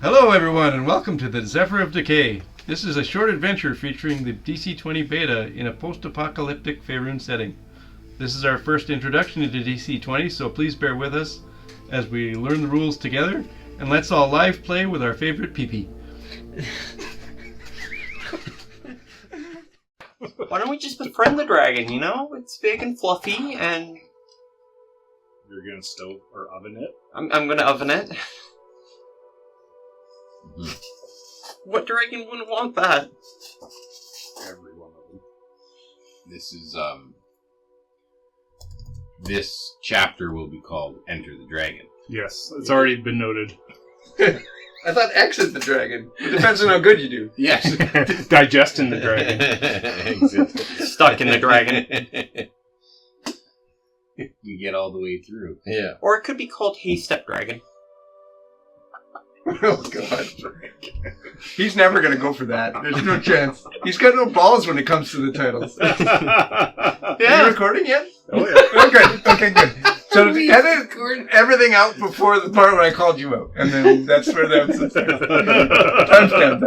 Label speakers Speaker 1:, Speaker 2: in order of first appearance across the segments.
Speaker 1: Hello everyone and welcome to the Zephyr of Decay. This is a short adventure featuring the DC-20 beta in a post-apocalyptic Faerun setting. This is our first introduction into DC-20, so please bear with us as we learn the rules together, and let's all live play with our favorite pee-pee.
Speaker 2: Why don't we just befriend the dragon, you know? It's big and fluffy, and...
Speaker 3: You're gonna stove or oven it?
Speaker 2: I'm gonna oven it. What dragon wouldn't want that?
Speaker 3: Every one of them.
Speaker 4: This is, this chapter will be called Enter the Dragon.
Speaker 3: Yes, it's already been noted.
Speaker 1: I thought exit the dragon. It depends on how good you do.
Speaker 4: Yes.
Speaker 3: Digesting the dragon.
Speaker 2: Stuck in the dragon.
Speaker 4: You get all the way through.
Speaker 1: Yeah.
Speaker 2: Or it could be called Hey Step Dragon.
Speaker 1: Oh god. He's never going to go for that. There's no chance. He's got no balls when it comes to the titles. Are you recording yet?
Speaker 3: Oh yeah.
Speaker 1: Okay, good. So edit everything out before the part where I called you out. And then that's where the episode starts. Timestamp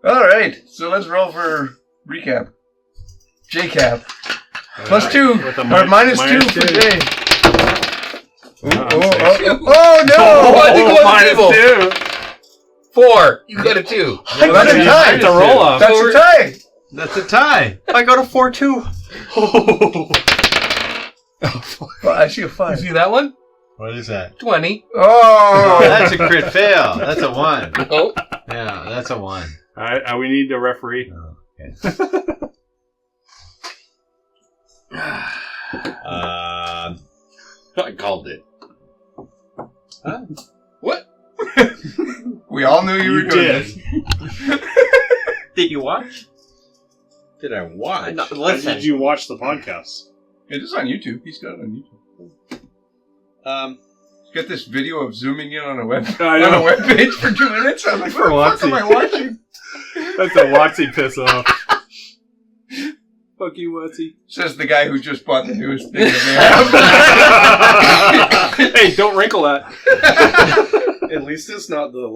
Speaker 1: that. Alright, so let's roll for recap. JCap. +2. Or -2 for Jay. Oh no!
Speaker 4: I think it was
Speaker 3: -2.
Speaker 4: 4. You got a 2.
Speaker 1: Well, that's a tie.
Speaker 3: It's a roll-off.
Speaker 1: That's a tie.
Speaker 4: That's a tie.
Speaker 2: I got a 4-2.
Speaker 1: Well, I see a 5.
Speaker 5: You see that one?
Speaker 4: What is that?
Speaker 5: 20.
Speaker 1: Oh!
Speaker 4: That's a crit fail. That's a 1.
Speaker 5: Oh.
Speaker 4: Yeah, that's a 1.
Speaker 3: Alright, we need a referee.
Speaker 4: Oh, okay. I called it.
Speaker 5: Huh? What?
Speaker 1: We all knew you were doing
Speaker 3: did.
Speaker 1: this.
Speaker 2: Did you watch?
Speaker 4: Did I watch?
Speaker 2: No,
Speaker 3: Did
Speaker 2: listen.
Speaker 3: you watch the podcast?
Speaker 1: It is on YouTube. He's got it on YouTube. He's got this video of zooming in on a web
Speaker 3: I know.
Speaker 1: page for 2 minutes. I'm like,
Speaker 3: For
Speaker 1: what the fuck am I watching?
Speaker 3: That's a Watsy piss off. Fuck you, Watsy.
Speaker 1: Says the guy who just bought the newest thing that they have.
Speaker 3: Hey, don't wrinkle that.
Speaker 5: At least it's not the,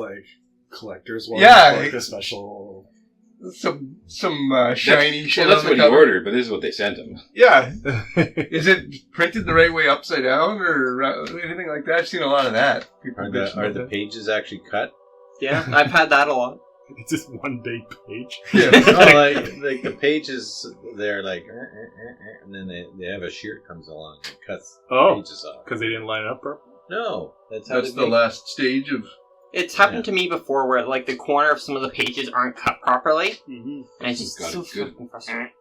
Speaker 5: collector's one.
Speaker 1: Yeah.
Speaker 5: Like a special...
Speaker 1: some shiny shit
Speaker 4: Well, that's
Speaker 1: on the
Speaker 4: what he
Speaker 1: cover.
Speaker 4: ordered, but this is what they sent him.
Speaker 1: Yeah. Is it printed the right way upside down or anything like that? I've seen a lot of that. People bitching about that.
Speaker 4: pages actually cut?
Speaker 2: Yeah, I've had that a lot.
Speaker 3: It's just one big page.
Speaker 1: Yeah.
Speaker 6: like the pages, they're like, and then they have a shear comes along and cuts pages off.
Speaker 3: Because they didn't line up properly?
Speaker 6: No, that's how
Speaker 1: That's the last stage of...
Speaker 2: It's happened to me before where, the corner of some of the pages aren't cut properly.
Speaker 3: Mm-hmm.
Speaker 2: And it's just
Speaker 4: Got
Speaker 2: so
Speaker 4: it good.
Speaker 2: fucking frustrating.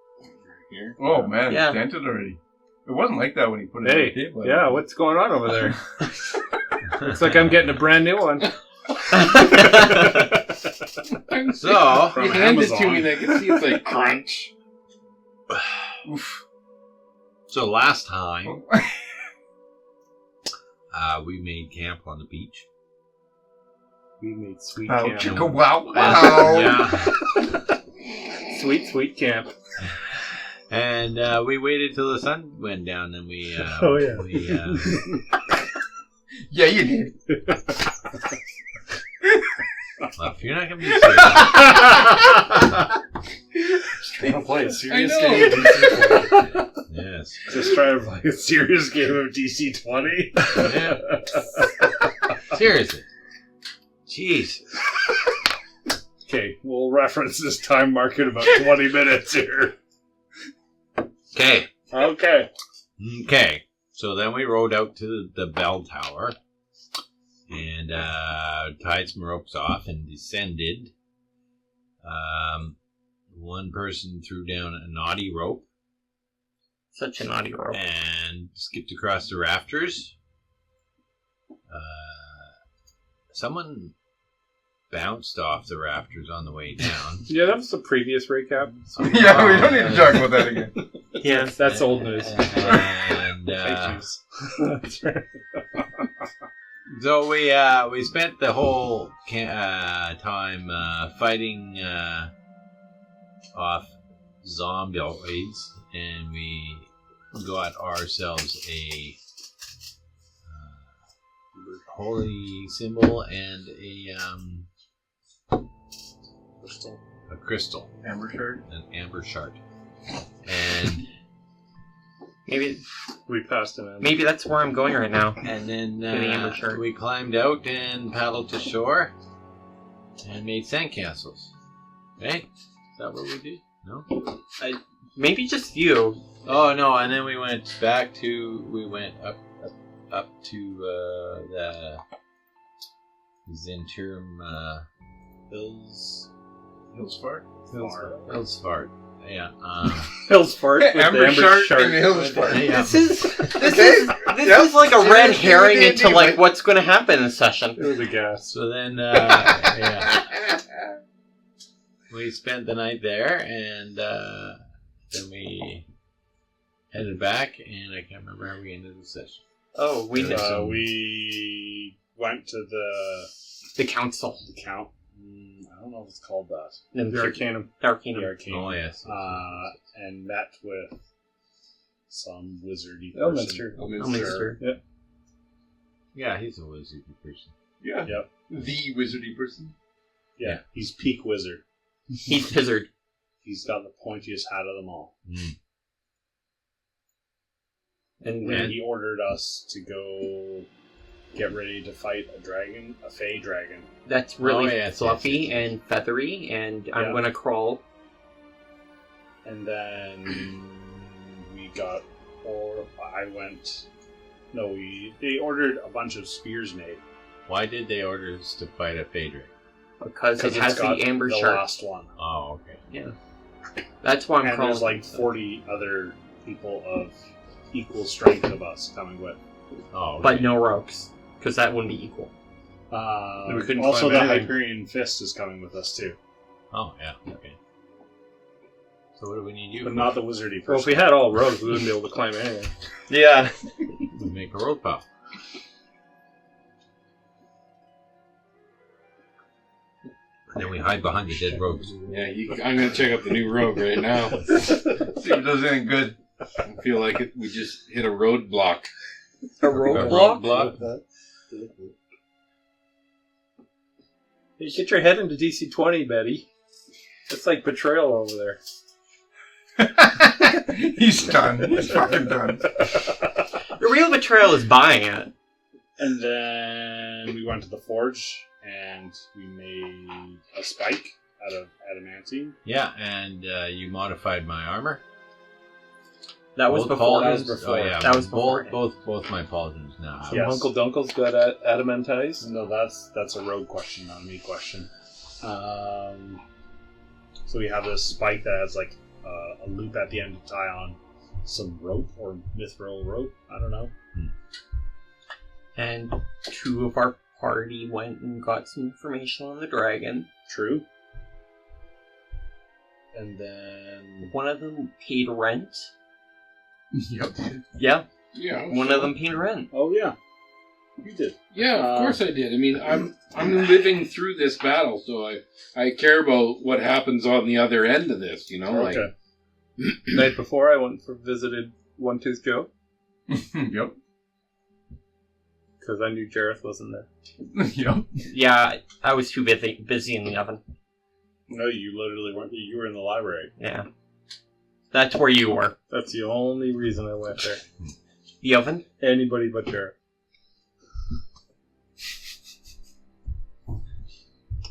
Speaker 4: Here.
Speaker 1: Oh, man.
Speaker 2: Yeah.
Speaker 1: It's dented already. It wasn't like that when he put it on
Speaker 3: Hey,
Speaker 1: the table.
Speaker 3: yeah, what's going on over there? Looks like I'm getting a brand new one.
Speaker 4: So,
Speaker 3: From
Speaker 5: You hand it to
Speaker 3: Amazon.
Speaker 5: me and I can see it's like crunch.
Speaker 1: Oof.
Speaker 6: So last time, we made camp on the beach.
Speaker 3: We made sweet
Speaker 1: Wow,
Speaker 3: camp.
Speaker 1: chicka wow, wow.
Speaker 6: Yeah.
Speaker 3: Sweet camp.
Speaker 6: And we waited till the sun went down, and we.
Speaker 3: Oh, yeah.
Speaker 1: Yeah, you did.
Speaker 6: Well, if you're not gonna be serious,
Speaker 5: Trying to play a serious
Speaker 1: I know.
Speaker 5: game of DC.
Speaker 6: yes.
Speaker 3: Just trying to play a serious game of DC-20.
Speaker 6: Yeah. Seriously. Jeez.
Speaker 3: Okay, we'll reference this time mark in about 20 minutes here.
Speaker 6: Okay.
Speaker 3: Okay.
Speaker 6: Okay. So then we rode out to the bell tower and tied some ropes off and descended. One person threw down a naughty rope
Speaker 2: Such a naughty rope.
Speaker 6: and skipped across the rafters. Someone bounced off the rafters on the way down.
Speaker 3: Yeah, that was the previous recap.
Speaker 1: Yeah, we don't need to talk about that again.
Speaker 2: Yeah.
Speaker 3: That's old news.
Speaker 6: And so we spent the whole time fighting off zombies, and we got ourselves a holy symbol and a crystal,
Speaker 1: Amber shard.
Speaker 6: an amber shard, and
Speaker 2: Maybe
Speaker 3: We passed him in.
Speaker 2: maybe that's where I'm going right now.
Speaker 6: then
Speaker 2: the amber shard.
Speaker 6: we climbed out and paddled to shore and made sandcastles. Right? Is that what we did? No.
Speaker 2: Maybe just you.
Speaker 6: Oh no! And then we went up to the Zenturum
Speaker 1: Hillsfart.
Speaker 6: Hillsfart. Yeah.
Speaker 3: Hills fart with
Speaker 1: Amber
Speaker 3: the amber
Speaker 1: shard
Speaker 3: shard.
Speaker 1: and Hillsfart.
Speaker 6: Yeah.
Speaker 2: This is like a red herring into like what's going to happen in the session.
Speaker 3: It was a gas.
Speaker 6: So then, yeah, we spent the night there, and then we headed back, and I can't remember how we ended the session.
Speaker 2: Oh, we know
Speaker 3: We went to
Speaker 2: the council.
Speaker 3: count. I don't know if it's called that.
Speaker 2: And
Speaker 3: The Arcanum.
Speaker 2: Arcanum.
Speaker 3: The Arcanum.
Speaker 6: Oh yes.
Speaker 3: And met with some wizardy person.
Speaker 5: Elminster.
Speaker 2: Elminster.
Speaker 3: Yeah.
Speaker 6: Yeah, he's a wizardy person.
Speaker 1: Yeah.
Speaker 3: Yep.
Speaker 1: The wizardy person.
Speaker 3: Yeah. He's peak wizard.
Speaker 2: He's Pizzard.
Speaker 3: He's got the pointiest hat of them all.
Speaker 2: And
Speaker 3: And he ordered us to go get ready to fight a dragon, a fey dragon.
Speaker 2: that's really
Speaker 6: yes,
Speaker 2: fluffy
Speaker 6: yes.
Speaker 2: and feathery, and I'm
Speaker 3: Yeah.
Speaker 2: going to crawl.
Speaker 3: And then we got, they ordered a bunch of spears made.
Speaker 6: Why did they order us to fight a Phaedra?
Speaker 2: Because it
Speaker 3: it's
Speaker 2: has
Speaker 3: got
Speaker 2: the amber
Speaker 3: the
Speaker 2: shard.
Speaker 3: last one.
Speaker 6: Oh, okay.
Speaker 2: Yeah. That's why I'm
Speaker 3: And
Speaker 2: crawling.
Speaker 3: there's like 40 other people of equal strength of us coming with.
Speaker 6: Oh, okay.
Speaker 2: But no rogues, because that wouldn't be equal.
Speaker 1: We couldn't
Speaker 3: Also,
Speaker 1: climb
Speaker 3: the
Speaker 1: anything.
Speaker 3: Hyperion Fist is coming with us too,
Speaker 6: Oh, yeah. Okay. So what do we need you?
Speaker 3: but
Speaker 6: for?
Speaker 3: not the wizardy person.
Speaker 5: Well, if we had all rogues, we wouldn't be able to climb anything.
Speaker 2: Yeah.
Speaker 6: We make a road path. And then we hide behind the dead rogues.
Speaker 7: Yeah, I'm going to check out the new rogue right now.
Speaker 1: See if it does anything good.
Speaker 7: I feel like we just hit a roadblock.
Speaker 2: A
Speaker 6: A
Speaker 2: roadblock?
Speaker 6: roadblock?
Speaker 5: Hey, get your head into DC 20, Betty. It's like betrayal over there.
Speaker 1: He's done. He's fucking done.
Speaker 2: The real betrayal is buying it.
Speaker 3: And then we went to the forge and we made a spike out of adamantine.
Speaker 6: Yeah, and you modified my armor.
Speaker 2: That was
Speaker 6: Both
Speaker 2: before.
Speaker 6: pauldrons?
Speaker 3: That was before.
Speaker 6: Oh, yeah.
Speaker 2: That was before.
Speaker 6: Both my pauldrons now. have-
Speaker 3: Yes.
Speaker 5: Uncle Dunkle's got adamantized.
Speaker 3: No, that's a rogue question, not a me question. So we have this spike that has like a loop at the end to tie on some rope or mithril rope. I don't know.
Speaker 2: And two of our party went and got some information on the dragon.
Speaker 3: True. And then
Speaker 2: One of them paid rent.
Speaker 1: Yep.
Speaker 2: Yeah,
Speaker 7: Yeah.
Speaker 2: one of them paid rent.
Speaker 3: oh yeah, you did.
Speaker 7: Yeah, of course I did. I mean, I'm living through this battle, so I care about what happens on the other end of this. You know, like
Speaker 3: Okay.
Speaker 5: Night before, I went for visited One Tooth Joe
Speaker 1: Yep.
Speaker 5: because I knew Jareth wasn't there.
Speaker 1: Yep.
Speaker 2: Yeah, I was too busy in the oven.
Speaker 3: No, you literally weren't. You were in the library.
Speaker 2: Yeah. That's where you were.
Speaker 5: That's the only reason I went there.
Speaker 2: The oven?
Speaker 5: Anybody but Jareth.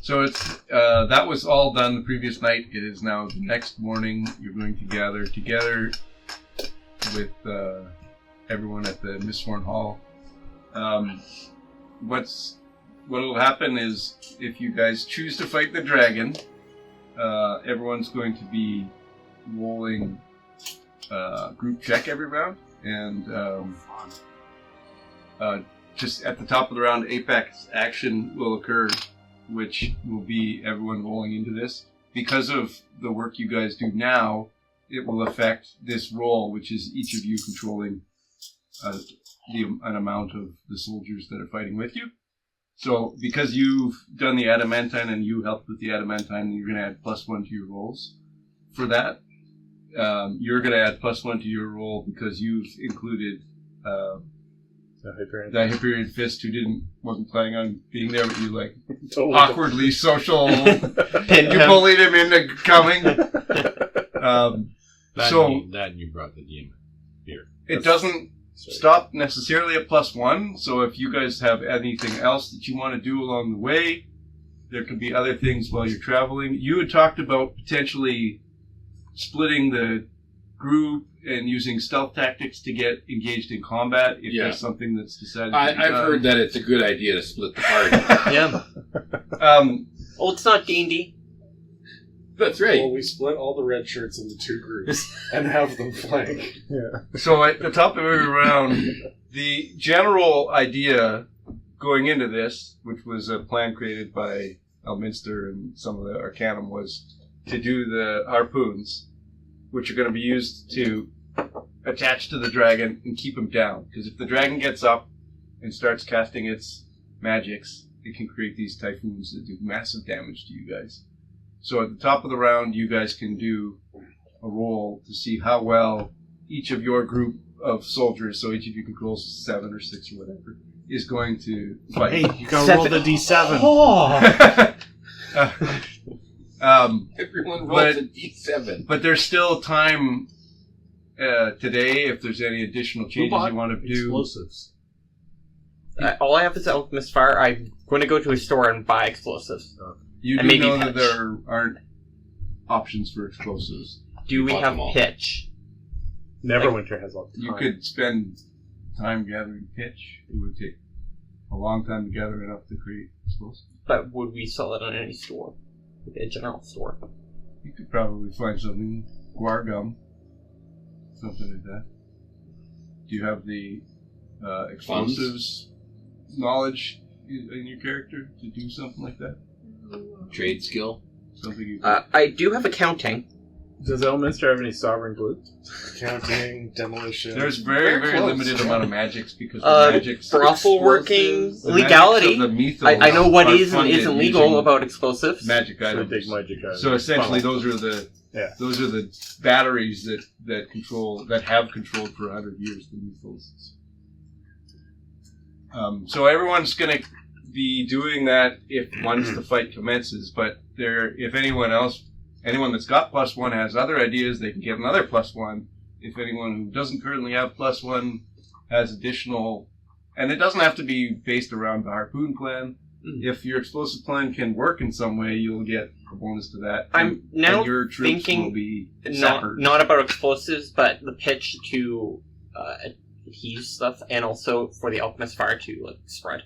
Speaker 1: So it's that was all done the previous night. It is now the next morning. You're going to gather together with everyone at the Mistborn Hall. What'll happen is if you guys choose to fight the dragon, everyone's going to be rolling group check every round, and just at the top of the round, Apex action will occur, which will be everyone rolling into this. Because of the work you guys do now, it will affect this roll, which is each of you controlling an amount of the soldiers that are fighting with you. So because you've done the adamantine and you helped with the adamantine, you're going to add +1 to your rolls. For that, you're going to add +1 to your roll because you've included that Hyperion Fist who wasn't planning on being there, but you like
Speaker 5: Totally.
Speaker 1: awkwardly social.
Speaker 2: Pinned
Speaker 1: You
Speaker 2: him.
Speaker 1: bullied him into coming.
Speaker 6: That you brought the demon here.
Speaker 1: It doesn't stop necessarily at +1. So if you guys have anything else that you want to do along the way, there could be other things while you're traveling. You had talked about potentially splitting the group and using stealth tactics to get engaged in combat if
Speaker 7: Yeah.
Speaker 1: there's something that's decided to be
Speaker 7: I've
Speaker 1: done.
Speaker 7: heard that it's a good idea to split the party.
Speaker 2: Yeah. Oh, it's not D&D.
Speaker 7: That's right.
Speaker 8: Well, we split all the red shirts into 2 groups and have them flank.
Speaker 1: So at the top of every round, the general idea going into this, which was a plan created by Elminster and some of the Arcanum, was to do the harpoons, which are going to be used to attach to the dragon and keep him down. Because if the dragon gets up and starts casting its magics, it can create these typhoons that do massive damage to you guys. So at the top of the round, you guys can do a roll to see how well each of your group of soldiers, so each of you controls 7 or 6 or whatever, is going to fight.
Speaker 8: Hey, you gotta roll the D7.
Speaker 7: Everyone
Speaker 1: but-
Speaker 7: rolls a D7.
Speaker 1: But there's still time today if there's any additional changes you want to do.
Speaker 8: Explosives.
Speaker 2: All I have is Alchemist Fire. I'm going to go to a store and buy explosives.
Speaker 1: You
Speaker 2: And
Speaker 1: do
Speaker 2: maybe
Speaker 1: know that
Speaker 2: pitch.
Speaker 1: there aren't options for explosives.
Speaker 2: Do we
Speaker 3: bought
Speaker 2: have
Speaker 3: them all.
Speaker 2: pitch?
Speaker 5: Neverwinter has all the
Speaker 1: You
Speaker 5: time.
Speaker 1: could spend time gathering pitch. It would take a long time to gather enough to create explosives.
Speaker 2: But would we sell it on any store? Like a general store?
Speaker 1: You could probably find something, guar gum, something like that. Do you have the explosives knowledge in your character to do something like that?
Speaker 4: Trade skill.
Speaker 1: Something you
Speaker 2: I do have accounting.
Speaker 5: Does Elminster have any sovereign glue?
Speaker 8: Counting, demolition.
Speaker 1: There's very
Speaker 8: close.
Speaker 1: limited amount of magics because the magics,
Speaker 2: Brothel working,
Speaker 1: the magics of
Speaker 2: legality.
Speaker 1: the mythos
Speaker 2: I know what
Speaker 1: are
Speaker 2: is and
Speaker 1: funded
Speaker 2: isn't legal
Speaker 1: using
Speaker 2: about explosives.
Speaker 1: magic
Speaker 5: Big
Speaker 1: items.
Speaker 5: magic items.
Speaker 1: So essentially,
Speaker 5: Funnel.
Speaker 1: those are the batteries that have controlled for 100 years the mythos. So everyone's going to be doing that once the fight commences. But if anyone that's got +1 has other ideas, they can get another +1. If anyone who doesn't currently have +1 has additional, and it doesn't have to be based around the harpoon plan. If your explosive plan can work in some way, you'll get a bonus to that.
Speaker 2: I'm now
Speaker 1: and your troops
Speaker 2: thinking
Speaker 1: will be separate.
Speaker 2: not about explosives, but the pitch to adhese stuff, and also for the Alchemist Fire to spread.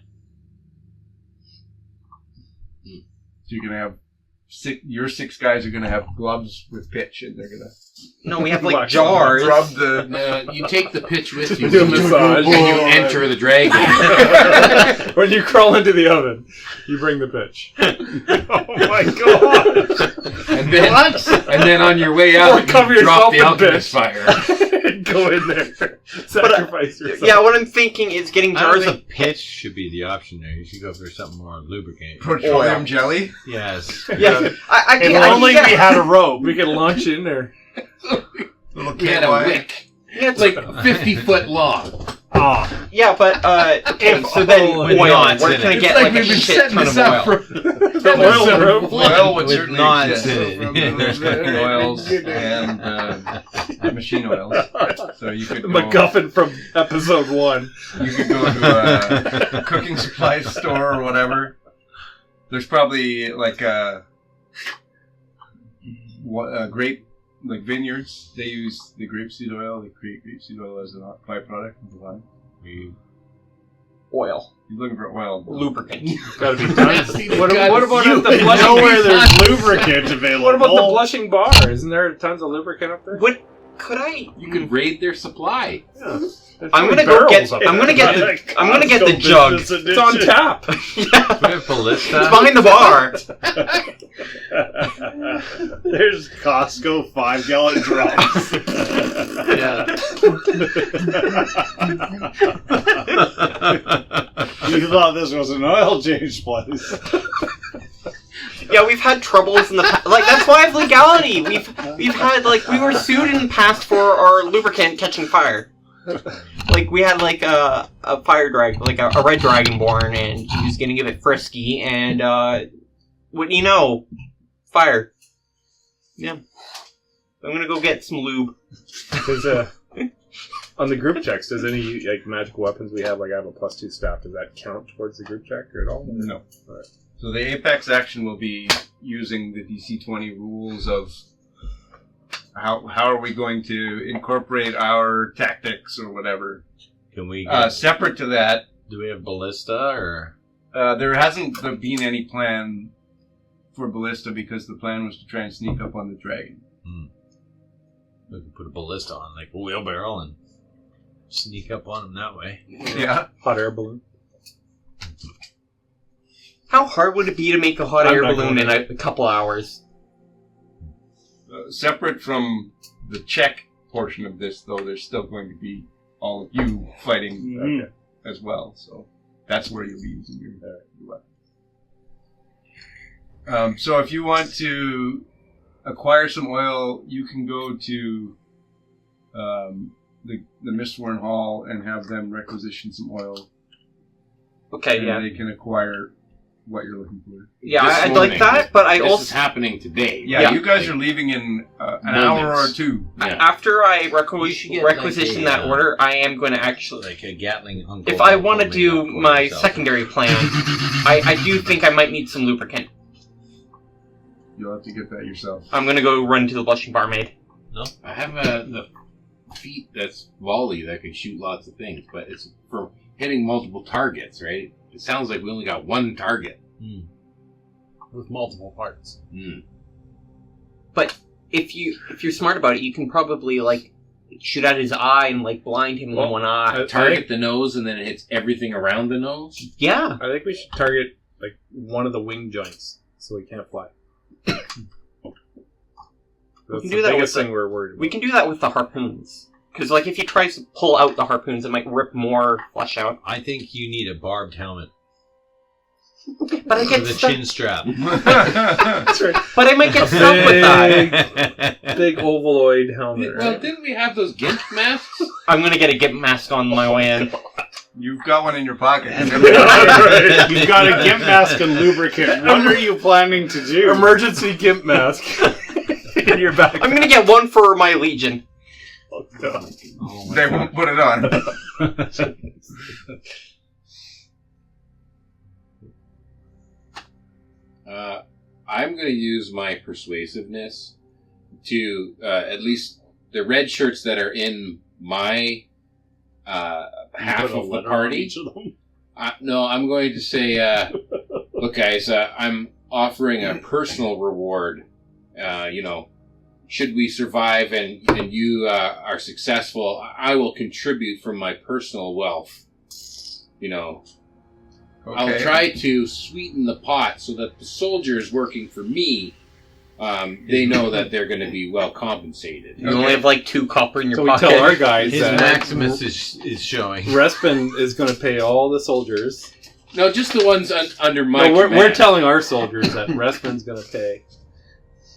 Speaker 1: So you're gonna have your 6 guys are gonna have gloves with pitch, and they're gonna
Speaker 2: No, we have like jars.
Speaker 1: rub the.
Speaker 4: No, you take the pitch with you
Speaker 5: Do a
Speaker 4: and you
Speaker 5: massage.
Speaker 4: enter the dragon.
Speaker 5: When you crawl into the oven, you bring the pitch. Oh my god!
Speaker 4: and then on your way out, you
Speaker 5: cover
Speaker 4: drop the
Speaker 5: yourself in
Speaker 4: alchemist fire.
Speaker 5: Go in there. Sacrifice yourself.
Speaker 2: Yeah, what I'm thinking is getting
Speaker 6: I don't
Speaker 2: jars of
Speaker 6: think pitch should be the option there. You should go for something more lubricant.
Speaker 1: Petroleum
Speaker 2: Oil.
Speaker 1: jelly.
Speaker 6: Yes.
Speaker 2: Yeah, I
Speaker 5: If
Speaker 2: can. I
Speaker 5: only
Speaker 2: can
Speaker 5: we
Speaker 2: get,
Speaker 5: had a rope, we could launch in there.
Speaker 1: Little
Speaker 4: We had a
Speaker 1: KY.
Speaker 4: wick.
Speaker 2: yeah, it's
Speaker 4: Like 50 foot long.
Speaker 5: Ah,
Speaker 2: yeah, but okay. So then
Speaker 6: with
Speaker 2: oil.
Speaker 6: knots
Speaker 2: We're
Speaker 6: in
Speaker 2: gonna
Speaker 6: it.
Speaker 2: get like a shit ton of oil.
Speaker 5: the oil rope.
Speaker 1: Oil would
Speaker 6: With
Speaker 1: certainly
Speaker 6: knots
Speaker 1: exist.
Speaker 6: in it.
Speaker 1: From the oils and machine oils. So you could
Speaker 5: The
Speaker 1: go,
Speaker 5: MacGuffin from episode 1.
Speaker 1: you could go to a cooking supply store or whatever. There's probably like grape, like vineyards. They use the grapeseed oil. They create grapeseed oil as a byproduct of the vine.
Speaker 2: Oil,
Speaker 1: You're looking for oil.
Speaker 2: lubricant.
Speaker 5: Gotta be tons. What
Speaker 7: God,
Speaker 5: about
Speaker 7: you
Speaker 5: at the blushing
Speaker 8: Nowhere there's lubricant available.
Speaker 5: What about the blushing bar? Isn't there tons of lubricant up there?
Speaker 2: What could I?
Speaker 4: You could raid their supply.
Speaker 2: I'm gonna go get. I'm gonna get the jug.
Speaker 5: It's on tap.
Speaker 2: Yeah,
Speaker 6: We have ballista.
Speaker 2: it's behind the bar.
Speaker 8: There's Costco 5-gallon drums. You thought this was an oil change place.
Speaker 2: Yeah, we've had troubles in the past. Like, that's why I have legality. We've had, like, we were sued in the past for our lubricant catching fire.
Speaker 5: Well,
Speaker 2: like we had like a fire dragon, like a red dragonborn, and he was gonna give it frisky, and what do you know? Fire. Yeah. I'm gonna go get some lube.
Speaker 5: Does on the group checks, does any like magical weapons we have, like I have a +2 staff, does that count towards the group check or at all?
Speaker 1: No.
Speaker 5: All right.
Speaker 1: So the apex action will be using the DC 20 rules of how are we going to incorporate our tactics or whatever.
Speaker 6: Can we?
Speaker 1: Separate to that,
Speaker 6: Do we have ballista or?
Speaker 1: there hasn't been any plan for ballista because the plan was to try and sneak up on the dragon.
Speaker 6: We can put a ballista on like a wheelbarrow and sneak up on him that way.
Speaker 1: Yeah.
Speaker 5: Hot air balloon.
Speaker 2: How hard would it be to make a hot
Speaker 5: I'm
Speaker 2: air
Speaker 5: not
Speaker 2: balloon in
Speaker 5: going
Speaker 2: a couple hours?
Speaker 1: Separate from the check portion of this, though, there's still going to be all of you fighting as well. So that's where you'll be using your weapon. So if you want to acquire some oil, you can go to the Mistborn Hall and have them requisition some oil.
Speaker 2: Okay,
Speaker 1: And
Speaker 2: yeah.
Speaker 1: they can acquire what you're looking for.
Speaker 2: Yeah,
Speaker 3: This
Speaker 2: I'd
Speaker 3: morning,
Speaker 2: like that, but I
Speaker 3: This is
Speaker 2: also...
Speaker 3: happening today.
Speaker 1: Yeah,
Speaker 2: Yeah.
Speaker 1: you guys are leaving in an hour or
Speaker 3: Moments.
Speaker 1: two.
Speaker 3: Yeah.
Speaker 2: After I
Speaker 6: We should get,
Speaker 2: requisition
Speaker 6: like,
Speaker 2: that order, I am going to actually...
Speaker 6: Like a Gatling uncle.
Speaker 2: If I want to
Speaker 6: holding
Speaker 2: do
Speaker 6: up for
Speaker 2: my
Speaker 6: himself.
Speaker 2: secondary plan, I do think I might need some lubricant.
Speaker 1: You'll have to get that yourself.
Speaker 2: I'm going to go run to the Blushing Barmaid.
Speaker 4: I have the feat that's volley that can shoot lots of things, but it's for hitting multiple targets, right? It sounds like we only got one target.
Speaker 6: With multiple parts.
Speaker 2: But if you're smart about it, you can probably like shoot at his eye and like blind him in one eye.
Speaker 4: Target the nose, and then it hits everything around the nose.
Speaker 2: Yeah.
Speaker 5: I think we should target like one of the wing joints so we can't fly. That's
Speaker 2: can
Speaker 5: the
Speaker 2: do that
Speaker 5: biggest
Speaker 2: with
Speaker 5: thing we're worried about.
Speaker 2: We can do that with the harpoons. Because like if he tries to pull out the harpoons, it might rip more flesh out.
Speaker 6: I think you need a barbed helmet.
Speaker 2: But I get
Speaker 6: With a
Speaker 2: stuck.
Speaker 6: chin strap.
Speaker 5: That's right.
Speaker 2: But I might get stuck with that.
Speaker 5: Big ovaloid helmet.
Speaker 4: Well,
Speaker 5: Right?
Speaker 4: didn't we have those GIMP masks?
Speaker 2: I'm gonna get a gimp mask on my way in.
Speaker 1: You've got one in your pocket.
Speaker 5: Right.
Speaker 8: You've got a gimp mask and lubricant. What are you planning to do?
Speaker 5: Emergency gimp mask in your back.
Speaker 2: I'm gonna get one for my legion.
Speaker 1: They won't put it on.
Speaker 4: I'm going to use my persuasiveness to at least the red shirts that are in my half of the party. No, I'm going to say, look, guys, I'm offering a personal reward. Should we survive and you are successful, I will contribute from my personal wealth. I'll try to sweeten the pot so that the soldiers working for me, they know that they're going to be well compensated.
Speaker 2: You only have like 2 copper in your
Speaker 5: So we
Speaker 2: pocket.
Speaker 5: tell our guys
Speaker 6: His
Speaker 5: that
Speaker 6: Maximus is showing.
Speaker 5: Respin is going to pay all the soldiers.
Speaker 4: No, just the ones under my
Speaker 5: No, we're
Speaker 4: command.
Speaker 5: telling our soldiers that Respin's going to pay.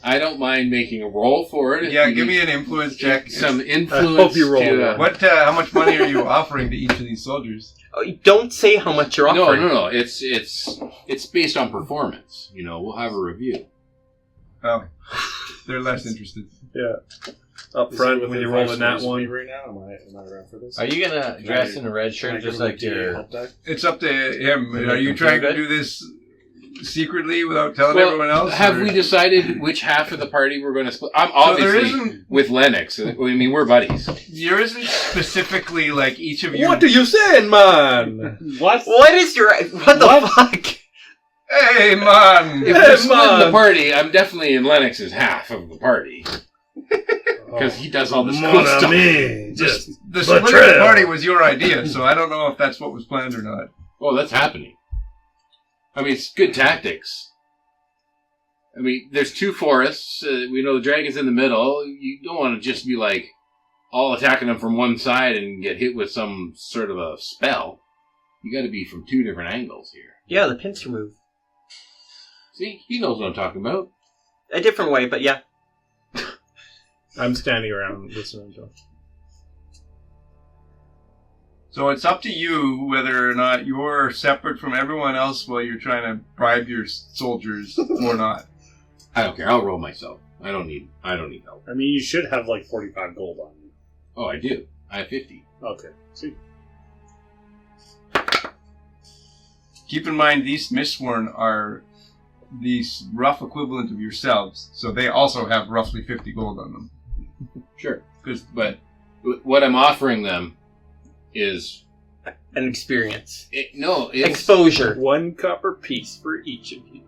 Speaker 4: I don't mind making a roll for it. if
Speaker 1: Yeah,
Speaker 4: you
Speaker 1: give
Speaker 4: need
Speaker 1: me an influence check.
Speaker 4: some
Speaker 5: I
Speaker 4: influence.
Speaker 5: hope you roll
Speaker 4: to,
Speaker 5: well.
Speaker 1: What? How much money are you offering to each of these soldiers?
Speaker 2: Don't say how much you're
Speaker 4: No,
Speaker 2: offering.
Speaker 4: no. It's based on performance. We'll have a review.
Speaker 1: Oh, they're less interested.
Speaker 5: Yeah. Up front when you roll in that one.
Speaker 8: right now, am I around for this?
Speaker 6: Are you gonna dress in a red shirt just like your?
Speaker 1: It's up to him.
Speaker 6: Make
Speaker 1: Are you
Speaker 6: them
Speaker 1: trying
Speaker 6: feel
Speaker 1: to
Speaker 6: good?
Speaker 1: do this secretly without telling
Speaker 4: Well,
Speaker 1: everyone else?
Speaker 4: have
Speaker 1: or-
Speaker 4: we decided which half of the party we're going to split? I'm
Speaker 1: So there
Speaker 4: obviously
Speaker 1: isn't.
Speaker 4: with Lennox. I mean, we're buddies.
Speaker 1: There isn't specifically like each of you.
Speaker 5: What are you saying, man?
Speaker 8: What?
Speaker 2: What is your... What the fuck?
Speaker 1: Hey man!
Speaker 4: If we're splitting the party, I'm definitely in Lennox's half of the party. Because he does all this cool stuff.
Speaker 1: The split of the party was your idea, so I don't know if that's what was planned or not.
Speaker 4: Oh, that's happening. I mean, it's good tactics. I mean, there's 2 forests. We know the dragon's in the middle. You don't want to just be like all attacking them from one side and get hit with some sort of a spell. You got to be from 2 different angles here.
Speaker 2: Yeah, the pincer move.
Speaker 4: See, he knows what I'm talking about.
Speaker 2: A different way, but yeah.
Speaker 5: I'm standing around listening to him.
Speaker 1: So it's up to you whether or not you're separate from everyone else while you're trying to bribe your soldiers or not.
Speaker 4: I don't care. I'll roll myself. I don't need help.
Speaker 3: I mean, you should have like 45 gold on you.
Speaker 4: Oh, I do. I have 50.
Speaker 3: Okay. See.
Speaker 1: Keep in mind, these Mistborn are the rough equivalent of yourselves, so they also have roughly 50 gold on them.
Speaker 4: Sure. But what I'm offering them is
Speaker 2: An experience.
Speaker 4: it's
Speaker 2: Exposure.
Speaker 5: 1 copper piece for each of you.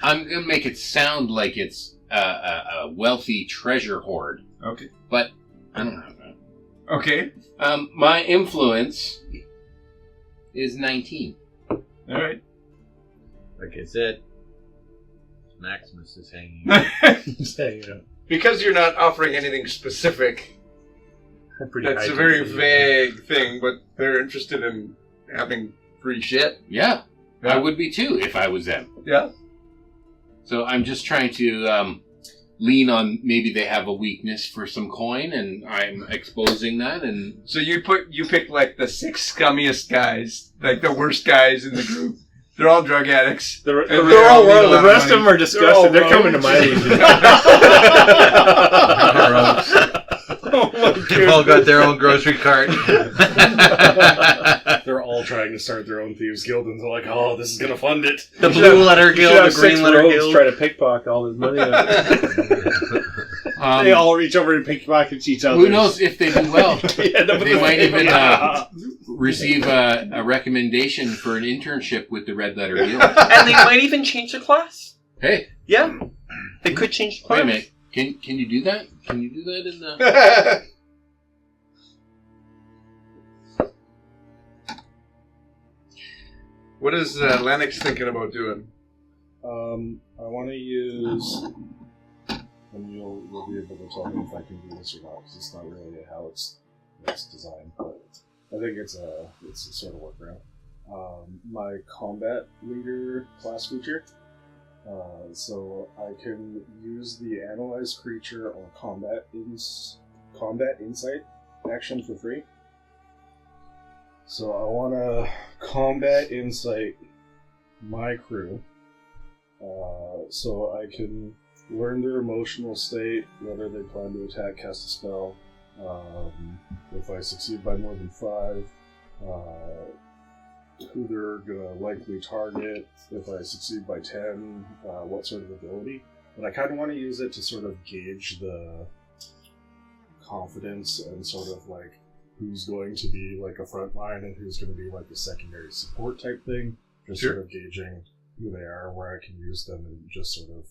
Speaker 4: I'm gonna make it sound like it's a wealthy treasure hoard,
Speaker 1: Okay.
Speaker 4: but I don't have that.
Speaker 1: Okay.
Speaker 4: My influence is 19.
Speaker 1: All right.
Speaker 6: Like I said, Maximus is hanging.
Speaker 1: Because you're not offering anything specific, that's a very vague thing, but they're interested in having free shit.
Speaker 4: Yeah, I would be too if I was them.
Speaker 1: Yeah.
Speaker 4: So I'm just trying to lean on maybe they have a weakness for some coin, and I'm exposing that. And
Speaker 1: So you pick like the 6 scummiest guys, like the worst guys in the group. They're all drug addicts.
Speaker 5: They're
Speaker 1: And
Speaker 5: all
Speaker 1: they all need a lot
Speaker 5: The
Speaker 1: of
Speaker 5: rest of
Speaker 1: money.
Speaker 5: them are disgusted. They're coming to my legion.
Speaker 6: Oh They've all got their own grocery cart.
Speaker 8: They're all trying to start their own thieves guild, and they're like, "Oh, this is gonna fund it."
Speaker 2: The blue letter
Speaker 5: You should
Speaker 2: guild,
Speaker 5: have
Speaker 2: the green
Speaker 5: 6
Speaker 2: letter
Speaker 5: rogues
Speaker 2: guild.
Speaker 5: try to pickpocket all this money.
Speaker 8: They all reach over and pickpocket each other.
Speaker 4: who knows if they do well?
Speaker 8: They
Speaker 4: might even receive a recommendation for an internship with the Red Letter Guild.
Speaker 2: And they might even change the class.
Speaker 4: Hey,
Speaker 2: Yeah. They could change the class.
Speaker 4: wait a minute. Can you do that? Can you do that in the...
Speaker 1: What is Lennox thinking about doing?
Speaker 8: I want to use, and you'll be able to tell me if I can do this or not, because it's not really how it's designed, but I think it's a sort of workaround. My combat leader class feature, so I can use the analyze creature or combat insight action for free. So I want to combat insight my crew, so I can learn their emotional state, whether they plan to attack, cast a spell, if I succeed by more than 5, who they're gonna likely target, if I succeed by 10, what sort of ability. But I kind of want to use it to sort of gauge the confidence and sort of like who's going to be like a front line and who's going to be like a secondary support type thing. Just
Speaker 1: Sure.
Speaker 8: sort of gauging who they are, where I can use them, and just sort of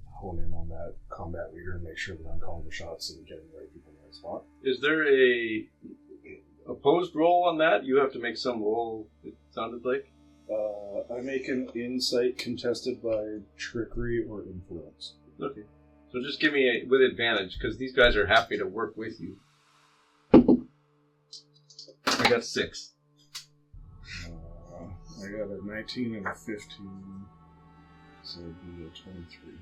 Speaker 8: hone in on that combat leader and make sure that I'm calling the shots and getting the right people in the right spot.
Speaker 1: Is there a opposed roll on that? You have to make some roll, it sounded like.
Speaker 8: I make an insight contested by trickery or influence.
Speaker 1: Okay. So just give me with advantage, because these guys are happy to work with you. I got 6.
Speaker 8: I got a 19 and a 15, so it'd be a 23.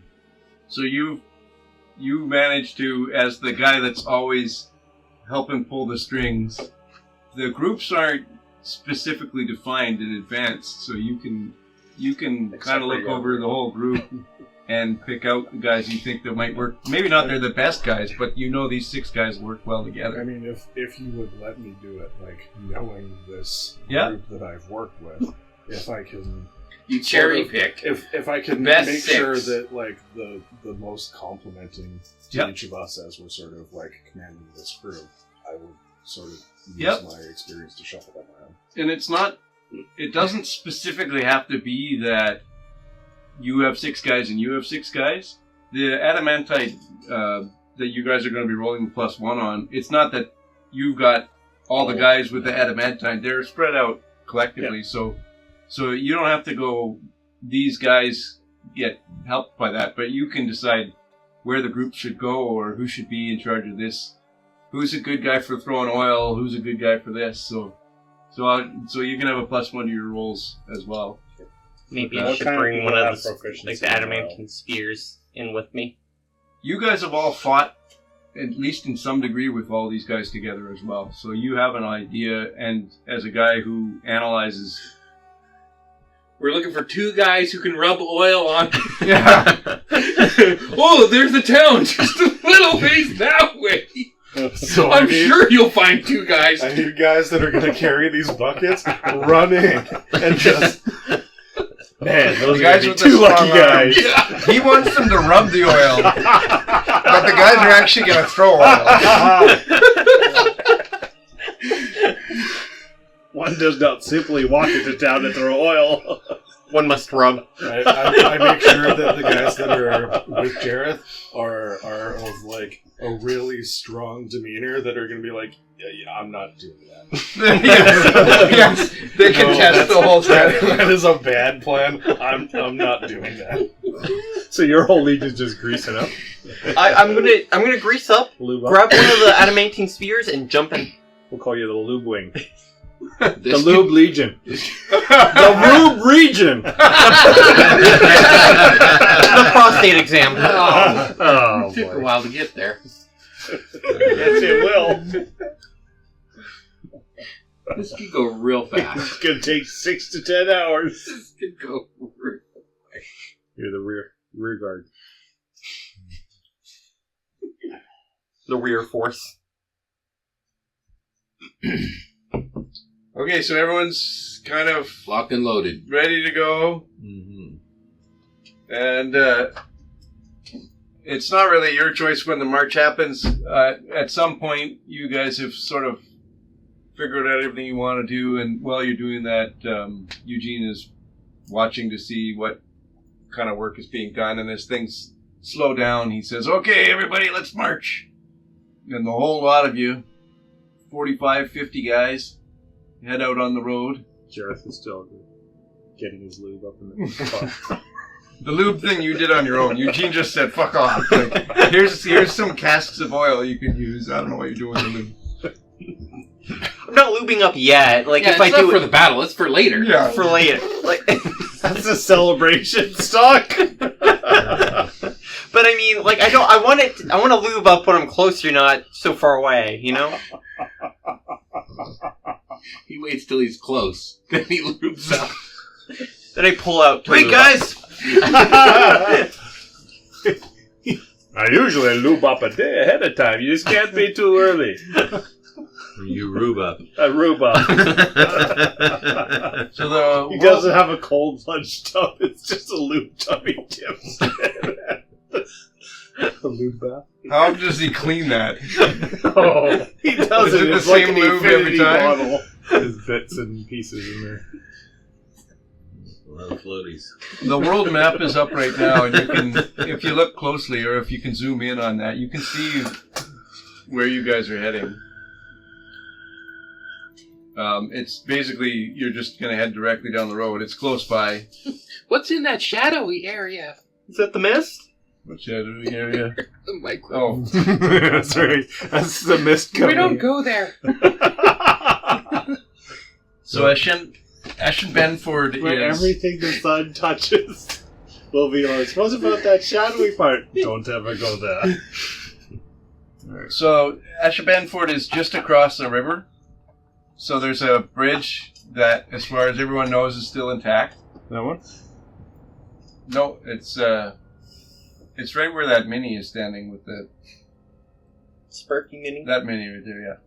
Speaker 1: So you managed to, as the guy that's always helping pull the strings, the groups aren't specifically defined in advance, so you can kind of look over the whole group and pick out the guys you think that might work. Maybe not they're the best guys, but you know these 6 guys work well
Speaker 8: I
Speaker 1: together.
Speaker 8: mean, if you would let me do it, like knowing this
Speaker 1: Yeah.
Speaker 8: group that I've worked with, if I can,
Speaker 4: You cherry pick.
Speaker 8: if I can
Speaker 4: Best
Speaker 8: make
Speaker 4: 6.
Speaker 8: sure that like the most complimenting to
Speaker 1: Yep.
Speaker 8: each of us as we're sort of like commanding this crew, I would sort of use
Speaker 1: Yep.
Speaker 8: my experience to shuffle them around.
Speaker 1: And it doesn't specifically have to be that you have 6 guys and you have 6 guys. The adamantite that you guys are going to be rolling the +1 on, it's not that you've got all the guys with the adamantite. They're spread out collectively, so you don't have to go, these guys get helped by that, but you can decide where the group should go or who should be in charge of this. Who's a good guy for throwing oil? Who's a good guy for this? So you can have a +1 to your rolls as well.
Speaker 2: Maybe
Speaker 1: What
Speaker 2: I should
Speaker 3: kind of
Speaker 2: bring
Speaker 3: people
Speaker 2: one of
Speaker 3: have
Speaker 2: the,
Speaker 3: proficiency
Speaker 2: like the
Speaker 3: in
Speaker 2: adamantine spears in with me.
Speaker 1: You guys have all fought at least in some degree, with all these guys together as well. So you have an idea, and as a guy who analyzes...
Speaker 7: We're looking for 2 guys who can rub oil on.
Speaker 1: Yeah.
Speaker 7: Oh, there's the town, just a little ways that way.
Speaker 8: So
Speaker 7: I'm sure you'll find 2 guys.
Speaker 8: I need guys that are going to carry these buckets, run in, and just...
Speaker 5: Man, those
Speaker 1: The
Speaker 5: are
Speaker 1: guys
Speaker 5: gonna be
Speaker 1: with the
Speaker 5: 2 lucky
Speaker 1: strong
Speaker 5: guys.
Speaker 1: arms. He wants them to rub the oil, but the guys are actually going to throw oil.
Speaker 5: One does not simply walk into town and throw oil.
Speaker 2: One must rub.
Speaker 8: I make sure that the guys that are with Jareth are of like a really strong demeanor that are going to be like, yeah, I'm not doing that.
Speaker 1: Yes, they can test the whole
Speaker 8: That
Speaker 1: time.
Speaker 8: is a bad plan. I'm not doing that.
Speaker 5: So your whole league is just greasing up?
Speaker 2: I'm gonna grease up,
Speaker 5: Lube up?
Speaker 2: grab one of the adamantine spheres, and jump in.
Speaker 5: We'll call you the Lube Wing.
Speaker 4: This
Speaker 5: The Lube Legion. The Lube Region!
Speaker 2: The prostate exam.
Speaker 5: Oh,
Speaker 4: took a
Speaker 5: boy.
Speaker 4: while to get there.
Speaker 5: Yes, it will.
Speaker 4: This could go real fast.
Speaker 5: It's going to take 6 to 10 hours.
Speaker 4: This could go real
Speaker 5: You're the rear guard.
Speaker 2: The rear force.
Speaker 1: Okay, so everyone's kind of
Speaker 4: locked and loaded.
Speaker 1: ready to go.
Speaker 6: Mm-hmm.
Speaker 1: And it's not really your choice when the march happens. At some point, you guys have sort of figured out everything you want to do, and while you're doing that, Eugene is watching to see what kind of work is being done, and as things slow down, he says, "Okay, everybody, let's march." And the whole lot of you, 45, 50 guys, head out on the road.
Speaker 5: Jareth is still getting his lube up in the car.
Speaker 1: The lube thing you did on your own. Eugene just said, "Fuck off." Like, here's some casks of oil you can use. I don't know what you're doing with the lube.
Speaker 2: I'm not lubing up yet. Like
Speaker 4: Yeah,
Speaker 2: if
Speaker 4: it's
Speaker 2: I
Speaker 4: not
Speaker 2: do
Speaker 4: for
Speaker 2: it
Speaker 4: the battle, it's for later.
Speaker 1: Yeah.
Speaker 2: for later, like.
Speaker 5: That's a celebration stock.
Speaker 2: But I mean, like I want to lube up when I'm closer, not so far away. You know.
Speaker 4: He waits till he's close, then he loops up.
Speaker 2: Then I pull out. to
Speaker 1: Wait,
Speaker 2: lube
Speaker 1: guys!
Speaker 5: I usually lube up a day ahead of time. You just can't be too early.
Speaker 6: You rube up.
Speaker 5: A lube up.
Speaker 1: So
Speaker 5: He doesn't have a cold plunge tub. It's just a lube tub he dips. A lube bath.
Speaker 1: how does he clean that?
Speaker 5: Oh, he does
Speaker 1: Is
Speaker 5: it.
Speaker 1: it the
Speaker 5: It's like
Speaker 1: same
Speaker 5: an
Speaker 1: lube every
Speaker 5: infinity
Speaker 1: time?
Speaker 5: bottle. There's bits and pieces in there.
Speaker 6: A lot of floaties.
Speaker 1: The world map is up right now, and you can, if you look closely, or if you can zoom in on that, you can see where you guys are heading. It's basically, you're just going to head directly down the road. It's close by.
Speaker 7: What's in that shadowy area?
Speaker 2: Is that the mist?
Speaker 1: What shadowy area?
Speaker 7: The micro.
Speaker 1: Oh.
Speaker 5: That's right. That's the mist coming.
Speaker 7: We don't go there.
Speaker 1: So Ashen Benford
Speaker 5: Where
Speaker 1: is...
Speaker 5: everything the sun touches will be ours. What's about that shadowy part? Don't ever go there.
Speaker 1: So Ashen Benford is just across the river. So there's a bridge that, as far as everyone knows, is still intact.
Speaker 5: That one?
Speaker 1: No, it's right where that mini is standing with
Speaker 2: Sparky mini.
Speaker 1: that mini right there, yeah.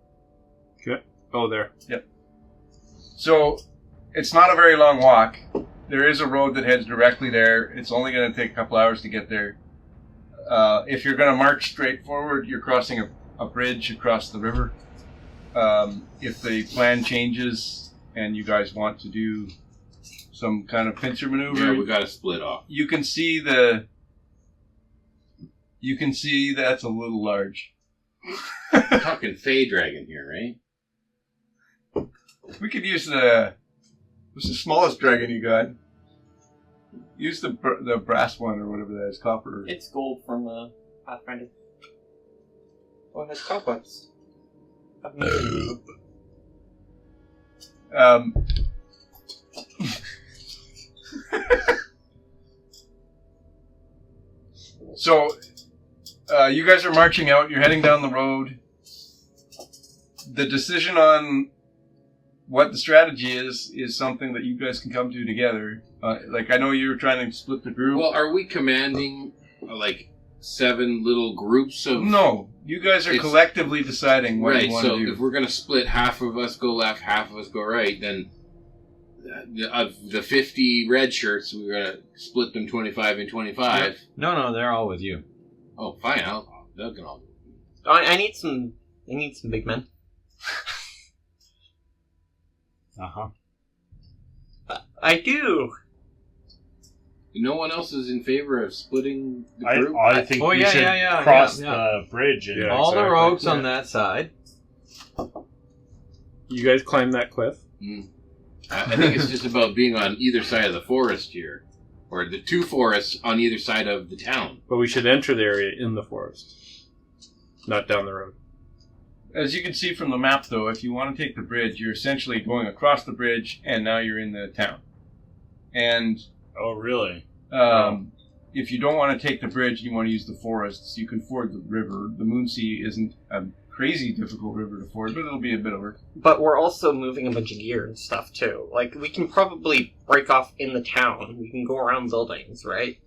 Speaker 5: Okay. Oh, there.
Speaker 1: So it's not a very long walk. There is a road that heads directly there. It's only going to take a couple hours to get there. If you're going to march straight forward, you're crossing a bridge across the river. If the plan changes and you guys want to do some kind of pincer maneuver,
Speaker 4: Yeah, we got to split off.
Speaker 1: you can see that's a little large.
Speaker 4: We're talking Fey Dragon here, right?
Speaker 1: We could use what's the smallest dragon you got? Use the brass one or whatever that is, copper.
Speaker 2: It's gold from Pathfinder. Oh, it has cobwebs.
Speaker 1: So, You guys are marching out. You're heading down the road. The decision on what the strategy is something that you guys can come to together. I know you were trying to split the group.
Speaker 4: Well, are we commanding 7 little groups of?
Speaker 1: No, you guys are collectively deciding what you want to do.
Speaker 4: So if we're going to split, half of us go left, half of us go right, then of the 50 red shirts, we're going to split them 25 and 25.
Speaker 6: No, they're all with you.
Speaker 4: Oh, fine. They'll get all.
Speaker 2: I need some big men.
Speaker 6: Uh-huh.
Speaker 2: I do.
Speaker 4: No one else is in favor of splitting the group?
Speaker 3: I think we should cross the bridge. And
Speaker 6: all the roads on that side.
Speaker 5: You guys climb that cliff.
Speaker 4: I think it's just about being on either side of the forest here. Or the 2 forests on either side of the town.
Speaker 5: But we should enter the area in the forest. Not down the road.
Speaker 1: As you can see from the map, though, if you want to take the bridge, you're essentially going across the bridge, and now you're in the town. And
Speaker 3: oh, really?
Speaker 1: If you don't want to take the bridge and you want to use the forests, you can ford the river. The Moonsea isn't a crazy difficult river to ford, but it'll be a bit of work.
Speaker 2: But we're also moving a bunch of gear and stuff, too. We can probably break off in the town. We can go around buildings, right?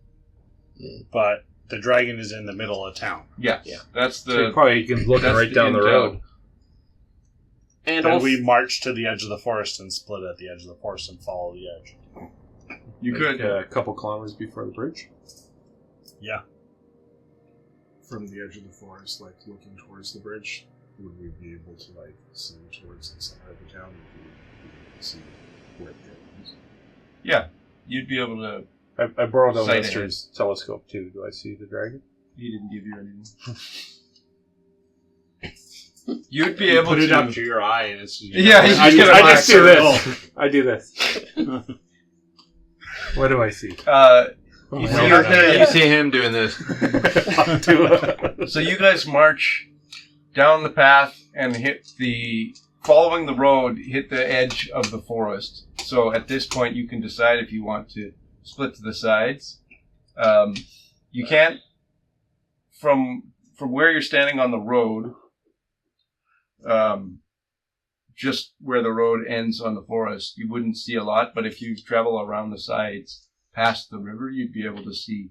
Speaker 3: But the dragon is in the middle of town.
Speaker 1: Yeah. That's the...
Speaker 5: So you probably can look right down the road.
Speaker 2: And
Speaker 3: we march to the edge of the forest and split at the edge of the forest and follow the edge.
Speaker 1: You could.
Speaker 5: A couple kilometers before the bridge?
Speaker 3: Yeah.
Speaker 8: From the edge of the forest, looking towards the bridge, would we be able to see towards the center of the town? Would we see where it goes?
Speaker 1: Yeah, you'd be able to.
Speaker 5: I borrowed
Speaker 1: Sight
Speaker 5: Elminster's telescope too. Do I see the dragon?
Speaker 1: He didn't give you anything. You'd be able
Speaker 3: put
Speaker 1: to
Speaker 3: it up to your eye, and it's
Speaker 5: I just do this. I do this. What do I see?
Speaker 6: You see him doing this.
Speaker 1: So you guys march down the path and following the road, hit the edge of the forest. So at this point, you can decide if you want to split to the sides. You can't, from where you're standing on the road, just where the road ends on the forest, you wouldn't see a lot, but if you travel around the sides past the river, you'd be able to see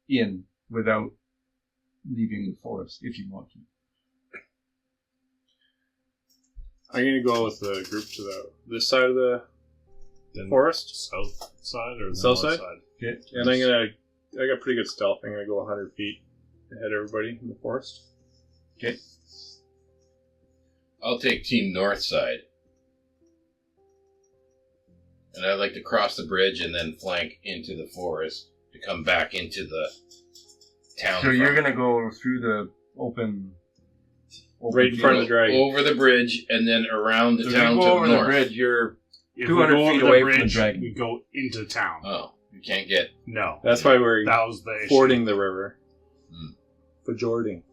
Speaker 1: in without leaving the forest if you want to.
Speaker 5: I'm going to go with the group to this side of the forest.
Speaker 3: South side or the
Speaker 5: South
Speaker 3: north
Speaker 5: side?
Speaker 1: Okay.
Speaker 5: And I got pretty good stealth. I'm going to go 100 feet ahead of everybody in the forest.
Speaker 1: Okay.
Speaker 4: I'll take team north side. And I'd like to cross the bridge and then flank into the forest to come back into the town.
Speaker 1: So you're going to go through the open
Speaker 5: right in front of the dragon.
Speaker 4: Over the bridge and then around the
Speaker 1: so
Speaker 4: town
Speaker 1: you
Speaker 4: to
Speaker 1: go over
Speaker 4: the north.
Speaker 1: the bridge, you're
Speaker 3: If
Speaker 1: 200
Speaker 3: we go
Speaker 1: feet
Speaker 3: over
Speaker 1: away
Speaker 3: the
Speaker 1: from the
Speaker 3: bridge,
Speaker 1: dragon.
Speaker 3: we go into town.
Speaker 4: Oh, you can't get...
Speaker 3: No.
Speaker 5: That's why we're
Speaker 3: That was the issue.
Speaker 5: fording the river.
Speaker 8: For Jordan.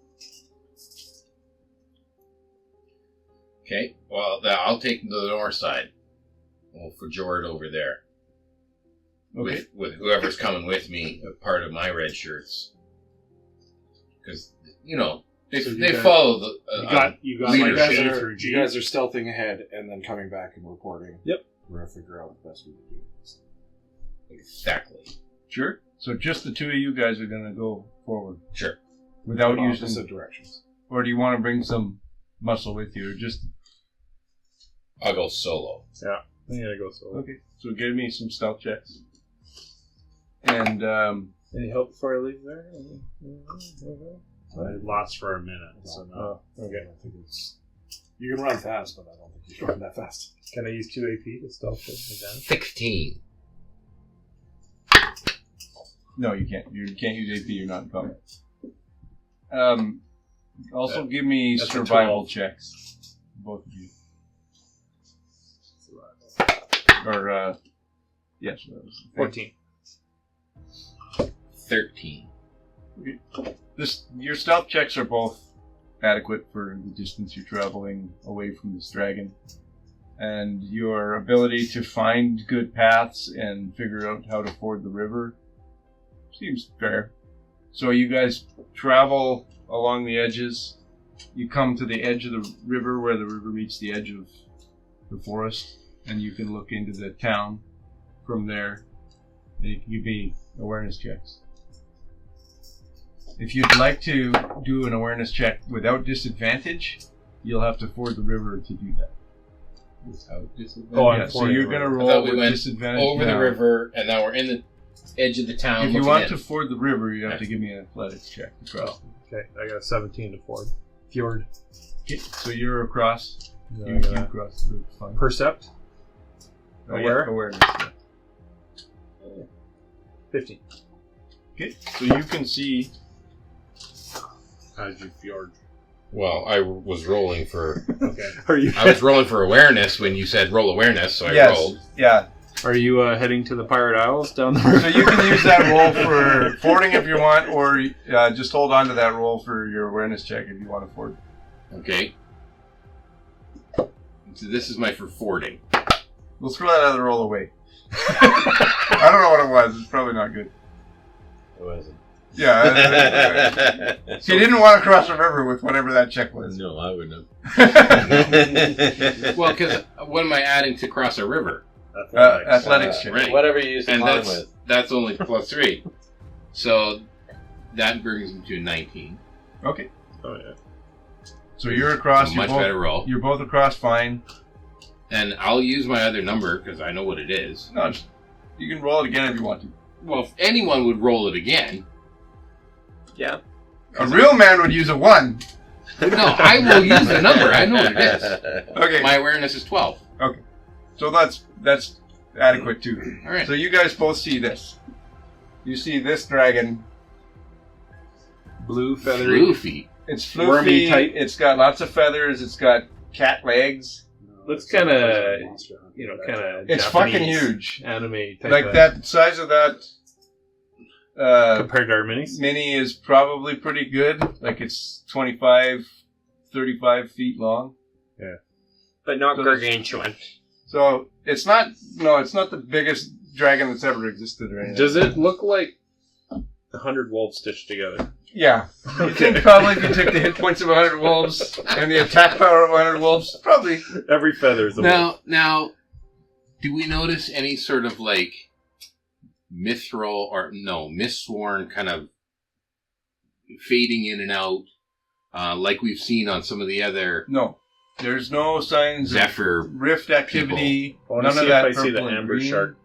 Speaker 4: Okay, well, I'll take the north side. Well, for Jord over there.
Speaker 1: okay.
Speaker 4: With whoever's coming with me, a part of my red shirts. Because, they follow the...
Speaker 3: You got
Speaker 4: leadership.
Speaker 3: like J through G.
Speaker 8: You guys are stealthing ahead and then coming back and reporting.
Speaker 5: Yep.
Speaker 8: We're going to figure out the best way to do this.
Speaker 4: Exactly.
Speaker 1: Sure. So just the two of you guys are going to go forward.
Speaker 4: Sure.
Speaker 1: Without
Speaker 8: In
Speaker 1: using...
Speaker 8: opposite directions.
Speaker 1: Or do you want to bring some muscle with you? Or just...
Speaker 4: I'll go solo.
Speaker 5: Yeah. I'm going to go solo.
Speaker 1: Okay. So give me some stealth checks. And,
Speaker 5: Any help before I leave there?
Speaker 3: It lasts for a minute. So no.
Speaker 5: Oh, okay.
Speaker 8: I think you can run fast, but I don't think you can run that fast.
Speaker 5: Can I use 2 AP to stealth it again?
Speaker 4: 16.
Speaker 1: no, you can't. You can't use AP. You're not in combat. Also give me
Speaker 5: That's a
Speaker 1: survival
Speaker 5: 12.
Speaker 1: checks. Both of you. Or, yes.
Speaker 5: 14.
Speaker 4: 13.
Speaker 1: Your stealth checks are both adequate for the distance you're traveling away from this dragon. And your ability to find good paths and figure out how to ford the river seems fair. So you guys travel along the edges. You come to the edge of the river where the river meets the edge of the forest, and you can look into the town from there. And you can give me awareness checks. If you'd like to do an awareness check without disadvantage, you'll have to ford the river to do that.
Speaker 6: Without disadvantage.
Speaker 5: Oh, I'm
Speaker 1: Yeah, so
Speaker 5: fording
Speaker 1: you're
Speaker 5: the
Speaker 1: going to
Speaker 5: river.
Speaker 4: I thought
Speaker 1: roll
Speaker 4: we
Speaker 1: with
Speaker 4: went
Speaker 1: disadvantage
Speaker 4: over
Speaker 1: now.
Speaker 4: the river, and now we're in the edge of the town.
Speaker 1: If you
Speaker 4: looking
Speaker 1: want
Speaker 4: in.
Speaker 1: to ford the river, you have to give me an athletics check to cross.
Speaker 5: Okay, I got a 17 to ford. Fjord.
Speaker 1: Okay, so you're across.
Speaker 5: No,
Speaker 1: You
Speaker 5: I got a
Speaker 1: cross the river. Fine.
Speaker 5: Percept.
Speaker 1: Oh, yeah,
Speaker 5: Aware?
Speaker 1: awareness. Yeah.
Speaker 5: 15.
Speaker 1: Okay, so you can see.
Speaker 3: How did you fjord?
Speaker 4: Well, I was rolling for.
Speaker 5: Okay. Are you
Speaker 4: I was rolling for awareness when you said roll awareness, so I
Speaker 1: Yes.
Speaker 4: rolled.
Speaker 1: Yeah.
Speaker 5: Are you heading to the Pirate Isles down the river?
Speaker 1: So you can use that roll for fording if you want, or just hold on to that roll for your awareness check if you want to ford.
Speaker 4: Okay. So this is my for fording.
Speaker 1: We'll throw that other roll away. I don't know what it was. It's probably not good.
Speaker 6: It wasn't.
Speaker 1: Yeah. He didn't want to cross the river with whatever that check was.
Speaker 6: No, I wouldn't have.
Speaker 4: Well, because what am I adding to cross a river?
Speaker 1: Athletics check.
Speaker 4: Right.
Speaker 6: Whatever you use to
Speaker 4: And
Speaker 6: climb with.
Speaker 4: that's only +3. So that brings me to 19.
Speaker 1: Okay.
Speaker 5: Oh, yeah.
Speaker 1: So you're across.
Speaker 4: So much better roll.
Speaker 1: You're both across fine.
Speaker 4: And I'll use my other number because I know what it is.
Speaker 1: No, you can roll it again if you want to.
Speaker 4: Well, if anyone would roll it again.
Speaker 2: Yeah.
Speaker 1: A real man would use a 1.
Speaker 4: No, I will use the number. I know what it is.
Speaker 1: Okay.
Speaker 4: My awareness is 12.
Speaker 1: So that's adequate too.
Speaker 4: All right.
Speaker 1: So you guys both see this. You see this dragon.
Speaker 5: Blue feathery.
Speaker 4: Floofy.
Speaker 1: It's
Speaker 5: Wormy
Speaker 1: floofy.
Speaker 5: type.
Speaker 1: It's got lots of feathers. It's got cat legs.
Speaker 5: Looks kind of, kind of.
Speaker 1: It's fucking huge.
Speaker 5: Anime type.
Speaker 1: Like that size of that
Speaker 5: compared to our minis.
Speaker 1: mini is probably pretty good. Like it's 25, 35 feet long.
Speaker 2: But not
Speaker 1: So that's-
Speaker 2: gargantuan.
Speaker 1: So it's not. No, it's not the biggest dragon that's ever existed or anything.
Speaker 5: Does it look like 100 wolves stitched together?
Speaker 1: Yeah. You think probably if you took the hit points of 100 wolves and the attack power of 100 wolves, probably.
Speaker 5: Every feather's a wolf.
Speaker 4: Now, do we notice any sort of like mithril or mist-sworn kind of fading in and out, like we've seen on some of the other
Speaker 1: No. There's no signs
Speaker 4: Zephyr?
Speaker 1: of rift activity.
Speaker 5: I want to
Speaker 1: None
Speaker 5: see
Speaker 1: of that
Speaker 5: if I see the
Speaker 1: purple and
Speaker 5: amber
Speaker 1: green.
Speaker 5: shark.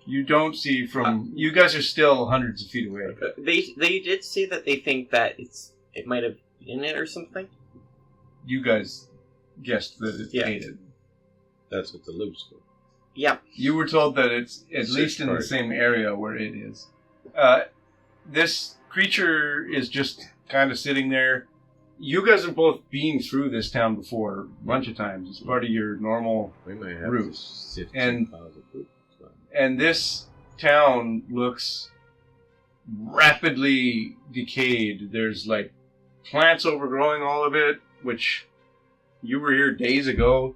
Speaker 1: You don't see from. You guys are still hundreds of feet away.
Speaker 2: They did say that they think that it might have been it or something.
Speaker 1: You guys guessed that it
Speaker 2: Yeah.
Speaker 1: ate it.
Speaker 6: That's what the loops do.
Speaker 2: Yeah.
Speaker 1: You were told that it's at
Speaker 5: Search
Speaker 1: least in the
Speaker 5: for it.
Speaker 1: same area where it is. This creature is just kind of sitting there. You guys have both been through this town before a bunch of times. It's part of your normal.
Speaker 6: We might have
Speaker 1: Root.
Speaker 6: to sift
Speaker 1: And-
Speaker 6: some piles of poop. It's fine.
Speaker 1: And this town looks rapidly decayed. There's like plants overgrowing all of it, which you were here days ago.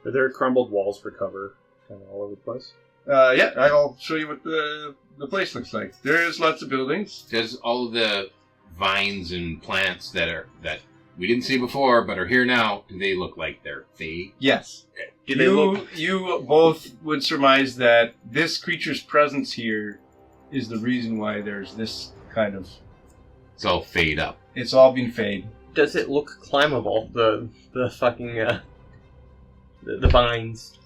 Speaker 5: Are there crumbled walls for cover kind of all over the place?
Speaker 1: Yeah, I'll show you what the place looks like. There's lots of buildings.
Speaker 4: Does all of the vines and plants that we didn't see before but are here now, do they look like they're fade?
Speaker 1: Yes.
Speaker 2: Do they look?
Speaker 1: You both would surmise that this creature's presence here is the reason why there's this kind of.
Speaker 4: It's all fade up.
Speaker 1: It's all been fade.
Speaker 2: Does it look climbable? The fucking the vines.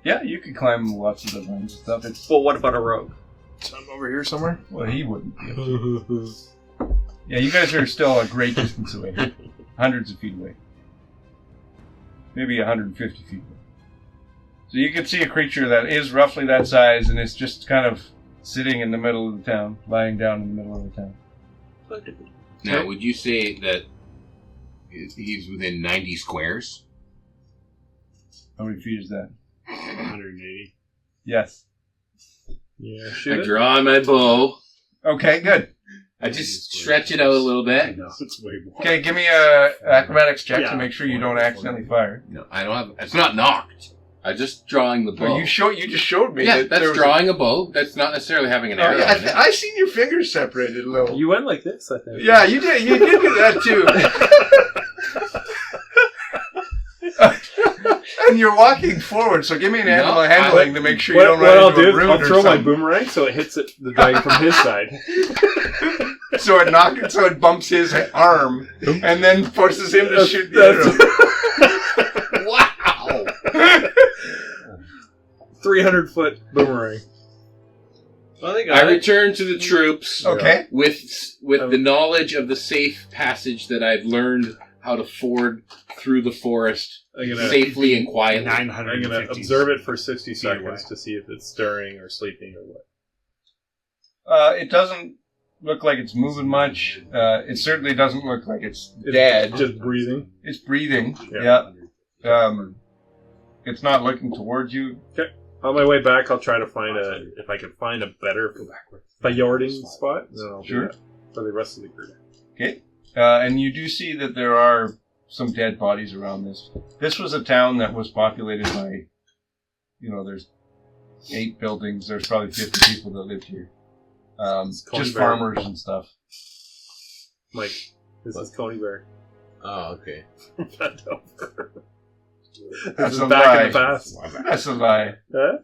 Speaker 1: Yeah, you could climb lots of the vines and stuff. It's
Speaker 2: But what about a rogue?
Speaker 5: Some over here somewhere.
Speaker 1: well, he wouldn't. Yeah, you guys are still a great distance away, hundreds of feet away, maybe 150 feet away. So you can see a creature that is roughly that size, and it's just kind of sitting in the middle of the town, lying down in the middle of the town.
Speaker 4: Now, would you say that he's within 90 squares?
Speaker 1: How many feet is that?
Speaker 3: 180.
Speaker 1: Yes.
Speaker 5: Yeah,
Speaker 4: I
Speaker 5: shoot it.
Speaker 4: draw my bow.
Speaker 1: Okay, good.
Speaker 4: I just stretch it out a little bit.
Speaker 3: No, it's way more.
Speaker 1: Okay, give me a acrobatics check
Speaker 5: Yeah.
Speaker 1: to make sure you don't accidentally fire.
Speaker 4: No, I don't have. It's not knocked. I'm just drawing the bow.
Speaker 1: Well, you just showed me.
Speaker 4: Yeah,
Speaker 1: that there
Speaker 4: that's
Speaker 1: was
Speaker 4: drawing a bow. That's not necessarily having an arrow in it.
Speaker 1: I seen your fingers separated a little.
Speaker 5: You went like this, I think.
Speaker 1: Yeah, you did. You did do that too. And you're walking forward, so give me an animal handling to make sure you don't run into a root
Speaker 5: I'll throw
Speaker 1: or
Speaker 5: my
Speaker 1: something.
Speaker 5: boomerang so it hits the dragon from his side.
Speaker 1: So it bumps his arm, and then forces him to shoot the arrow.
Speaker 4: Wow!
Speaker 5: 300-foot boomerang.
Speaker 4: I return to the troops
Speaker 1: Okay.
Speaker 4: with the knowledge of the safe passage that I've learned how to ford through the forest safely and quietly.
Speaker 5: I'm going to observe it for 60 seconds to see if it's stirring or sleeping or what.
Speaker 1: It doesn't look like it's moving much. It certainly doesn't look like it's dead.
Speaker 5: Just breathing.
Speaker 1: It's breathing.
Speaker 5: Yeah.
Speaker 1: It's not looking towards you.
Speaker 5: Okay. On my way back, I'll try to find if I can find a better fjording spot. Then I'll do that for the rest of the group.
Speaker 1: Okay. And you do see that there are some dead bodies around this. This was a town that was populated by, there's 8 buildings. There's probably 50 people that lived here. Just farmers and stuff.
Speaker 5: Mike, this is Coney Bear.
Speaker 6: Oh, okay.
Speaker 5: This is back in the past.
Speaker 1: That's a lie.
Speaker 5: Huh?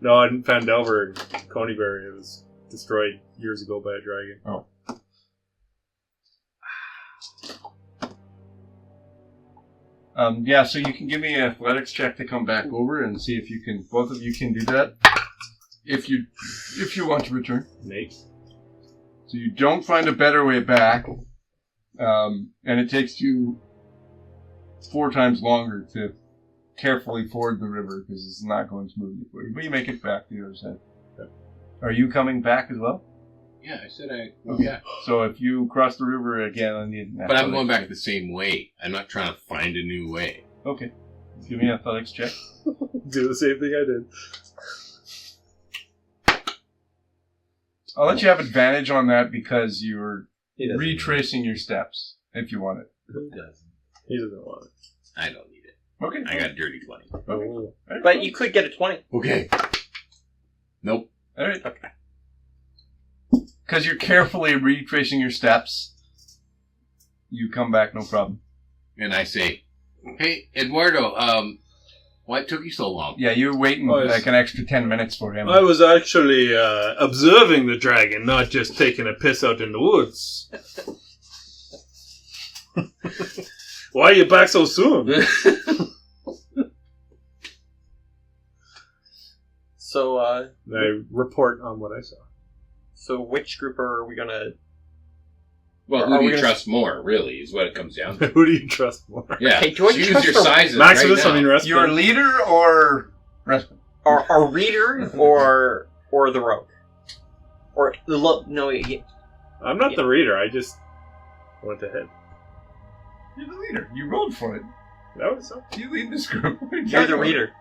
Speaker 5: No, in Fandelver, Coney Bear, it was destroyed years ago by a dragon.
Speaker 1: Oh. So you can give me an athletics check to come back over and see if you can. Both of you can do that. If you want to return.
Speaker 5: Nate.
Speaker 1: So you don't find a better way back, and it takes you 4 times longer to carefully ford the river because it's not going smoothly for you. But you make it back to the other side. Okay. Are you coming back as well?
Speaker 4: Yeah, I said I...
Speaker 1: Okay.
Speaker 4: Yeah.
Speaker 1: So if you cross the river again, I need an
Speaker 4: But I'm going back the same way. I'm not trying to find a new way.
Speaker 1: Okay. Give me an athletics check.
Speaker 5: Do the same thing I did.
Speaker 1: I'll let you have advantage on that because you're retracing your steps if you want it.
Speaker 6: Who doesn't?
Speaker 5: He doesn't want it.
Speaker 4: I don't need it.
Speaker 1: Okay.
Speaker 4: I got a dirty 20.
Speaker 5: Oh.
Speaker 2: But you could get a 20.
Speaker 4: Okay. Nope.
Speaker 1: All right. Okay. Because you're carefully retracing your steps, you come back no problem.
Speaker 4: And I say, hey, Eduardo, why took you so long?
Speaker 1: Yeah, you're waiting like an extra 10 minutes for him.
Speaker 5: I was actually observing the dragon, not just taking a piss out in the woods. Why are you back so soon?
Speaker 2: So,
Speaker 5: I report on what I saw.
Speaker 2: So which group are we gonna...
Speaker 4: Well, who do you trust more, really, is what it comes down to.
Speaker 5: Who do you trust more?
Speaker 4: Yeah,
Speaker 2: Hey, do I
Speaker 4: choose
Speaker 2: trust
Speaker 4: your
Speaker 2: the-
Speaker 4: sizes
Speaker 5: Maximus,
Speaker 4: right
Speaker 5: I mean
Speaker 4: now.
Speaker 5: Respin.
Speaker 1: Your leader or Respin?
Speaker 2: Our reader or the rogue? Or the no,
Speaker 5: I'm not the reader, I just went ahead.
Speaker 1: You're the leader. You rolled for it.
Speaker 5: That was so.
Speaker 1: You lead this group.
Speaker 2: you're the reader.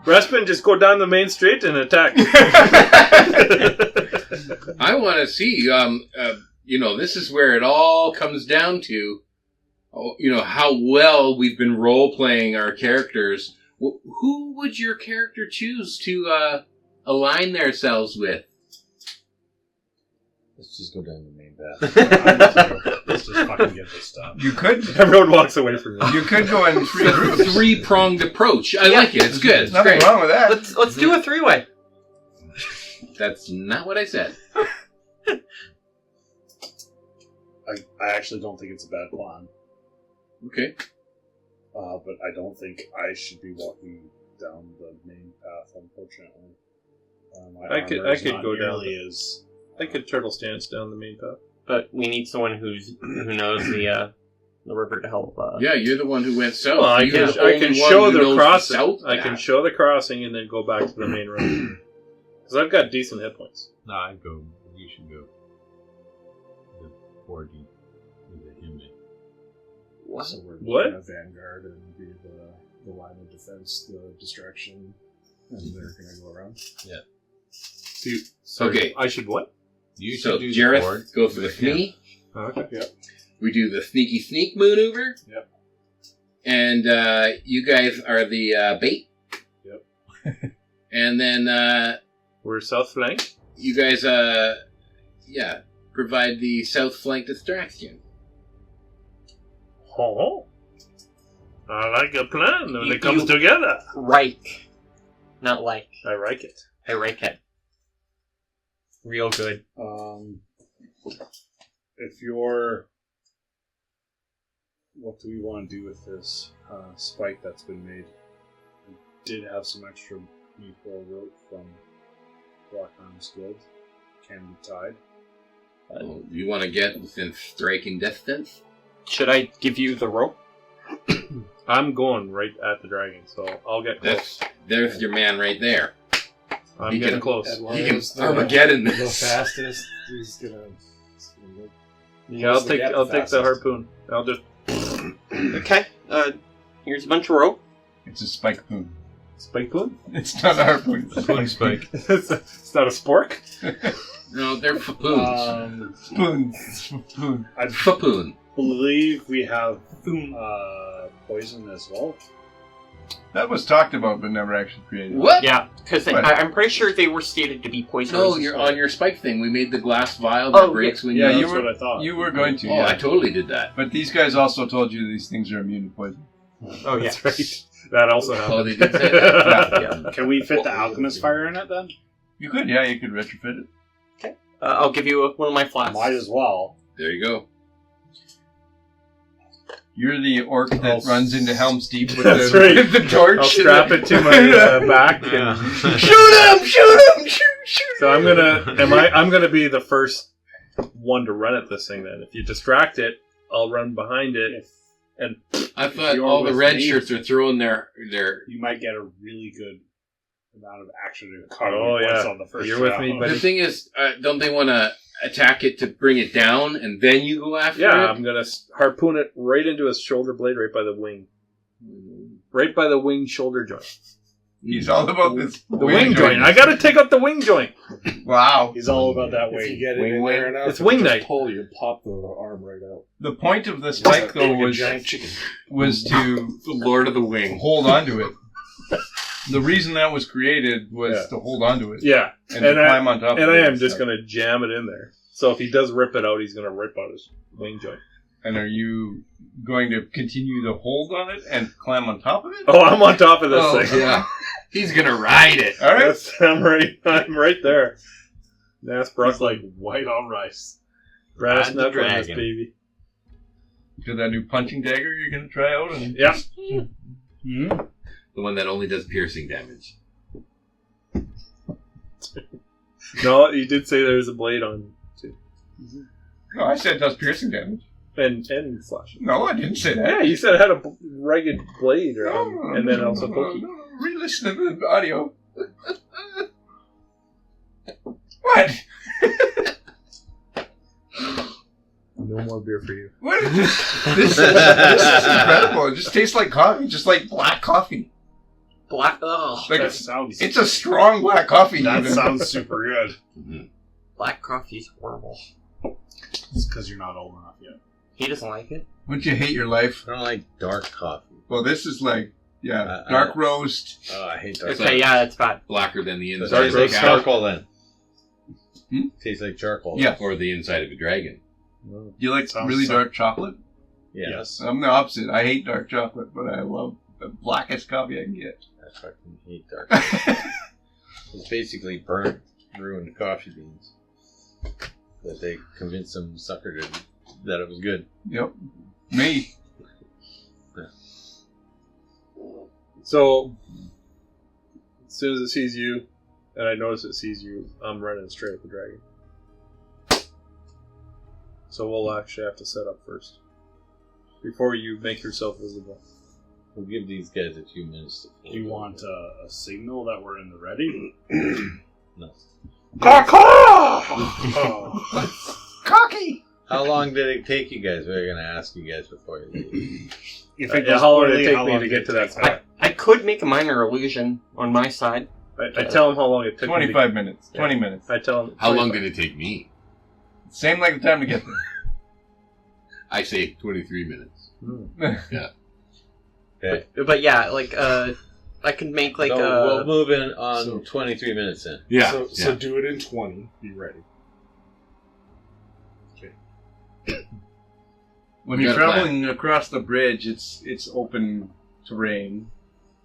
Speaker 5: Respin, just go down the main street and attack.
Speaker 4: I want to see, this is where it all comes down to, how well we've been role-playing our characters. Who would your character choose to align themselves with?
Speaker 6: Let's just go down the main path.
Speaker 8: Let's just fucking get this stuff.
Speaker 1: You could.
Speaker 5: Everyone walks away from me.
Speaker 1: You could go in 3 groups.
Speaker 4: Three-pronged approach. I like it. It's good.
Speaker 1: There's
Speaker 4: It's
Speaker 1: nothing
Speaker 4: great.
Speaker 1: wrong with that.
Speaker 2: Let's do a 3-way.
Speaker 4: That's not what I said.
Speaker 8: I actually don't think it's a bad plan,
Speaker 4: Okay.
Speaker 8: but I don't think I should be walking down the main path, unfortunately. My
Speaker 5: I could
Speaker 8: armor is
Speaker 5: go
Speaker 8: not
Speaker 5: down
Speaker 8: nearly as...
Speaker 5: I could turtle stance down the main path.
Speaker 2: But we need someone who knows the river to help.
Speaker 4: Yeah, you're the one who went south.
Speaker 5: Well, I
Speaker 4: You're
Speaker 5: can
Speaker 4: the only
Speaker 5: show
Speaker 4: one who
Speaker 5: the
Speaker 4: knows
Speaker 5: crossing.
Speaker 4: south
Speaker 5: I can
Speaker 4: path.
Speaker 5: show the crossing and then go back to the main road. Because I've got decent hit points.
Speaker 6: No, I'd go. You should go. The 4D with the Himne.
Speaker 8: So we're
Speaker 5: What?
Speaker 8: gonna vanguard and be the line of defense, the distraction, and they're gonna go around.
Speaker 4: Okay.
Speaker 5: I should what?
Speaker 6: You
Speaker 4: So
Speaker 6: should do the
Speaker 4: Jareth
Speaker 6: ford.
Speaker 4: goes for the knee.
Speaker 5: Okay.
Speaker 8: Yep.
Speaker 4: We do the sneaky sneak maneuver.
Speaker 8: Yep.
Speaker 4: And you guys are the bait.
Speaker 5: Yep.
Speaker 4: And then
Speaker 5: We're south flank.
Speaker 4: you guys, provide the south flank distraction.
Speaker 5: Oh. I like a plan when
Speaker 2: You-
Speaker 5: it comes
Speaker 2: you-
Speaker 5: together.
Speaker 2: Right. Not like.
Speaker 5: I like it.
Speaker 2: I like it. Real good.
Speaker 3: If you're... What do we want to do with this spike that's been made? I did have some extra Meatball rope from Black Arms Guild. Can be tied.
Speaker 4: You want to get within striking distance?
Speaker 2: Should I give you the rope?
Speaker 5: I'm going right at the dragon, so I'll get close.
Speaker 4: There's your man right there.
Speaker 5: I'm
Speaker 4: he
Speaker 5: getting
Speaker 4: can-
Speaker 5: close.
Speaker 8: Eduardo's
Speaker 4: Armageddon
Speaker 8: the
Speaker 4: this.
Speaker 8: fastest. He's gonna look.
Speaker 5: Yeah, I'll take the harpoon. I'll just
Speaker 2: Okay. Here's a bunch of rope.
Speaker 1: It's a spike poon.
Speaker 5: spike poon.
Speaker 1: It's not a harpoon.
Speaker 6: Spoon spike.
Speaker 5: It's not a spork.
Speaker 4: No, they're fapoons.
Speaker 1: Spoon. Spoon.
Speaker 3: I
Speaker 4: Fapoon.
Speaker 3: believe we have poison as well.
Speaker 1: That was talked about, but never actually created.
Speaker 4: What?
Speaker 2: Yeah, because
Speaker 1: What?
Speaker 2: I'm pretty sure they were stated to be poisonous.
Speaker 4: No,
Speaker 2: as
Speaker 4: you're
Speaker 2: well.
Speaker 4: on your spike thing. We made the glass vial that
Speaker 2: Oh,
Speaker 4: breaks when
Speaker 1: Yeah,
Speaker 4: you...
Speaker 1: you
Speaker 3: That's
Speaker 1: were.
Speaker 3: what I thought.
Speaker 1: You were going to.
Speaker 4: Oh,
Speaker 1: Yeah.
Speaker 4: I totally did that.
Speaker 1: But these guys also told you these things are immune to poison.
Speaker 2: Oh, yeah.
Speaker 5: That's right. That also happened.
Speaker 4: Oh, they did say that. Yeah.
Speaker 3: Can we fit the alchemist fire in it then?
Speaker 1: You could, yeah, you could retrofit it.
Speaker 2: I'll give you one of my flasks.
Speaker 3: Might as well.
Speaker 4: There you go.
Speaker 1: You're the orc that runs into Helm's Deep with
Speaker 5: That's
Speaker 1: the,
Speaker 5: right.
Speaker 1: with the torch.
Speaker 5: I'll strap it to my back.
Speaker 6: Yeah.
Speaker 1: Shoot him! Shoot him! Shoot!
Speaker 5: So I'm gonna be the first one to run at this thing. Then, if you distract it, I'll run behind it. And
Speaker 4: I thought
Speaker 3: you're
Speaker 4: all the
Speaker 3: with
Speaker 4: red
Speaker 3: me-
Speaker 4: shirts are throwing their...
Speaker 3: You might get a really good amount of action economy
Speaker 5: Oh,
Speaker 3: points
Speaker 5: yeah.
Speaker 3: on the first
Speaker 5: You're with
Speaker 3: round.
Speaker 5: me, buddy.
Speaker 4: The thing is, don't they want to attack it to bring it down, and then you go after
Speaker 5: yeah,
Speaker 4: it?
Speaker 5: I'm gonna harpoon it right into his shoulder blade, right by the wing, right by the wing shoulder joint.
Speaker 1: He's all about this.
Speaker 5: The wing joint. I gotta take out the wing joint.
Speaker 1: Wow.
Speaker 3: He's all about that
Speaker 8: If you
Speaker 3: way.
Speaker 8: get it
Speaker 4: Wing
Speaker 8: in
Speaker 4: wing.
Speaker 8: there enough,
Speaker 5: It's wing
Speaker 8: just
Speaker 5: night.
Speaker 8: pull, you pop the arm right out.
Speaker 1: The point of the spike, though,
Speaker 8: Like a
Speaker 1: was
Speaker 8: giant chicken.
Speaker 1: to
Speaker 4: The Lord of the Wing.
Speaker 1: hold on to it. The reason that was created was
Speaker 5: Yeah.
Speaker 1: to hold on to it
Speaker 5: Yeah,
Speaker 1: and to climb on top of
Speaker 5: and
Speaker 1: it.
Speaker 5: I am just
Speaker 1: stuff.
Speaker 5: gonna jam it in there. So if he does rip it out, he's gonna rip out his wing joint.
Speaker 1: And are you going to continue to hold on it and climb on top of it?
Speaker 5: Oh, I'm on top of this
Speaker 1: Oh,
Speaker 5: thing.
Speaker 4: Yeah. He's going to ride it.
Speaker 1: All right.
Speaker 5: I'm right there. That's
Speaker 3: It's like white on rice.
Speaker 5: brass
Speaker 6: Ride the
Speaker 5: knuckle on this
Speaker 6: dragon.
Speaker 5: baby.
Speaker 1: To that new punching dagger you're going to try out? And
Speaker 5: Yeah.
Speaker 4: The one that only does piercing damage.
Speaker 5: No, you did say there's a blade on too,
Speaker 1: No, I said it does piercing damage.
Speaker 5: and slash.
Speaker 1: No, I didn't say
Speaker 5: Yeah,
Speaker 1: that.
Speaker 5: you said it had a ragged blade,
Speaker 1: No,
Speaker 5: and then
Speaker 1: no,
Speaker 5: also
Speaker 1: no,
Speaker 5: pokey.
Speaker 1: no. Re-listen to the audio. What?
Speaker 5: No more beer for you.
Speaker 1: What is this? This is incredible. It just tastes like coffee, just like black coffee.
Speaker 2: Black. Ugh.
Speaker 1: Like
Speaker 3: That sounds.
Speaker 1: it's a strong black coffee.
Speaker 3: That
Speaker 1: even.
Speaker 3: sounds super good.
Speaker 2: Black coffee's horrible.
Speaker 3: It's because you're not old enough yet.
Speaker 2: He doesn't like it.
Speaker 1: Wouldn't you hate your life?
Speaker 6: I don't like dark coffee.
Speaker 1: Well, this is like, dark roast.
Speaker 6: Oh, I hate dark
Speaker 4: It's
Speaker 2: Okay,
Speaker 6: coffee.
Speaker 2: yeah, that's bad.
Speaker 4: Blacker than the
Speaker 6: It
Speaker 4: inside
Speaker 6: tastes
Speaker 4: of a
Speaker 6: like
Speaker 4: cow.
Speaker 6: charcoal then.
Speaker 1: Hmm?
Speaker 6: Tastes like charcoal.
Speaker 1: Yeah.
Speaker 4: Or the inside of a dragon.
Speaker 1: Do you like
Speaker 3: Sounds
Speaker 1: really
Speaker 3: so-
Speaker 1: dark chocolate?
Speaker 6: Yeah.
Speaker 3: Yes.
Speaker 1: I'm the opposite. I hate dark chocolate, but I love the blackest coffee I can get.
Speaker 6: I fucking hate dark coffee. It's basically burnt, ruined coffee beans. That they convinced some sucker that it was good.
Speaker 1: Yep. Me.
Speaker 5: So, as soon as it sees you, and I notice it sees you, I'm running straight at the dragon. So we'll actually have to set up first. Before you make yourself visible.
Speaker 6: We'll give these guys a few minutes to
Speaker 3: Do you want a signal that we're in the ready?
Speaker 6: No.
Speaker 1: Cocky!
Speaker 6: How long did it take you guys? We're going to ask you guys before you leave.
Speaker 3: If
Speaker 5: How long did it take me to get to that spot?
Speaker 2: I could make a minor illusion on my side.
Speaker 5: I tell him how long it took me
Speaker 1: 25 minutes.
Speaker 5: Yeah.
Speaker 1: 20 minutes.
Speaker 5: I tell him.
Speaker 4: How long did it take me?
Speaker 1: Same like the time to get there.
Speaker 4: I say 23 minutes.
Speaker 5: Hmm.
Speaker 6: Okay.
Speaker 2: But yeah, like I can make like
Speaker 6: We'll move in on 23 minutes then.
Speaker 7: Yeah.
Speaker 3: So do it in 20. Be ready.
Speaker 1: When
Speaker 4: We
Speaker 1: you're
Speaker 4: got a plan.
Speaker 1: traveling across the bridge, it's open terrain.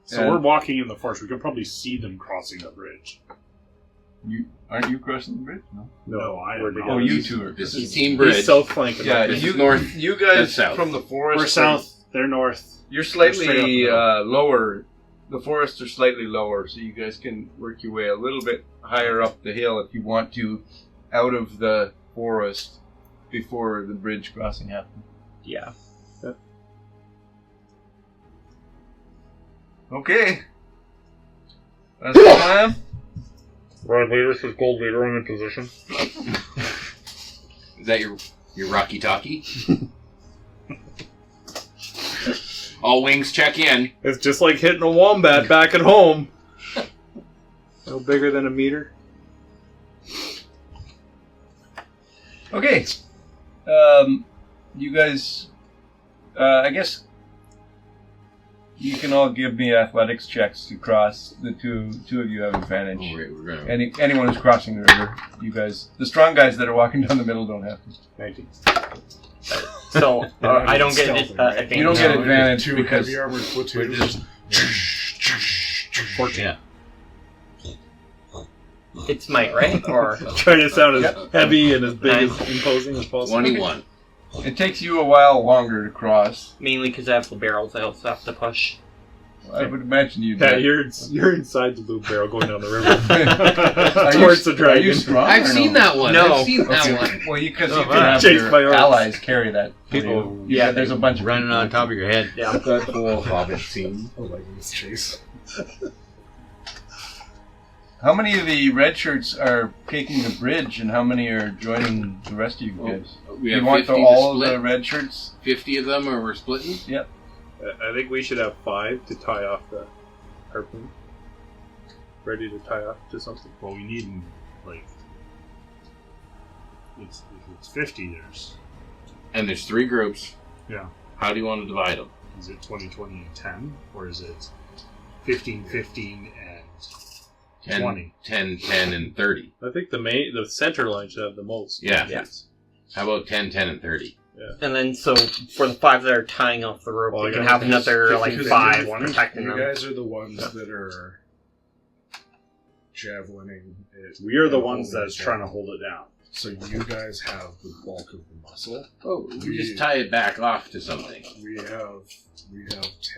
Speaker 3: So
Speaker 1: And
Speaker 3: we're walking in the forest. We can probably see them crossing the bridge.
Speaker 1: Aren't you crossing the bridge? No.
Speaker 3: No, I
Speaker 5: we're
Speaker 3: am
Speaker 5: together.
Speaker 1: Oh,
Speaker 3: not.
Speaker 1: you two are.
Speaker 4: This is Team Bridge.
Speaker 5: He's south flanking.
Speaker 1: Yeah,
Speaker 4: This
Speaker 1: you
Speaker 4: is north.
Speaker 1: You guys
Speaker 4: That's south.
Speaker 1: from the forest.
Speaker 3: We're south. They're north.
Speaker 1: You're
Speaker 3: straight up
Speaker 1: slightly
Speaker 3: the middle.
Speaker 1: lower. The forests are slightly lower, so you guys can work your way a little bit higher up the hill if you want to, out of the forest before the bridge crossing happens.
Speaker 2: yeah.
Speaker 1: Okay. That's the plan.
Speaker 3: Red leader says gold leader. I'm in position.
Speaker 4: Is that your Rocky Talkie? All wings check in.
Speaker 5: It's just like hitting a wombat back at home. No bigger than a meter.
Speaker 1: Okay. You guys, I guess you can all give me athletics checks to cross. The two of you have advantage.
Speaker 4: Oh, right, we're gonna.
Speaker 1: Anyone who's crossing the river, you guys, the strong guys that are walking down the middle don't have to.
Speaker 5: 19.
Speaker 2: So I don't get
Speaker 3: Stealthing, right?
Speaker 2: advantage.
Speaker 1: You don't get
Speaker 3: No,
Speaker 1: advantage
Speaker 3: two
Speaker 1: because
Speaker 3: heavy armored platoons.
Speaker 4: We're just-
Speaker 3: 14.
Speaker 6: Yeah.
Speaker 2: It's might, right? Or
Speaker 5: Trying to sound as
Speaker 1: Yep.
Speaker 5: heavy and as big
Speaker 2: Nine.
Speaker 5: as imposing as possible.
Speaker 4: 21.
Speaker 1: it takes you a while longer to cross.
Speaker 2: mainly because I have the barrels, I also have to push.
Speaker 1: I would imagine you.
Speaker 5: Yeah, you're inside the blue barrel going down the river.
Speaker 1: Are you-
Speaker 5: Towards the
Speaker 1: Are you
Speaker 5: dragon.
Speaker 1: strong?
Speaker 4: I've
Speaker 1: or
Speaker 4: seen
Speaker 1: no?
Speaker 4: that one.
Speaker 2: No.
Speaker 4: I've seen that
Speaker 1: Okay.
Speaker 4: one.
Speaker 1: Well, because you
Speaker 6: Oh,
Speaker 1: can have
Speaker 5: chased by
Speaker 1: your
Speaker 5: orcs.
Speaker 1: allies carry that. for
Speaker 6: People-
Speaker 1: you.
Speaker 2: yeah,
Speaker 1: there's a bunch of
Speaker 6: Running
Speaker 1: people.
Speaker 6: on top of your head.
Speaker 2: Yeah.
Speaker 3: That whole Hobbit scene. I like this chase.
Speaker 1: How many of the red shirts are taking the bridge, and how many are joining the rest of you guys?
Speaker 4: We
Speaker 1: you
Speaker 4: have
Speaker 1: want
Speaker 4: 50
Speaker 1: all
Speaker 4: to
Speaker 1: of the
Speaker 4: split.
Speaker 1: red shirts?
Speaker 4: 50 of them, or we're splitting.
Speaker 5: I think we should have 5 to tie off the harpoon. Ready to tie off to something.
Speaker 3: Well, we need, like, if it's 50,
Speaker 4: And there's 3 groups.
Speaker 3: yeah.
Speaker 4: How do you want to divide them?
Speaker 3: Is it 20, 20, and 10? Or is it 15, 15, and
Speaker 4: 10,
Speaker 3: 20?
Speaker 4: 10, 10, and 30.
Speaker 5: I think the center line should have the most.
Speaker 4: Yeah.
Speaker 2: Yes.
Speaker 4: How about 10, 10, and 30?
Speaker 2: And then so for the 5 that are tying off the rope,
Speaker 5: Well,
Speaker 2: we
Speaker 5: I
Speaker 2: can
Speaker 5: got
Speaker 2: have another
Speaker 3: Because
Speaker 2: like
Speaker 3: you
Speaker 2: 5
Speaker 3: guys-
Speaker 2: protecting
Speaker 3: You
Speaker 2: them.
Speaker 3: guys are the ones that are javelining it.
Speaker 8: We are the
Speaker 3: and
Speaker 8: ones
Speaker 3: holding
Speaker 8: that's
Speaker 3: it
Speaker 8: trying to
Speaker 3: down.
Speaker 8: hold it down.
Speaker 3: So you guys have the bulk of the muscle.
Speaker 4: Oh, we just tie it back off to something.
Speaker 3: We have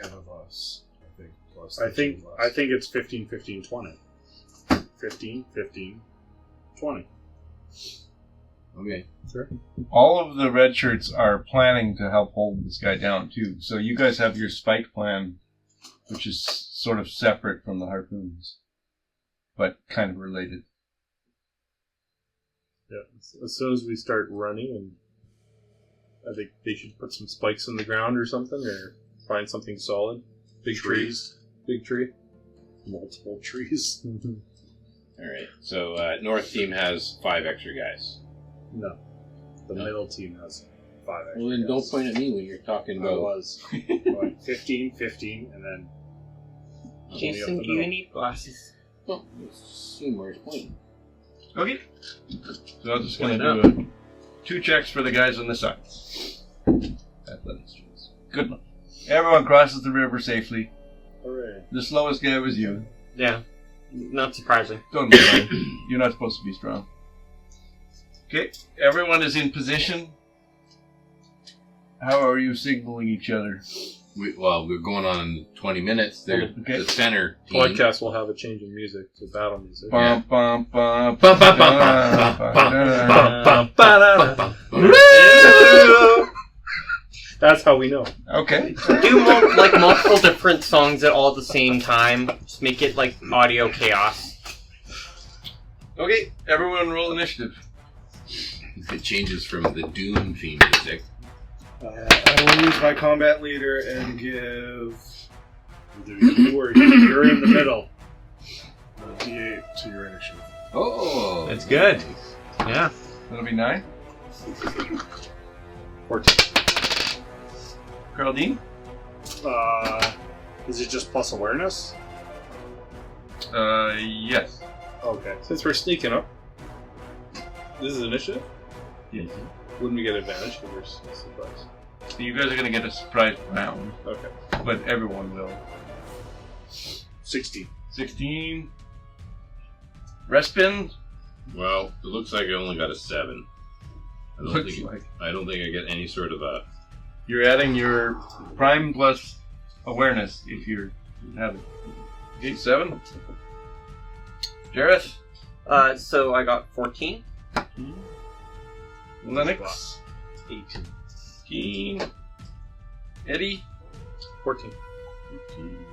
Speaker 3: 10 of us, I think. Plus
Speaker 8: I
Speaker 3: the
Speaker 8: think
Speaker 3: two of
Speaker 8: I
Speaker 3: us.
Speaker 8: think it's 15, 15, 20. 15, 15, 20.
Speaker 4: Okay.
Speaker 1: All of the red shirts are planning to help hold this guy down too. So you guys have your spike plan, which is sort of separate from the harpoons, but kind of related.
Speaker 5: Yeah. As soon as we start running, and I think they should put some spikes in the ground or something, or find something solid. Big trees. Big tree.
Speaker 8: Multiple trees.
Speaker 4: All right. So North team has 5 extra guys.
Speaker 8: No. The
Speaker 4: No.
Speaker 8: middle team has 5 extra
Speaker 4: Well, then
Speaker 8: guys.
Speaker 4: don't point at me when you're talking
Speaker 8: I
Speaker 4: about.
Speaker 8: was going 15, 15, and then 20 up
Speaker 2: Jason,
Speaker 8: the
Speaker 2: do you
Speaker 8: middle.
Speaker 2: need glasses?
Speaker 4: Well, let's see where it's pointing.
Speaker 1: Okay. So I'm just going
Speaker 6: Point
Speaker 1: to do 2 checks for the guys on the side. Athletics checks. Good luck. Everyone crosses the river safely.
Speaker 8: Hooray.
Speaker 1: The slowest guy was you.
Speaker 2: Yeah. Not surprising.
Speaker 1: Don't worry. You're not supposed to be strong. Okay. Everyone is in position. How are you signaling each other?
Speaker 4: We're going on 20 minutes. They're
Speaker 1: Okay.
Speaker 4: the center team.
Speaker 5: Podcast will have a change in music to battle music.
Speaker 1: Bum, bum, bum,
Speaker 4: Bum, bum, bum,
Speaker 1: bum,
Speaker 4: bum,
Speaker 1: bum,
Speaker 4: bum, bum, bum.
Speaker 5: That's how we know.
Speaker 1: Okay.
Speaker 2: Do like multiple different songs at all at the same time. Just make it like audio chaos.
Speaker 1: Okay. Everyone roll initiative.
Speaker 4: It changes from the Doom theme music.
Speaker 8: I will use my combat leader and give you're in the middle.
Speaker 3: A D8 to your initiative.
Speaker 4: Oh,
Speaker 6: That's good.
Speaker 2: Yeah.
Speaker 1: That'll be 9.
Speaker 5: 14.
Speaker 1: Geraldine?
Speaker 3: Is it just plus awareness?
Speaker 1: Yes.
Speaker 3: Okay.
Speaker 5: Since we're sneaking up, this is initiative?
Speaker 1: Yes.
Speaker 5: Wouldn't we get advantage because we're surprised?
Speaker 1: So you guys are gonna get a surprise round,
Speaker 5: Okay.
Speaker 1: but everyone will.
Speaker 3: 16.
Speaker 1: 16. Respin.
Speaker 4: Well, it looks like I only got a 7.
Speaker 1: Looks like.
Speaker 4: I don't think I get any sort of a.
Speaker 1: You're adding your prime plus awareness if you're having. Okay, 7. Jareth.
Speaker 2: So I got 14.
Speaker 1: Lennox.
Speaker 6: 18.
Speaker 1: 18. Eddie.
Speaker 5: 14.
Speaker 1: 14.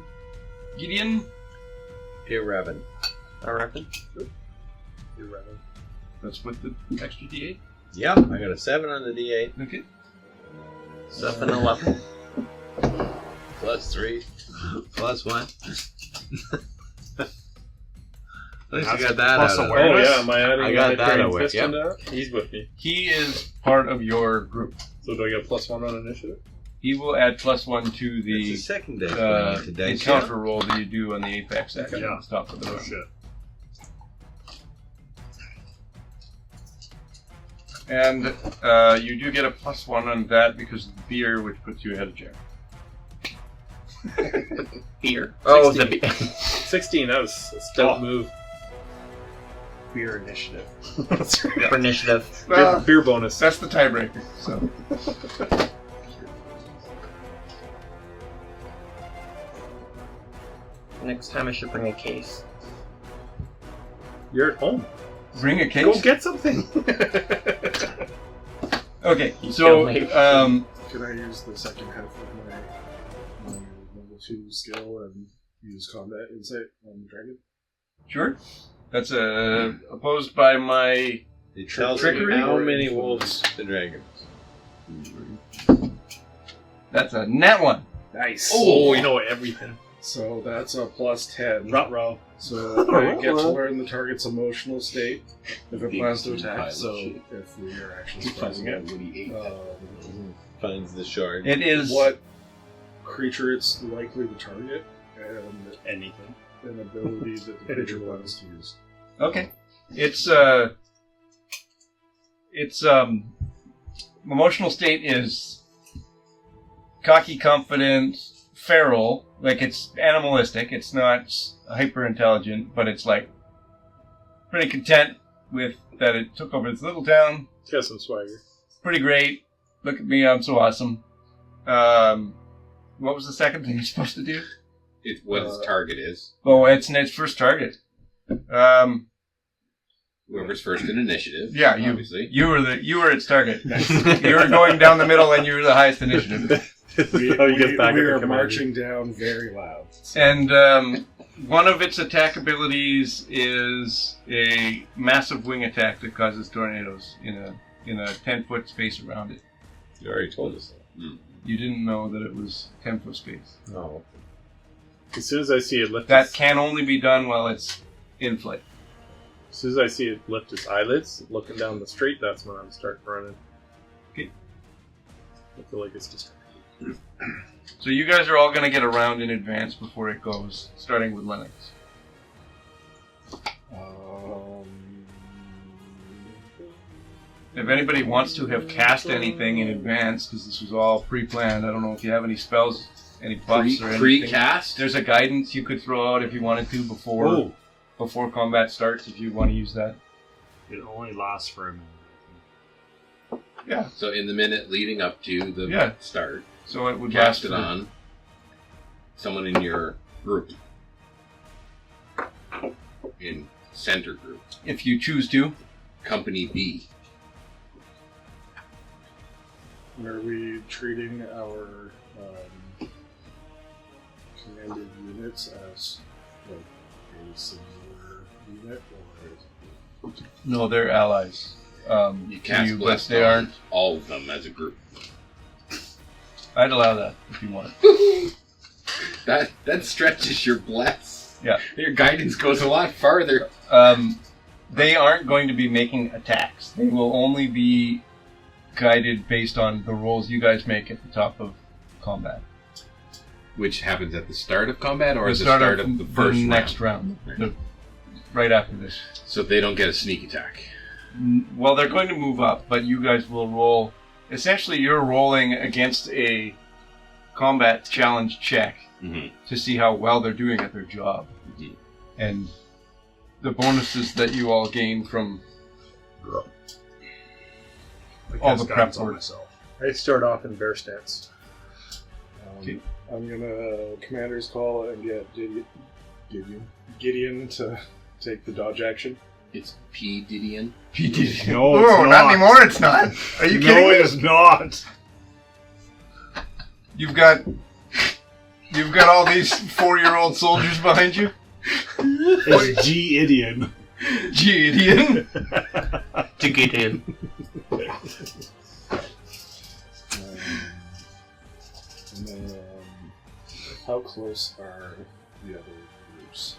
Speaker 1: Gideon.
Speaker 6: Irrevin.
Speaker 2: I reckon.
Speaker 5: Irrelevant.
Speaker 1: That's with the extra D8.
Speaker 6: Yep, I got a 7 on the D8.
Speaker 1: Okay.
Speaker 2: 7, 11.
Speaker 6: Plus 3. Plus 1. At least I got that
Speaker 3: plus
Speaker 6: out of
Speaker 3: awareness.
Speaker 5: Oh, yeah, am I adding
Speaker 6: I got
Speaker 5: my
Speaker 6: that
Speaker 5: Crane
Speaker 6: away,
Speaker 5: Fist
Speaker 6: yep.
Speaker 5: into that? He's with me.
Speaker 1: He is part of your group.
Speaker 5: So do I get +1 on initiative?
Speaker 1: He will add +1 to
Speaker 6: It's the
Speaker 1: the
Speaker 6: second day going into dice.
Speaker 1: encounter roll that you do on the Apex action.
Speaker 3: Yeah.
Speaker 1: Stop with the
Speaker 3: Oh
Speaker 1: roll.
Speaker 3: shit.
Speaker 1: And you do get a +1 on that because of the beer, which puts you ahead of Jared.
Speaker 2: Beer. Oh, the
Speaker 5: 16. 16, that was a stout move.
Speaker 3: Beer initiative.
Speaker 2: for initiative.
Speaker 5: Beer bonus.
Speaker 1: That's the tiebreaker. So
Speaker 2: Next time I should bring a case.
Speaker 5: You're at home.
Speaker 1: bring a case.
Speaker 5: Go get something.
Speaker 1: Okay,
Speaker 2: You
Speaker 1: so
Speaker 2: killed me.
Speaker 3: Can I use the second half of my level 2 skill and use combat insight on the dragon?
Speaker 1: sure. That's opposed by my.
Speaker 6: It tells
Speaker 1: Trickery?
Speaker 6: you how many wolves the dragon.
Speaker 1: That's a nat 1.
Speaker 3: Nice.
Speaker 5: Oh, you know everything.
Speaker 3: So that's a plus 10.
Speaker 5: Ruh-roh.
Speaker 3: So I get to learn the target's emotional state if it plans to attack. So if we are actually surprising it,
Speaker 6: Finds the shard.
Speaker 1: It is.
Speaker 3: what creature it's likely to target, and
Speaker 5: Anything.
Speaker 3: an ability that the creature wants to use.
Speaker 1: Okay. It's emotional state is cocky, confident, feral. Like it's animalistic. It's not hyper intelligent, but it's like pretty content with that it took over this little town.
Speaker 5: It's got some swagger.
Speaker 1: Pretty great. Look at me, I'm so awesome. What was the second thing you're supposed to do?
Speaker 4: It's what its target is.
Speaker 1: Oh, it's its first target.
Speaker 4: Whoever's first in initiative.
Speaker 1: Yeah,
Speaker 4: obviously.
Speaker 1: you were its target. You were going down the middle, and you were the highest initiative.
Speaker 3: We,
Speaker 5: Oh, you get back
Speaker 3: we
Speaker 5: at the
Speaker 3: are
Speaker 5: commander.
Speaker 3: marching down very loud.
Speaker 1: And one of its attack abilities is a massive wing attack that causes tornadoes in a 10-foot space around it.
Speaker 6: You already told us that.
Speaker 1: You didn't know that it was 10-foot space.
Speaker 6: No.
Speaker 5: As soon as I see it lift
Speaker 1: That
Speaker 5: its,
Speaker 1: can only be done while it's in flight.
Speaker 5: as soon as I see it lift its eyelids, looking down the street, that's when I'm starting running.
Speaker 1: Okay.
Speaker 5: I feel like it's distracted.
Speaker 1: So you guys are all going to get a round in advance before it goes, starting with Lennox. If anybody wants to have cast anything in advance, because this was all pre-planned, I don't know if you have any spells, any buffs or anything.
Speaker 4: Pre-cast?
Speaker 1: There's a guidance you could throw out if you wanted to before combat starts, if you want to use that.
Speaker 3: It only lasts for a minute.
Speaker 1: Yeah.
Speaker 4: So in the minute leading up to the
Speaker 1: Yeah.
Speaker 4: start,
Speaker 1: So it would
Speaker 4: cast
Speaker 1: last
Speaker 4: it on someone in your group. In center group.
Speaker 1: if you choose to.
Speaker 4: Company B.
Speaker 3: Are we treating our commanded units as like a singular unit, or
Speaker 1: No, they're allies.
Speaker 4: You cast
Speaker 1: but
Speaker 4: bless
Speaker 1: they
Speaker 4: on
Speaker 1: aren't.
Speaker 4: all of them as a group.
Speaker 1: I'd allow that if you want.
Speaker 4: That stretches your bless.
Speaker 1: Yeah.
Speaker 4: Your guidance goes a lot farther.
Speaker 1: They aren't going to be making attacks. They will only be guided based on the rolls you guys make at the top of combat.
Speaker 4: Which happens at the start of combat or
Speaker 1: The
Speaker 4: at the start of the first
Speaker 1: next round. Right after this.
Speaker 4: So they don't get a sneak attack.
Speaker 1: Well, they're going to move up, but you guys will roll. Essentially, you're rolling against a combat challenge check to see how well they're doing at their job. And the bonuses that you all gain from all the prep work.
Speaker 5: I start off in bear stance.
Speaker 8: I'm gonna commander's call and get Gideon to take the dodge action.
Speaker 4: It's P. Didion.
Speaker 8: No, it's
Speaker 1: not anymore. It's not. Are you kidding
Speaker 8: No,
Speaker 1: me?
Speaker 8: it is not.
Speaker 1: You've got all these 4-year-old soldiers behind you.
Speaker 8: It's Gideon.
Speaker 1: Gideon.
Speaker 2: To get in.
Speaker 8: And then, how close are the other groups?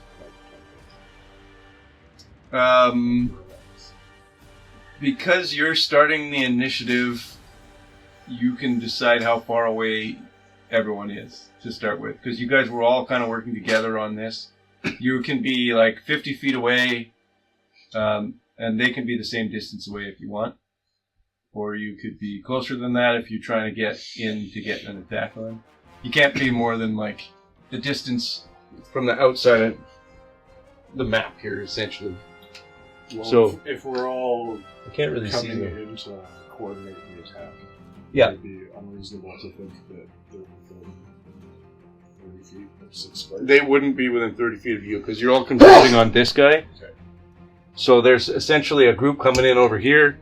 Speaker 1: Because you're starting the initiative, you can decide how far away everyone is to start with. Because you guys were all kind of working together on this. You can be like 50 feet away, and they can be the same distance away if you want. Or you could be closer than that if you're trying to get in to get an attack on them. You can't be more than like the distance from the outside of the map here, essentially.
Speaker 8: Well,
Speaker 1: So-
Speaker 8: if we're all
Speaker 6: I can't really see
Speaker 8: coming
Speaker 6: them.
Speaker 8: in to coordinate the attack,
Speaker 1: Yeah.
Speaker 8: it'd be unreasonable to think that they're within 30 feet of 6 squares.
Speaker 1: They wouldn't be within 30 feet of you because you're all converging on this guy.
Speaker 8: Okay.
Speaker 1: So there's essentially a group coming in over here,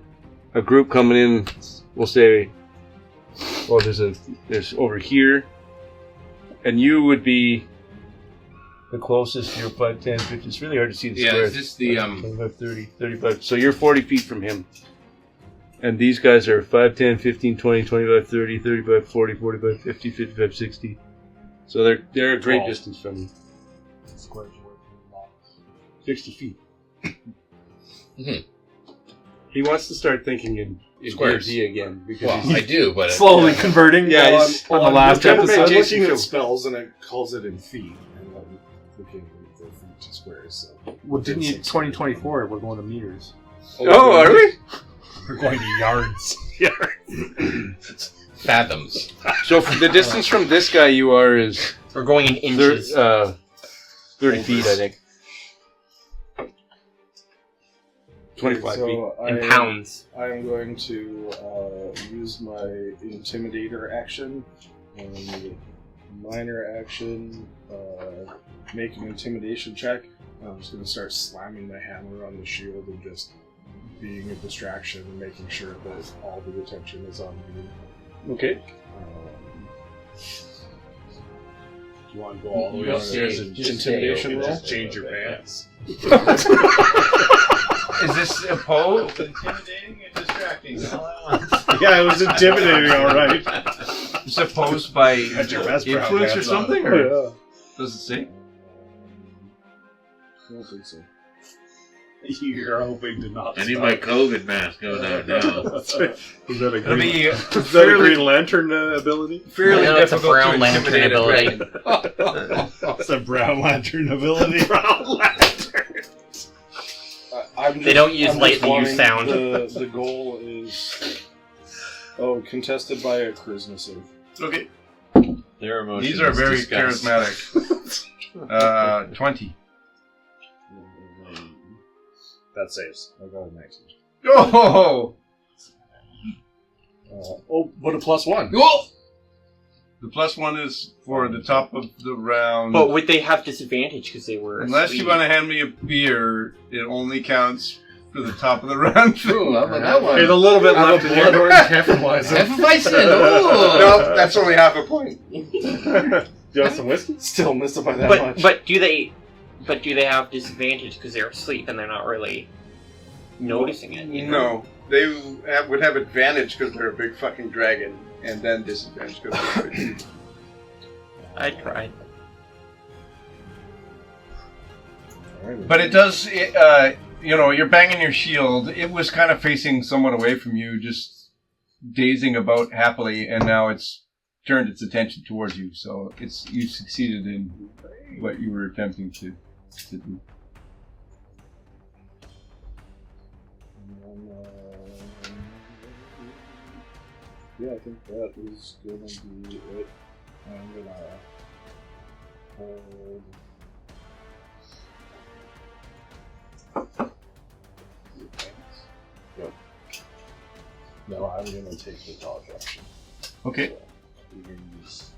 Speaker 1: a group coming in, we'll say, well, there's over here, and you would be the closest. You're 5, 10, 50. It's really hard to see the
Speaker 4: Yeah,
Speaker 1: squares.
Speaker 4: is this the
Speaker 1: 25, 30, 35. So you're 40 feet from him. And these guys are 5, 10, 15, 20, 25, 30, 35, 40, 45, 50, 55, 60. So they're a great
Speaker 8: 12.
Speaker 1: distance from you.
Speaker 8: Squares worth a lot.
Speaker 1: 60 feet.
Speaker 4: Mhm.
Speaker 1: He wants to start thinking in
Speaker 4: Squares.
Speaker 1: D&D again. Because
Speaker 4: Well,
Speaker 1: he's,
Speaker 4: I do, but
Speaker 5: Slowly converting
Speaker 1: Yeah,
Speaker 5: on,
Speaker 1: he's-
Speaker 5: on the last
Speaker 8: I'm
Speaker 5: episode.
Speaker 8: looking at spells and it calls it in feet. And I'm thinking they're feet to squares. So
Speaker 5: Well, didn't you 2024? We're going to meters.
Speaker 1: oh, are we?
Speaker 8: we're going to yards.
Speaker 4: fathoms.
Speaker 1: So the distance from this guy you are is
Speaker 2: We're going in inches.
Speaker 1: 30 feet, I think. 25 feet.
Speaker 8: So
Speaker 2: in pounds.
Speaker 8: I'm going to use my Intimidator action and minor action, make an intimidation check. I'm just going to start slamming my hammer on the shield and just being a distraction and making sure that all the attention is on me.
Speaker 1: Okay.
Speaker 8: Do you want to go all the way
Speaker 4: Just
Speaker 8: upstairs
Speaker 4: say-
Speaker 8: and
Speaker 4: just say
Speaker 8: intimidation
Speaker 4: over
Speaker 8: roll?
Speaker 4: there.
Speaker 8: Change your pants.
Speaker 1: Is this opposed?
Speaker 6: Intimidating and distracting all at once.
Speaker 8: Yeah, it was intimidating, all right.
Speaker 1: It's opposed by
Speaker 8: Had your best brown
Speaker 1: influence or
Speaker 8: pants on.
Speaker 1: something? Or
Speaker 8: Yeah.
Speaker 1: does it say?
Speaker 8: I don't think so. You're hoping to not.
Speaker 4: I need my COVID mask going on now.
Speaker 8: That's right. Is that a
Speaker 1: It'll
Speaker 8: green,
Speaker 1: be
Speaker 8: is that a
Speaker 1: fairly,
Speaker 8: Green Lantern ability?
Speaker 1: fairly
Speaker 2: No, it's a
Speaker 1: difficult
Speaker 2: Brown
Speaker 1: to
Speaker 2: Lantern
Speaker 1: intimidate a
Speaker 2: ability.
Speaker 1: dragon.
Speaker 8: It's a Brown Lantern ability. Brown Lantern.
Speaker 2: They don't use light, they use sound.
Speaker 8: The goal is contested by a charisma save.
Speaker 1: Okay.
Speaker 6: Their emotion
Speaker 1: These are
Speaker 6: is
Speaker 1: very
Speaker 6: disgust.
Speaker 1: charismatic. 20.
Speaker 8: That saves. I got a 19.
Speaker 1: Oh!
Speaker 8: But a +1.
Speaker 1: The +1 is for the top of the round.
Speaker 2: But would they have disadvantage because they were
Speaker 1: Unless
Speaker 2: asleep?
Speaker 1: you want to hand me a beer, it only counts for the top of the round.
Speaker 4: Ooh, how about that one?
Speaker 8: Hey, a little bit left in here.
Speaker 4: Hefeweizen.
Speaker 1: No, that's only half a point.
Speaker 8: Do you have some whiskey? Still missed it by that
Speaker 2: But
Speaker 8: much.
Speaker 2: but do they have disadvantage because they're asleep and they're not really noticing it? You know?
Speaker 1: No, they would have advantage because they're a big fucking dragon, and then disadvantage because they're big.
Speaker 2: I tried.
Speaker 1: But it does, you're banging your shield. It was kind of facing somewhat away from you, just dazing about happily, and now it's turned its attention towards you. So you succeeded in what you were attempting to do.
Speaker 3: Yeah, I think that is gonna be it. I'm gonna hold. Yep. No, I'm gonna take the dodge action.
Speaker 1: Okay.
Speaker 3: So we can use.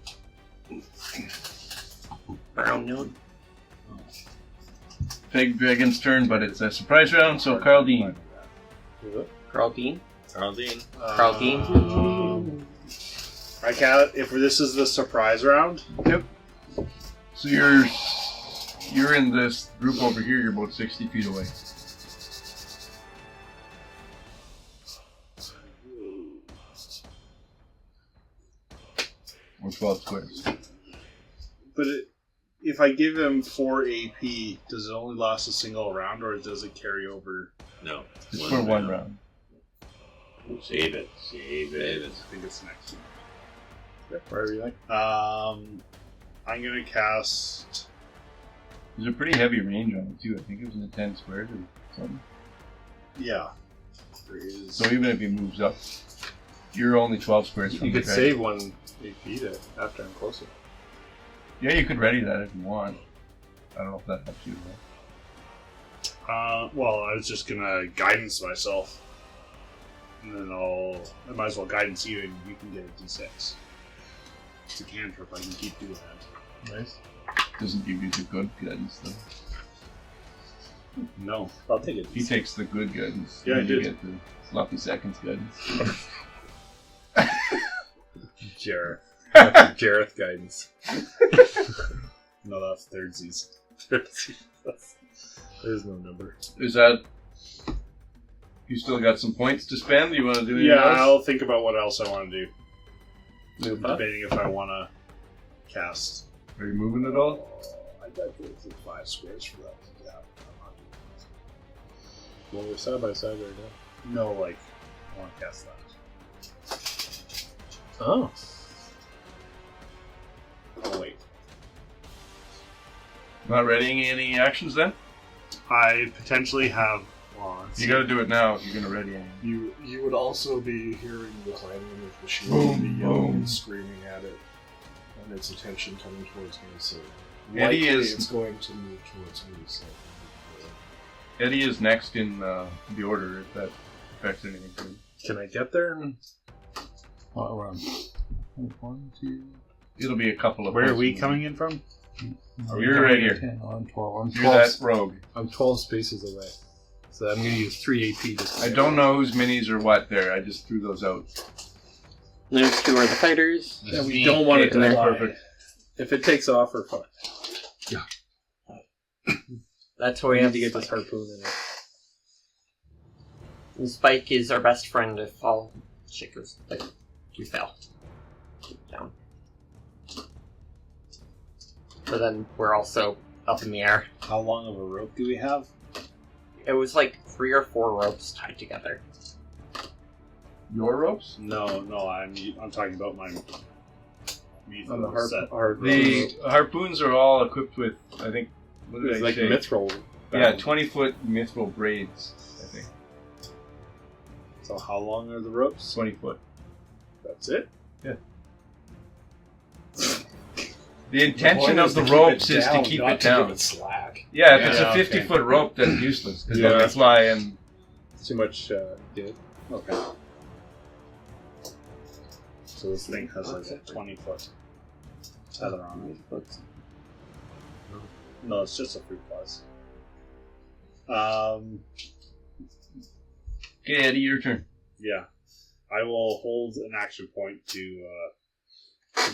Speaker 2: Brown note.
Speaker 1: Peg Dragon's turn, but it's a surprise round, so Carl Dean.
Speaker 2: Carl Dean.
Speaker 6: Carl Dean.
Speaker 2: Carl Dean.
Speaker 3: I count if this is the surprise round.
Speaker 1: Yep. So you're in this group over here, you're about 60 feet away. Or 12 squares.
Speaker 3: But if I give him 4 AP, does it only last a single round, or does it carry over?
Speaker 6: No.
Speaker 1: It's for one round.
Speaker 6: Save it. Save it.
Speaker 3: I think it's next.
Speaker 5: Wherever you like.
Speaker 3: I'm gonna cast.
Speaker 1: There's a pretty heavy range on it too. I think it was in the 10 squares or something.
Speaker 3: Yeah. There is.
Speaker 1: So even if he moves up, you're only 12 squares from
Speaker 5: You
Speaker 1: the
Speaker 5: could
Speaker 1: dragon.
Speaker 5: save 1 AP to after I'm closer.
Speaker 1: Yeah, you could ready that if you want. I don't know if that helps you.
Speaker 3: Well, I was just gonna guidance myself, and then I might as well guidance you, and you can get a D6. It's a cantrip. I can keep doing that.
Speaker 5: Nice.
Speaker 1: Doesn't give you the good guidance though.
Speaker 3: No, I'll take it.
Speaker 1: He takes the good guidance.
Speaker 3: Yeah, I
Speaker 1: and you
Speaker 3: did.
Speaker 1: get the sloppy seconds guidance.
Speaker 5: Jareth. Jareth guidance.
Speaker 3: No, that's thirdsies.
Speaker 5: There's no number.
Speaker 1: Is that? You still got some points to spend? You want to do anything
Speaker 3: Yeah,
Speaker 1: else?
Speaker 3: I'll think about what else I want to do.
Speaker 5: Move up?
Speaker 3: Debating if I want to cast.
Speaker 1: Are you moving at all?
Speaker 3: I got to take 5 squares for that. Yeah, I'm not doing
Speaker 5: Well, we're side by side right now.
Speaker 3: that. No, like, I want to cast that.
Speaker 5: Oh.
Speaker 3: Oh, wait.
Speaker 1: Not readying any actions then?
Speaker 3: I potentially have. Well, let's
Speaker 1: You
Speaker 3: see.
Speaker 1: got to do it now if you're going to ready anything.
Speaker 3: You would also be hearing the clanging of the shield,
Speaker 1: Boom,
Speaker 3: the yelling
Speaker 1: boom.
Speaker 3: and screaming at it, and its attention coming towards me. So
Speaker 1: Eddie
Speaker 3: likely
Speaker 1: is-
Speaker 3: it's going to move towards me. So
Speaker 1: Eddie is next in the order if that affects anything for you.
Speaker 5: Can I get there?
Speaker 3: what round?
Speaker 5: 1, 2.
Speaker 1: It'll be a couple of
Speaker 3: Where are
Speaker 1: points.
Speaker 3: we coming in from?
Speaker 1: You're right here.
Speaker 5: 10, 11, 12. I'm
Speaker 1: You're
Speaker 5: 12.
Speaker 1: that rogue.
Speaker 5: I'm 12 spaces away. So I'm going to use 3 AP just to
Speaker 1: I don't know whose minis or what there. I just threw those out.
Speaker 2: Those 2 are the fighters.
Speaker 5: Yeah, we don't want it to
Speaker 1: Yeah,
Speaker 5: fly.
Speaker 1: perfect.
Speaker 5: If it takes off, we're fine.
Speaker 2: That's why we have to get this harpoon in it. And Spike is our best friend if all shit goes like we fell down. But then we're also up in the air.
Speaker 3: How long of a rope do we have?
Speaker 2: It was like 3 or 4 ropes tied together.
Speaker 1: Your ropes?
Speaker 3: No, I'm talking about my.
Speaker 5: On the
Speaker 3: set.
Speaker 1: The harpoons are all equipped with, I think, what did
Speaker 5: It's
Speaker 1: I
Speaker 5: like
Speaker 1: say?
Speaker 5: mithril.
Speaker 1: Yeah, 20-foot mithril braids, I think.
Speaker 3: So how long are the ropes?
Speaker 1: 20 foot.
Speaker 3: That's it.
Speaker 1: The intention of the ropes is to keep it down.
Speaker 3: Give it slack.
Speaker 1: Yeah, if it's
Speaker 5: Yeah,
Speaker 1: a 50-foot rope, that's useless because
Speaker 5: Yeah.
Speaker 1: they'll fly and
Speaker 5: Too much give.
Speaker 3: Okay. So this thing has like a 20-foot tether on it. No, it's just a fruit plus.
Speaker 1: Okay, Eddie, your turn.
Speaker 3: Yeah. I will hold an action point to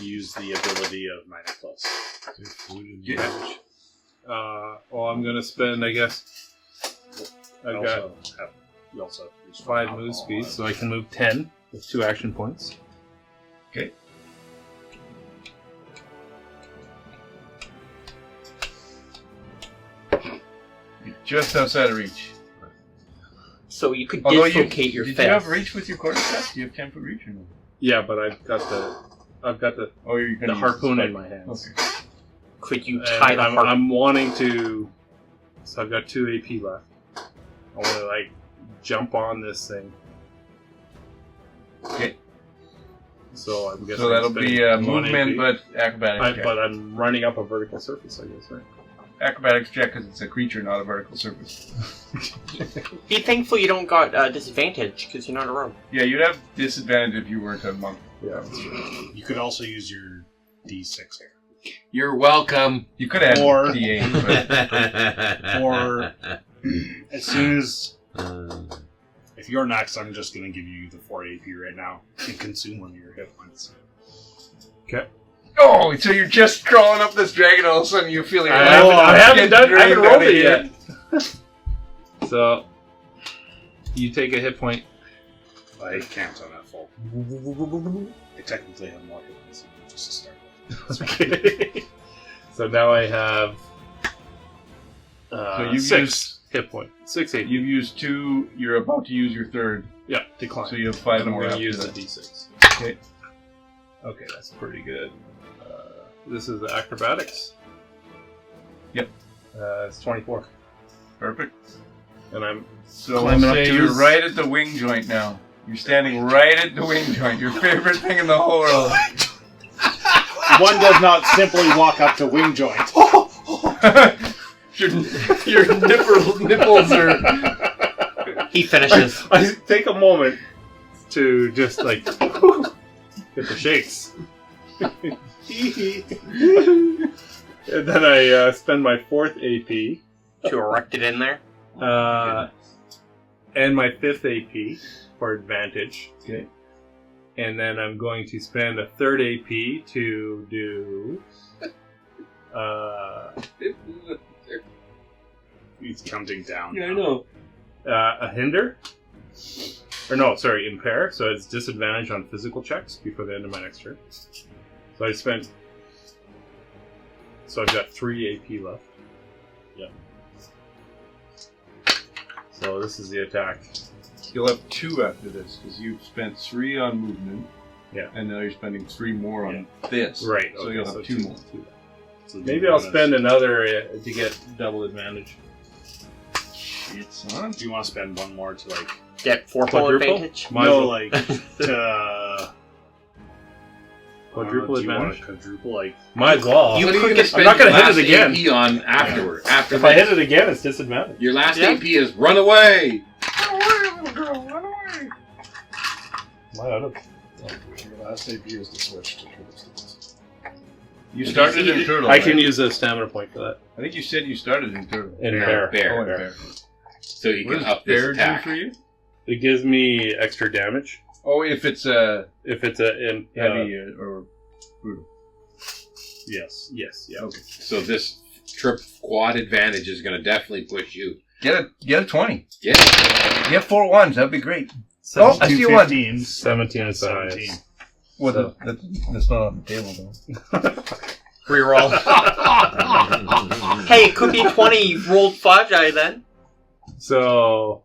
Speaker 3: use the ability of my necklace.
Speaker 5: Well, I'm going to spend, I guess, I've got
Speaker 3: You also have
Speaker 5: 5 move speed, so I can move 10 with 2 action points.
Speaker 1: Okay. You're just outside of reach.
Speaker 2: So you could
Speaker 1: Although
Speaker 2: dislocate your
Speaker 1: did
Speaker 2: fist.
Speaker 1: you have reach with your quarterstaff? Do you have 10-foot reach or no?
Speaker 5: Yeah, but I've got I've got the
Speaker 1: Oh, you're gonna use
Speaker 5: harpoon
Speaker 1: the
Speaker 5: in
Speaker 1: spike.
Speaker 5: my hands.
Speaker 1: Okay.
Speaker 2: Could you
Speaker 5: And
Speaker 2: tie the harpoon?
Speaker 5: I'm wanting to. So I've got 2 AP left. I want to like jump on this thing.
Speaker 1: Okay.
Speaker 5: So I'm guessing.
Speaker 1: So that'll
Speaker 5: spending
Speaker 1: be
Speaker 5: 1
Speaker 1: movement,
Speaker 5: AP.
Speaker 1: but acrobatics check.
Speaker 5: But I'm running up a vertical surface, I guess, right?
Speaker 1: Acrobatics check because it's a creature, not a vertical surface.
Speaker 2: Be thankful you don't got disadvantage because you're not a rogue.
Speaker 1: Yeah, you'd have disadvantage if you weren't a monk.
Speaker 5: Yeah.
Speaker 8: You could also use your D6 here.
Speaker 4: You're welcome.
Speaker 1: You could have
Speaker 8: Or-
Speaker 1: D8, but
Speaker 8: Or as soon as if you're next, I'm just going to give you the 4 AP right now and consume one of your hit points.
Speaker 1: oh, so you're just crawling up this dragon, all of a sudden you feel your
Speaker 5: I haven't
Speaker 1: get
Speaker 5: rolled it
Speaker 1: drained
Speaker 5: yet. So you take a hit point.
Speaker 8: I can't on that full. I technically have more hit points than you just to start with.
Speaker 5: Okay. So now I have
Speaker 1: So you've
Speaker 5: 6 hit point. 6 AP.
Speaker 1: You've used 2, you're about to use your third,
Speaker 5: Yeah, decline.
Speaker 1: so you have 5
Speaker 5: I'm
Speaker 1: more
Speaker 5: going to
Speaker 1: after
Speaker 5: use the
Speaker 1: that.
Speaker 5: D6.
Speaker 1: Okay.
Speaker 5: Okay, that's pretty good. This is the acrobatics.
Speaker 1: Yep.
Speaker 5: It's 24.
Speaker 1: Perfect.
Speaker 5: And I'm
Speaker 1: So
Speaker 5: Climbing
Speaker 1: we'll
Speaker 5: up
Speaker 1: say
Speaker 5: to
Speaker 1: you're
Speaker 5: his-
Speaker 1: right at the wing joint now. You're standing right at the wing joint, your favorite thing in the whole world.
Speaker 8: One does not simply walk up to wing joint.
Speaker 1: your nipples are...
Speaker 2: He finishes.
Speaker 5: I take a moment to just like get the shakes. And then I spend my 4th AP
Speaker 2: To erect it in there.
Speaker 5: and my 5th AP for advantage.
Speaker 1: Okay.
Speaker 5: And then I'm going to spend a 3rd AP to do
Speaker 8: He's counting down.
Speaker 7: Yeah, I know.
Speaker 5: a hinder. Or no, sorry, impair. So it's disadvantage on physical checks before the end of my next turn. So I spent. So I've got 3 AP left.
Speaker 8: Yep.
Speaker 5: So this is the attack.
Speaker 1: You'll have 2 after this, because you've spent 3 on movement.
Speaker 5: Yeah.
Speaker 1: And now you're spending 3 more on this.
Speaker 5: Right.
Speaker 1: So
Speaker 5: okay,
Speaker 1: you'll have 2 more.
Speaker 8: So
Speaker 5: Maybe I'll spend another to get double advantage.
Speaker 1: Shit, son.
Speaker 8: Do you want to spend one more to like?
Speaker 2: Get 4
Speaker 5: Quadruple?
Speaker 2: advantage.
Speaker 5: Might as
Speaker 8: no,
Speaker 5: well.
Speaker 8: like to.
Speaker 5: Quadruple
Speaker 8: do you want
Speaker 5: advantage?
Speaker 8: to quadruple like?
Speaker 5: Might as well.
Speaker 2: You
Speaker 4: What are you
Speaker 2: could
Speaker 4: going to
Speaker 2: get-
Speaker 4: spend
Speaker 5: I'm not gonna
Speaker 4: your
Speaker 5: hit it
Speaker 4: last
Speaker 5: again.
Speaker 4: AP on afterward? After
Speaker 5: If I
Speaker 4: this?
Speaker 5: hit it again, it's disadvantage.
Speaker 4: Your last
Speaker 2: Yeah.
Speaker 4: AP is run away.
Speaker 8: Your last AP is to switch to turtle skills.
Speaker 1: You started in turtle.
Speaker 5: I can
Speaker 1: right?
Speaker 5: use a stamina point for that.
Speaker 1: I think you said you started in turtle.
Speaker 5: In
Speaker 4: Bear.
Speaker 5: bear.
Speaker 1: Oh, in
Speaker 4: Bear.
Speaker 1: bear.
Speaker 4: So you
Speaker 1: What
Speaker 4: can
Speaker 1: does
Speaker 4: up this
Speaker 1: bear do
Speaker 4: attack.
Speaker 1: for you?
Speaker 5: It gives me extra damage
Speaker 1: Oh, if it's a
Speaker 5: if it's a
Speaker 1: heavy or brutal.
Speaker 5: yes, yeah.
Speaker 1: Okay.
Speaker 4: So this trip quad advantage is going to definitely push you.
Speaker 1: Get a 20.
Speaker 4: Yeah.
Speaker 1: Get 4 1s. That'd be great. Oh, I see one.
Speaker 8: 15s.
Speaker 5: 17 is the
Speaker 8: 17.
Speaker 5: highest.
Speaker 1: Well, that's not on the table though.
Speaker 2: Reroll. Hey, it could be 20. You've rolled 5 die then.
Speaker 5: So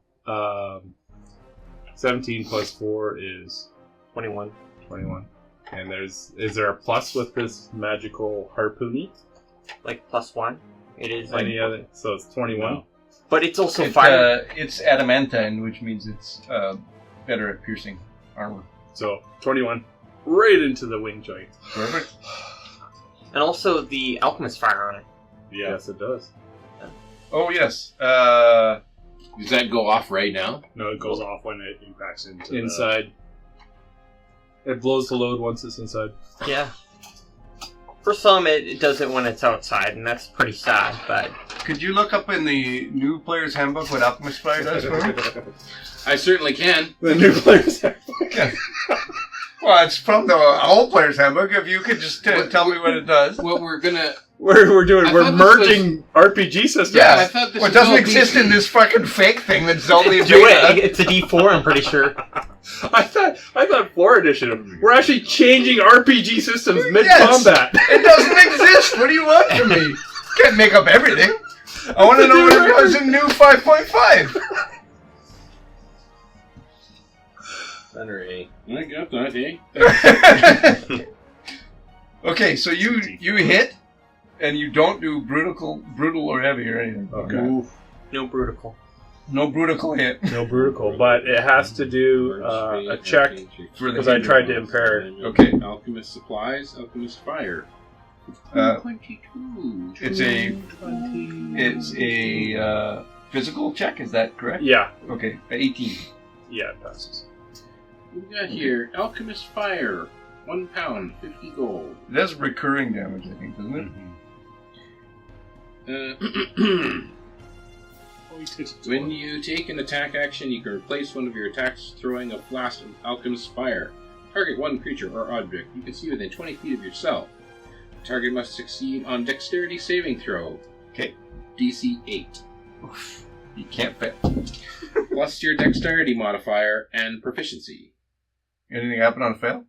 Speaker 5: 17 plus 4 is
Speaker 2: 21.
Speaker 5: 21. And is there a plus with this magical harpoony?
Speaker 2: Like +1. It is like.
Speaker 5: Any other? So it's 21.
Speaker 8: No.
Speaker 2: But it's also fire.
Speaker 1: It's adamantine, which means it's better at piercing armor.
Speaker 5: So 21. Right into the wing joint.
Speaker 1: Perfect.
Speaker 2: And also the alchemist fire on it.
Speaker 8: Yeah.
Speaker 5: Yes, it does.
Speaker 1: Oh yes.
Speaker 4: Does that go off right now?
Speaker 8: No, it goes off when it impacts into
Speaker 5: Inside. It blows the load once it's inside.
Speaker 2: Yeah. For some, it does it when it's outside, and that's pretty sad, but...
Speaker 1: Could you look up in the new player's handbook what alchemist fire does for me?
Speaker 4: I certainly can.
Speaker 5: The new players.
Speaker 1: Well, it's from the old player's handbook. If you could just tell me what it does.
Speaker 4: What we're gonna...
Speaker 5: We're
Speaker 4: I
Speaker 5: we're
Speaker 4: thought this
Speaker 5: merging RPG systems.
Speaker 1: Yeah.
Speaker 4: I thought this
Speaker 1: Well, it
Speaker 4: was
Speaker 1: doesn't
Speaker 4: all
Speaker 1: exist
Speaker 4: PC.
Speaker 1: in this fucking fake thing that's only a
Speaker 2: Do it!
Speaker 1: beta.
Speaker 2: It's a D4, I'm pretty sure.
Speaker 5: I thought 4 edition. We're actually changing RPG systems mid
Speaker 1: Yes.
Speaker 5: combat.
Speaker 1: It doesn't exist. What do you want from me? Can't make up everything. I want to know what it does in new 5.5.
Speaker 6: Thunder A.
Speaker 7: I got that, eh?
Speaker 1: Okay, so you hit, and you don't do brutal or heavy or anything.
Speaker 5: Okay.
Speaker 2: No brutical.
Speaker 1: No brutical hit.
Speaker 5: No brutical, but it has to do a check because I tried to impair it.
Speaker 1: Okay.
Speaker 4: Alchemist supplies, alchemist fire. 22.
Speaker 1: It's a physical check. Is that correct?
Speaker 5: Yeah.
Speaker 1: Okay. 18.
Speaker 5: Yeah, it passes.
Speaker 4: We got here alchemist fire. 1 pound, 50 gold.
Speaker 1: That's recurring damage, I think, doesn't it?
Speaker 4: When you take an attack action, you can replace one of your attacks throwing a blast of alchemist fire. Target one creature or object you can see within 20 feet of yourself. The target must succeed on dexterity saving throw.
Speaker 1: Okay.
Speaker 4: DC 8.
Speaker 1: Oof. You can't fail.
Speaker 4: Plus your dexterity modifier and proficiency.
Speaker 1: Anything happen on a fail?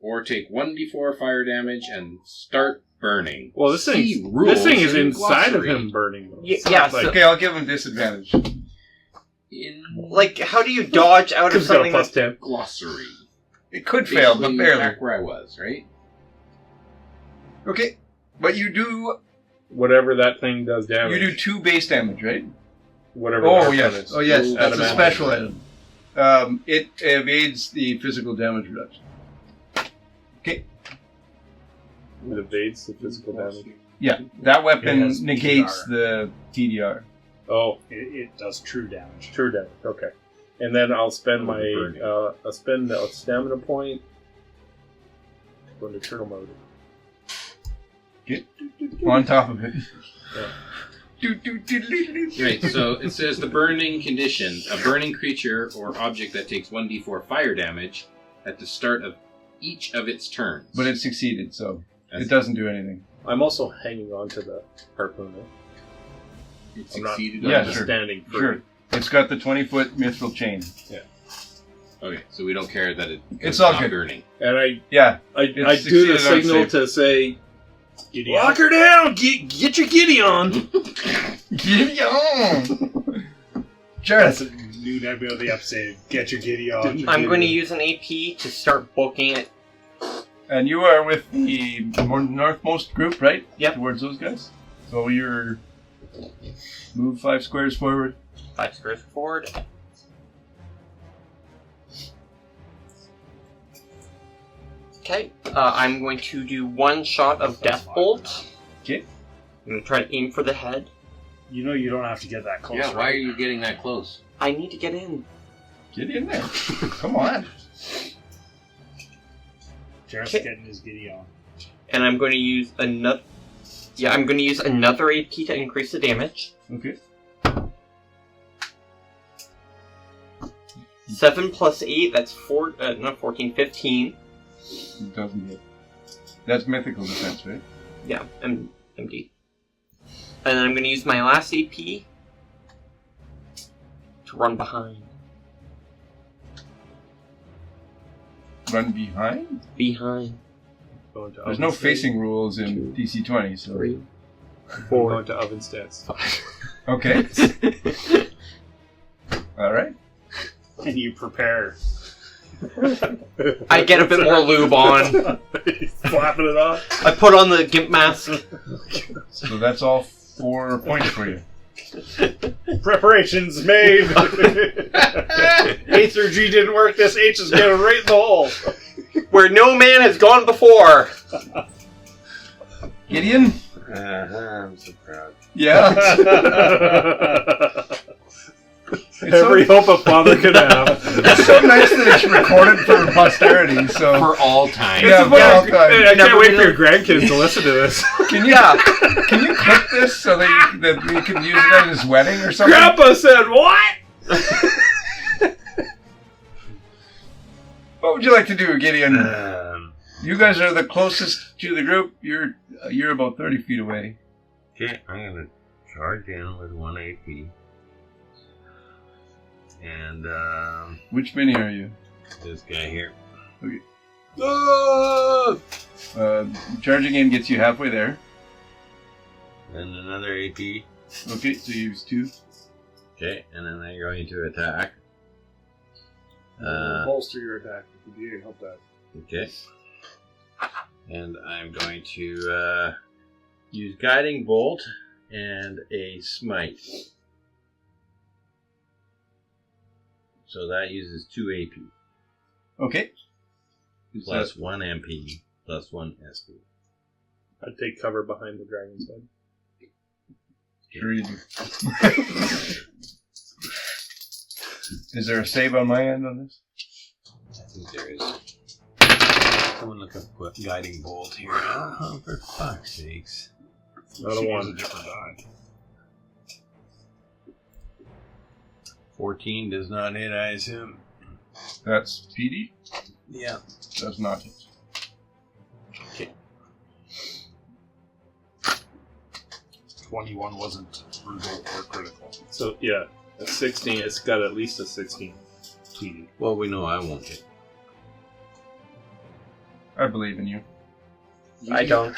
Speaker 4: Or take 1d4 fire damage and start burning.
Speaker 5: Well, this thing is inside of him burning. Though.
Speaker 2: Yeah,
Speaker 5: Like,
Speaker 1: Okay, I'll give him disadvantage.
Speaker 2: Like, how do you dodge out of
Speaker 5: Kim's got a
Speaker 2: something
Speaker 5: plus
Speaker 2: that's...
Speaker 5: 10.
Speaker 4: Glossary.
Speaker 1: It could fail, but
Speaker 4: Basically
Speaker 1: barely.
Speaker 4: Back where I was, right?
Speaker 1: Okay, but you do
Speaker 5: Whatever that thing does damage.
Speaker 1: you do 2 base damage, right?
Speaker 5: Whatever.
Speaker 1: Oh
Speaker 5: that one
Speaker 1: yes,
Speaker 5: is.
Speaker 1: oh yes, that's a
Speaker 5: Adamant.
Speaker 1: special item. It evades the physical damage reduction. Okay,
Speaker 5: It evades the physical damage.
Speaker 1: yeah, that weapon
Speaker 8: It has
Speaker 1: negates
Speaker 8: PDR.
Speaker 1: the TDR.
Speaker 5: Oh,
Speaker 8: It does true damage.
Speaker 5: true damage. Okay. And then I'll spend my
Speaker 6: Burning.
Speaker 5: I'll spend a stamina point to go into turtle mode.
Speaker 1: On top of it.
Speaker 4: Right, so it says the burning condition. A burning creature or object that takes 1d4 fire damage at the start of each of its turns.
Speaker 1: But it succeeded, so
Speaker 4: That's-
Speaker 1: it doesn't do anything.
Speaker 5: I'm also hanging on to the harpoon.
Speaker 4: It
Speaker 5: I'm not-
Speaker 4: succeeded
Speaker 1: Yeah,
Speaker 4: on
Speaker 5: I'm
Speaker 4: the-
Speaker 1: sure.
Speaker 5: standing free.
Speaker 1: Sure. It's got the 20-foot mithril chain.
Speaker 4: Okay, so we don't care that
Speaker 1: It's all
Speaker 4: not
Speaker 1: good.
Speaker 4: burning.
Speaker 5: And I
Speaker 1: Yeah.
Speaker 5: do the
Speaker 1: succeeded on
Speaker 5: signal
Speaker 1: save.
Speaker 5: to say,
Speaker 8: Giddy
Speaker 5: lock her down! Get your giddy on!
Speaker 1: Get on!
Speaker 8: That's
Speaker 1: Jareth.
Speaker 8: a new name of the episode. Get your giddy on.
Speaker 2: I'm going to use an AP to start booking it.
Speaker 1: And you are with the more northmost group, right?
Speaker 2: Yep.
Speaker 1: Towards those guys. So you're move 5 squares forward.
Speaker 2: 5 squares forward. Okay, I'm going to do 1 shot of Death Bolt.
Speaker 1: Okay.
Speaker 2: I'm going to try to aim for the head.
Speaker 8: You know you don't have to get that close.
Speaker 4: Yeah, why are
Speaker 8: right?
Speaker 4: you getting that close?
Speaker 2: I need to get in.
Speaker 1: Get in there. Come on.
Speaker 8: Jareth's
Speaker 2: Okay.
Speaker 8: getting his giddy on.
Speaker 2: And I'm going to use another... Yeah, I'm going to use another AP to increase the damage.
Speaker 1: Okay.
Speaker 2: 7 plus 8, that's 14, 15.
Speaker 1: It doesn't hit. That's mythical defense, right?
Speaker 2: Yeah, MD. And then I'm going to use my last AP to run behind.
Speaker 1: Run behind?
Speaker 2: Behind.
Speaker 5: Going to
Speaker 1: There's
Speaker 5: oven
Speaker 1: no
Speaker 5: stance.
Speaker 1: facing rules in DC-20, so...
Speaker 2: 3.
Speaker 5: Going to oven stance.
Speaker 1: Okay. Alright.
Speaker 8: And you prepare.
Speaker 2: I get a bit more lube on.
Speaker 5: Flapping it off.
Speaker 2: I put on the gimp mask.
Speaker 1: So that's all 4 points for you.
Speaker 8: Preparations made. A through G didn't work. This H is going right in the hole.
Speaker 2: Where no man has gone before.
Speaker 1: Gideon?
Speaker 6: I'm so proud.
Speaker 1: Yeah.
Speaker 5: Every hope a father could have.
Speaker 1: It's so nice that it's recorded for posterity, so...
Speaker 4: For all time.
Speaker 1: Yeah, for all time.
Speaker 5: Hey, I can't wait for your grandkids to listen to this.
Speaker 1: Can you clip this so that we can use it at his wedding or something?
Speaker 5: Grandpa said, what?
Speaker 1: What would you like to do, Gideon?
Speaker 6: Um,
Speaker 1: You guys are the closest to the group. You're about 30 feet away.
Speaker 6: okay, I'm gonna charge in with 1 AP. And
Speaker 1: Which mini are you?
Speaker 6: this guy here.
Speaker 1: Charging in gets you halfway there.
Speaker 6: And another AP.
Speaker 1: Okay, so you use 2.
Speaker 6: Okay, and then I'm going to attack.
Speaker 8: Bolster your attack. If you help that.
Speaker 6: Okay. And I'm going to use Guiding Bolt and a Smite. So that uses 2 AP.
Speaker 1: Okay.
Speaker 6: Plus 1 MP, plus 1 SP.
Speaker 5: I'd take cover behind the dragon's head.
Speaker 1: Sure you do. Is there a save on my end on this?
Speaker 6: I think there is. Someone look up Guiding Bolt here. Oh, for fuck's sakes.
Speaker 5: Another
Speaker 8: Should
Speaker 5: one.
Speaker 8: use a different die.
Speaker 6: 14 does not hit, I assume.
Speaker 1: That's PD?
Speaker 6: Yeah.
Speaker 1: Does not hit.
Speaker 6: Okay.
Speaker 8: 21 wasn't brutal or critical.
Speaker 5: So, yeah, a 16. It's got at least a 16 PD.
Speaker 6: Well, we know I won't hit.
Speaker 1: I believe in you.
Speaker 2: I don't.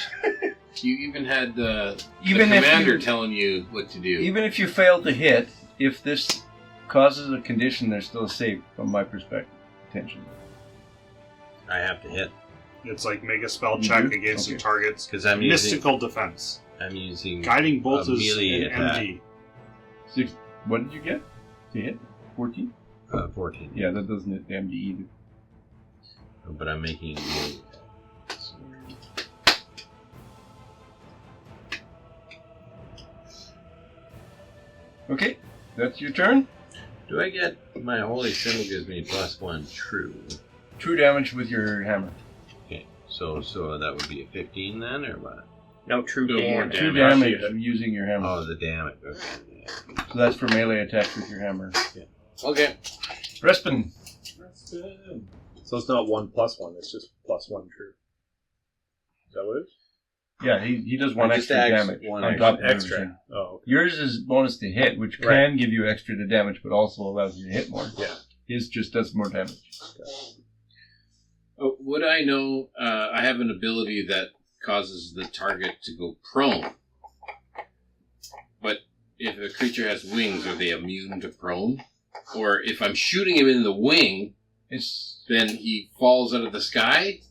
Speaker 4: You even had the
Speaker 1: Even if
Speaker 4: commander
Speaker 1: you-
Speaker 4: telling you what to do.
Speaker 1: Even if you fail to hit, if this causes a condition, there's still a save from my perspective. Potentially.
Speaker 6: I have to hit.
Speaker 8: It's like make a spell
Speaker 1: You
Speaker 8: check
Speaker 1: do?
Speaker 8: against
Speaker 1: Okay.
Speaker 8: the target's
Speaker 6: Because I'm using...
Speaker 8: mystical defense.
Speaker 6: I'm using...
Speaker 8: Guiding Bolt
Speaker 6: a
Speaker 8: is
Speaker 6: melee
Speaker 8: an
Speaker 6: attack.
Speaker 8: MD.
Speaker 1: What did you get to hit? 14?
Speaker 6: 14.
Speaker 1: Yeah, that doesn't hit the MD either.
Speaker 6: But I'm making a melee attack. So...
Speaker 1: Okay, that's your turn.
Speaker 6: Do I get... My holy symbol gives me +1 true.
Speaker 1: True damage with your hammer.
Speaker 6: Okay, so that would be a 15 then, or what?
Speaker 2: No true
Speaker 4: No more
Speaker 2: damage.
Speaker 1: True
Speaker 4: Damage.
Speaker 1: damage using your hammer.
Speaker 6: Oh, the damage. Okay. Yeah.
Speaker 1: So that's for melee attacks with your hammer.
Speaker 4: Okay.
Speaker 1: Respin.
Speaker 5: So it's not 1+1, it's just +1 true. Is that what it is?
Speaker 1: Yeah, he does one
Speaker 6: Or just
Speaker 1: extra
Speaker 6: adds
Speaker 1: damage
Speaker 6: one
Speaker 1: on
Speaker 6: extra.
Speaker 1: top of
Speaker 5: Extra.
Speaker 1: everything.
Speaker 5: Oh, okay.
Speaker 1: Yours is bonus to hit, which
Speaker 5: Right.
Speaker 1: can give you extra to damage, but also allows you to hit more.
Speaker 5: Yeah.
Speaker 1: His just does more damage.
Speaker 4: Oh, would I know? I have an ability that causes the target to go prone. But if a creature has wings, are they immune to prone? Or if I'm shooting him in the wing, then he falls out of the sky?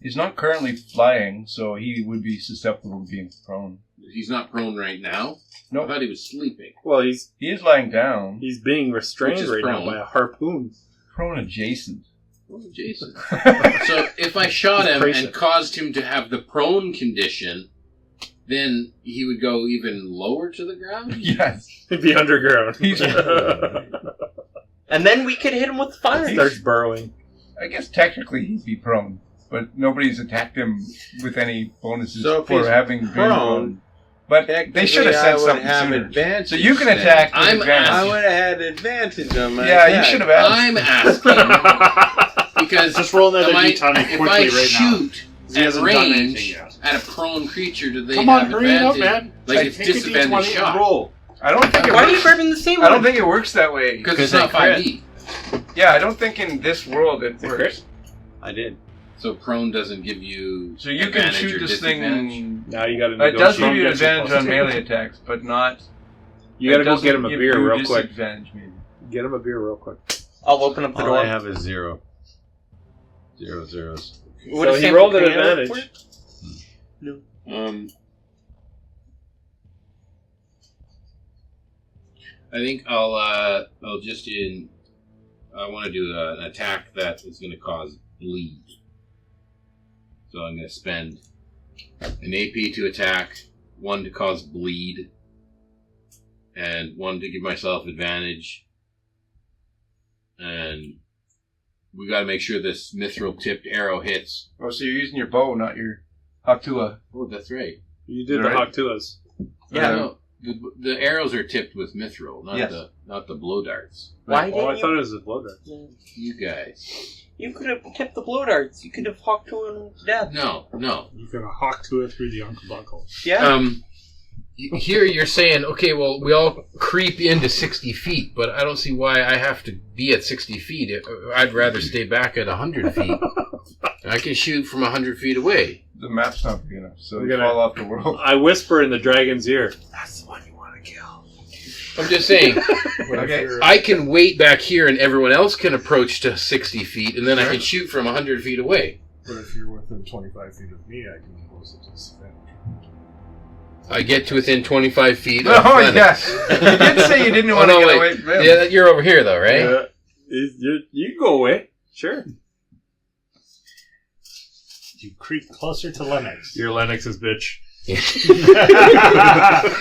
Speaker 1: He's not currently flying, so he would be susceptible to being prone.
Speaker 4: He's not prone right now?
Speaker 1: Nope.
Speaker 4: I thought he was sleeping.
Speaker 5: Well,
Speaker 1: He is lying down.
Speaker 5: he's being restrained
Speaker 4: Which is
Speaker 5: right now
Speaker 4: prone.
Speaker 5: by a harpoon.
Speaker 1: Prone adjacent.
Speaker 4: Oh, Jason. So if I shot him
Speaker 5: Brace
Speaker 4: and
Speaker 5: it.
Speaker 4: caused him to have the prone condition, then he would go even lower to the ground?
Speaker 1: Yes.
Speaker 5: He'd be underground.
Speaker 2: And then we could hit him with fire.
Speaker 5: Starts burrowing.
Speaker 1: I guess technically he'd be prone, but nobody's attacked him with any bonuses
Speaker 6: So if
Speaker 1: for
Speaker 6: he's
Speaker 1: having been
Speaker 6: prone,
Speaker 1: prone. But they should have said something sooner.
Speaker 6: Advantage
Speaker 1: So you can
Speaker 6: then.
Speaker 1: attack with
Speaker 4: I'm
Speaker 1: advantage.
Speaker 6: I would have had advantage on my
Speaker 1: Yeah, you
Speaker 6: attack.
Speaker 1: should have asked.
Speaker 4: I'm asking because
Speaker 8: Just roll another
Speaker 4: am I-
Speaker 8: d10
Speaker 4: if
Speaker 8: quickly
Speaker 4: I
Speaker 8: right now.
Speaker 4: shoot
Speaker 8: He
Speaker 4: at
Speaker 8: hasn't done anything
Speaker 4: range
Speaker 8: yet.
Speaker 4: at a prone creature, do they
Speaker 8: Come
Speaker 4: have
Speaker 8: on, hurry it up,
Speaker 4: advantage?
Speaker 8: man.
Speaker 4: Like it's
Speaker 8: Take a
Speaker 4: disadvantage
Speaker 8: d20 and
Speaker 4: shot.
Speaker 8: roll.
Speaker 1: I don't think it
Speaker 2: Why are you
Speaker 1: works.
Speaker 2: grabbing the same
Speaker 1: I don't
Speaker 2: one?
Speaker 1: think it works that way.
Speaker 4: Because it's
Speaker 6: Because
Speaker 4: not
Speaker 6: they crit.
Speaker 4: 5e.
Speaker 1: Yeah, I don't think in this world it works.
Speaker 6: I did.
Speaker 4: So prone doesn't give you
Speaker 1: So you can
Speaker 4: advantage
Speaker 1: shoot
Speaker 4: or
Speaker 1: this
Speaker 4: disadvantage?
Speaker 1: thing.
Speaker 5: Now you gotta
Speaker 1: It does give
Speaker 5: negotiate.
Speaker 1: you
Speaker 8: Gets you
Speaker 1: advantage
Speaker 8: plus
Speaker 1: on
Speaker 8: two.
Speaker 1: melee attacks, but not.
Speaker 5: You gotta
Speaker 1: it
Speaker 5: go get him
Speaker 1: doesn't
Speaker 5: a
Speaker 1: give
Speaker 5: beer
Speaker 1: you
Speaker 5: real quick.
Speaker 1: disadvantage, maybe.
Speaker 5: Get him a beer real quick.
Speaker 2: I'll open up the
Speaker 6: All
Speaker 2: door.
Speaker 6: I have is 0. 0 zeros.
Speaker 2: Would
Speaker 5: So
Speaker 2: a
Speaker 5: he
Speaker 2: sample
Speaker 5: rolled an
Speaker 2: pan
Speaker 5: advantage.
Speaker 2: work?
Speaker 4: I think I'll just I want to do an attack that is going to cause bleed. So I'm going to spend an AP to attack, 1 to cause bleed, and 1 to give myself advantage. And we got to make sure this mithril tipped arrow hits.
Speaker 1: Oh, so you're using your bow, not your Haktua.
Speaker 4: Oh, that's right.
Speaker 5: You did the
Speaker 1: Right.
Speaker 5: Haktuas.
Speaker 4: Yeah, no, the arrows are tipped with mithril, not
Speaker 1: Yes.
Speaker 4: not the blow darts.
Speaker 2: Why
Speaker 5: Oh, I
Speaker 2: didn't
Speaker 5: thought it was a blow dart.
Speaker 4: You guys.
Speaker 2: you could have kept the blow darts? You could have hawked to him to death.
Speaker 4: No.
Speaker 8: You can hawk to it through the Uncle Buckle.
Speaker 2: Yeah.
Speaker 7: Here you're saying, okay, well, we all creep into 60 feet, but I don't see why I have to be at 60 feet. I'd rather stay back at 100 feet. I can shoot from 100 feet away.
Speaker 1: The map's not big enough, so
Speaker 5: We're
Speaker 1: you
Speaker 5: gonna-
Speaker 1: fall off the world.
Speaker 5: I whisper in the dragon's ear.
Speaker 2: That's the one you want to kill.
Speaker 7: I'm just saying,
Speaker 1: Okay.
Speaker 7: I can wait back here and everyone else can approach to 60 feet, and then I can shoot from 100 feet away.
Speaker 8: But if you're within 25 feet of me, I can impose a disadvantage.
Speaker 7: I get to within 25 feet.
Speaker 1: Oh,
Speaker 7: of Lennox.
Speaker 1: yes. You did say you didn't want to get away from him.
Speaker 7: Yeah, you're over here though, right?
Speaker 5: Yeah. You can go away. Sure.
Speaker 8: You creep closer to Lennox.
Speaker 5: You're Lennox's bitch.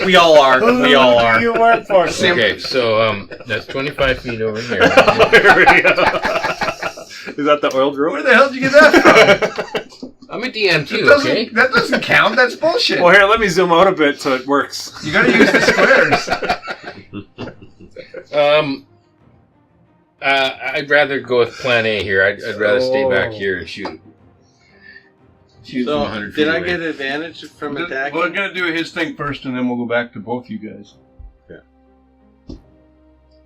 Speaker 2: We all are. We all are.
Speaker 8: You work for it.
Speaker 7: Okay, so that's 25 feet over here.
Speaker 5: There we go. Is that the oil drill?
Speaker 1: Where the hell did you get that from?
Speaker 7: I'm a DM too,
Speaker 1: That
Speaker 7: okay?
Speaker 1: that doesn't count. That's bullshit.
Speaker 5: Well, here, let me zoom out a bit so it works.
Speaker 1: You gotta use the squares.
Speaker 7: I'd rather go with Plan A here. I'd rather stay back here and shoot. Shoot from 100 feet
Speaker 6: did I
Speaker 7: away.
Speaker 6: get advantage from attacking?
Speaker 1: We're gonna do his thing first, and then we'll go back to both you guys.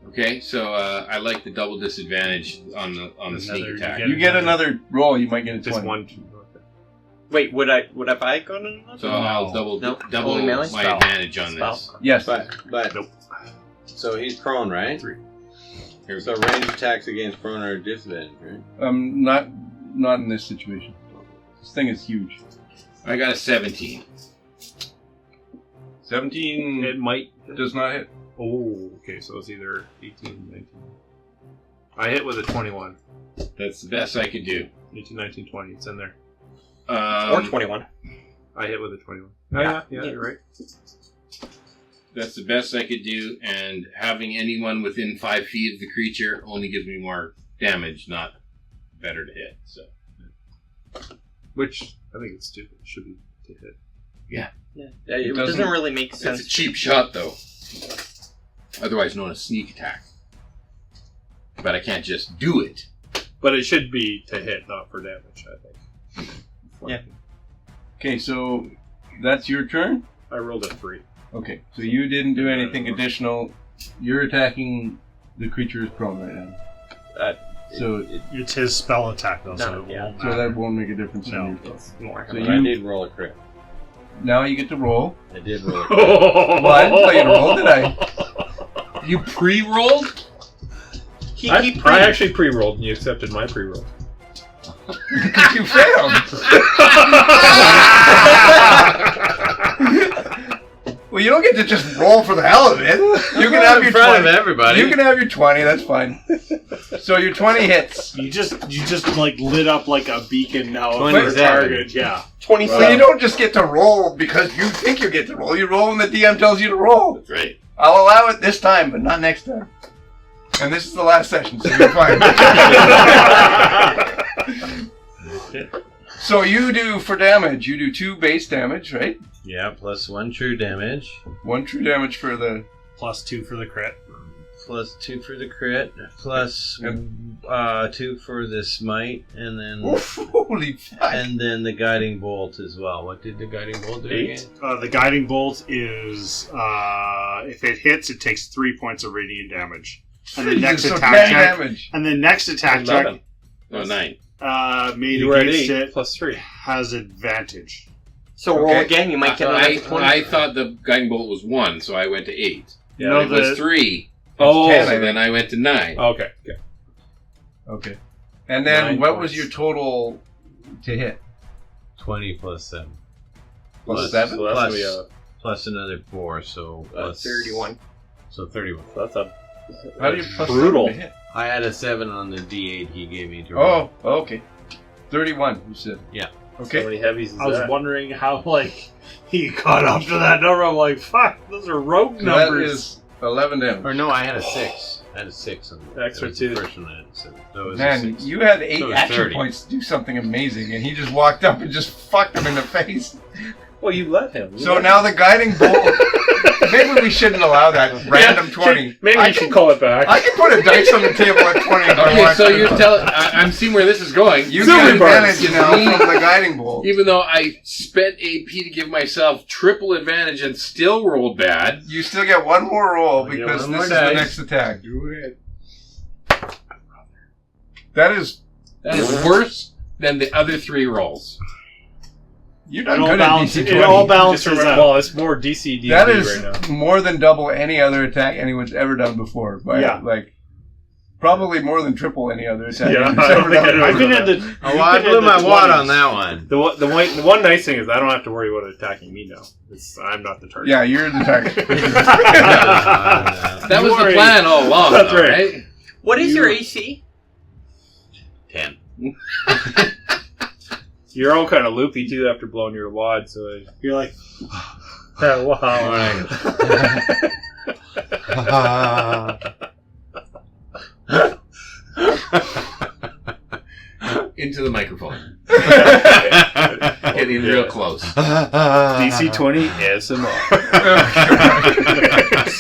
Speaker 4: Okay, so I like the double disadvantage on the sneak attack.
Speaker 1: You get another roll, you might get a 20.
Speaker 5: Just one.
Speaker 2: Wait, would I gotten another?
Speaker 4: So I'll double
Speaker 2: Only melee?
Speaker 4: my
Speaker 2: Spell.
Speaker 4: advantage on
Speaker 2: Spell.
Speaker 4: this.
Speaker 1: Yes.
Speaker 6: But
Speaker 5: Nope.
Speaker 6: So he's prone, right?
Speaker 5: 3.
Speaker 4: Here we
Speaker 6: So
Speaker 4: go.
Speaker 6: range attacks against prone are disadvantage, right?
Speaker 1: Not in this situation. This thing is huge.
Speaker 4: I got a 17.
Speaker 1: 17
Speaker 5: It might.
Speaker 1: does not hit.
Speaker 5: Oh, okay. So it's either 18, 19. I hit with a 21.
Speaker 4: That's the best I could do.
Speaker 5: 18, 19, 20. It's in there.
Speaker 2: Or 21.
Speaker 5: I hit with a 21.
Speaker 2: Yeah.
Speaker 5: You're right.
Speaker 4: That's the best I could do, and having anyone within 5 feet of the creature only gives me more damage, not better to hit. So
Speaker 5: Which I think it's stupid. It should be to hit.
Speaker 2: Yeah, it doesn't really make
Speaker 4: it's
Speaker 2: sense.
Speaker 4: a cheap shot, though. Otherwise known as sneak attack. But I can't just do it.
Speaker 5: But it should be to hit, not for damage, I think.
Speaker 2: Yeah.
Speaker 1: Okay, so that's your turn?
Speaker 5: I rolled a 3.
Speaker 1: Okay, so you didn't do anything additional. You're attacking the creature is prone right now. So
Speaker 8: It's his spell attack, though,
Speaker 2: No,
Speaker 8: so it
Speaker 2: yeah.
Speaker 8: won't
Speaker 1: that
Speaker 8: matter.
Speaker 1: won't make a difference
Speaker 8: No,
Speaker 1: in your
Speaker 8: it's
Speaker 1: spell.
Speaker 2: More.
Speaker 1: So
Speaker 6: But I
Speaker 1: you
Speaker 6: did roll a crit.
Speaker 1: now you get to roll.
Speaker 6: I did roll a crit.
Speaker 1: Well, I didn't tell you to roll, did I?
Speaker 4: You pre-rolled?
Speaker 2: He
Speaker 5: I actually pre-rolled, and you accepted my pre-roll.
Speaker 1: Because you failed. Well, you don't get to just roll for the hell of it. You can have your
Speaker 6: in front
Speaker 1: 20.
Speaker 6: of everybody.
Speaker 1: You can have your 20. That's fine. So your 20 hits.
Speaker 8: You just like lit up like a beacon now for a
Speaker 6: 27.
Speaker 8: target. Yeah.
Speaker 2: 27.
Speaker 1: So you don't just get to roll because you think you get to roll. You roll when the DM tells you to roll.
Speaker 4: That's right.
Speaker 1: I'll allow it this time, but not next time. And this is the last session, so you're fine. So you do, for damage, you do 2 base damage, right?
Speaker 6: Yeah, plus 1 true damage.
Speaker 1: 1 true damage for the...
Speaker 8: +2 for the crit.
Speaker 6: Plus 2 for the crit. Plus 2 for the smite. And then...
Speaker 1: Oof, holy fuck.
Speaker 6: And then the guiding bolt as well. What did the guiding bolt do again?
Speaker 8: The guiding bolt is if it hits, it takes 3 points of radiant damage. And the next
Speaker 1: So
Speaker 8: attack
Speaker 1: 10
Speaker 8: check.
Speaker 1: damage.
Speaker 8: And the next attack
Speaker 5: 11.
Speaker 4: No, 9.
Speaker 8: check made
Speaker 5: You were at
Speaker 8: against
Speaker 5: 8
Speaker 8: it
Speaker 5: plus 3.
Speaker 8: has advantage.
Speaker 2: So roll
Speaker 1: Okay.
Speaker 2: again, you might get another 20.
Speaker 4: I thought the guiding bolt was 1, so I went to 8.
Speaker 5: Yeah,
Speaker 8: No,
Speaker 4: It was 3.
Speaker 5: Oh,
Speaker 1: 10,
Speaker 4: So then I went to 9.
Speaker 5: okay.
Speaker 1: Okay. And then
Speaker 5: 9
Speaker 1: what was
Speaker 5: points.
Speaker 1: your total to hit?
Speaker 6: 20 plus 7.
Speaker 1: Plus 7?
Speaker 5: So that's
Speaker 6: Plus-
Speaker 5: gonna be a.
Speaker 6: Plus another 4, so... plus
Speaker 2: 31.
Speaker 6: So 31.
Speaker 5: That's a.
Speaker 1: How do you plus
Speaker 5: Brutal.
Speaker 1: 7 to hit?
Speaker 6: I had a 7 on the D8 he gave me to roll.
Speaker 1: Oh, okay. 31, you said.
Speaker 6: Yeah.
Speaker 5: How
Speaker 1: Okay.
Speaker 5: many heavies is
Speaker 8: I was
Speaker 5: that?
Speaker 8: wondering how he got up to that number. I'm like, fuck, those are rogue
Speaker 1: So that
Speaker 8: numbers.
Speaker 1: is 11 damage.
Speaker 6: Or no, I had a 6. I had a 6 on the
Speaker 5: Extra
Speaker 6: that was the
Speaker 5: 2.
Speaker 6: first one I had a 7. So it was a
Speaker 1: Man,
Speaker 6: 6.
Speaker 1: you had 8
Speaker 6: So it's
Speaker 1: action
Speaker 6: 30.
Speaker 1: points to do something amazing, and he just walked up and just fucked him in the face.
Speaker 5: Well, you let him. You
Speaker 1: So
Speaker 5: let
Speaker 1: now the guiding bolt. Maybe we shouldn't allow that random 20.
Speaker 5: Maybe
Speaker 1: I
Speaker 5: you should
Speaker 1: can-
Speaker 5: call it back.
Speaker 1: I can put a dice on the table at 20 if I
Speaker 4: Okay,
Speaker 1: want
Speaker 4: so
Speaker 1: to.
Speaker 4: you're telling... I'm seeing where this is going.
Speaker 1: You
Speaker 5: Silver
Speaker 1: get
Speaker 5: bars.
Speaker 1: advantage now from the guiding bolt.
Speaker 4: Even though I spent AP to give myself triple advantage and still rolled bad.
Speaker 1: You still get one more roll
Speaker 6: You get
Speaker 1: because
Speaker 6: one
Speaker 1: this
Speaker 6: more
Speaker 1: is the
Speaker 6: dice.
Speaker 1: next attack.
Speaker 4: Do it.
Speaker 1: That is...
Speaker 4: That is worse than the other 3 rolls.
Speaker 1: You're
Speaker 8: It
Speaker 1: not
Speaker 8: all,
Speaker 1: good at
Speaker 8: balance,
Speaker 1: DC 20.
Speaker 8: it all
Speaker 5: Just
Speaker 8: balances
Speaker 5: remember,
Speaker 8: out.
Speaker 5: well, it's more DC
Speaker 1: That is
Speaker 5: right now.
Speaker 1: more than double any other attack anyone's ever done before. By,
Speaker 8: Yeah.
Speaker 1: like, Probably more than triple any other attack.
Speaker 5: Yeah, I don't think I
Speaker 8: I've been
Speaker 5: know
Speaker 8: in the.
Speaker 6: Oh, I blew my wad on that one.
Speaker 5: The one nice thing is I don't have to worry about it attacking me now. I'm not the target.
Speaker 1: Yeah, you're the target.
Speaker 7: That was the plan all along.
Speaker 5: That's
Speaker 7: though,
Speaker 5: right.
Speaker 2: What is your AC?
Speaker 6: 10.
Speaker 5: You're all kind of loopy too after blowing your wad, so you're like, wow.
Speaker 7: Into the microphone. Getting real close.
Speaker 5: DC 20 ASMR.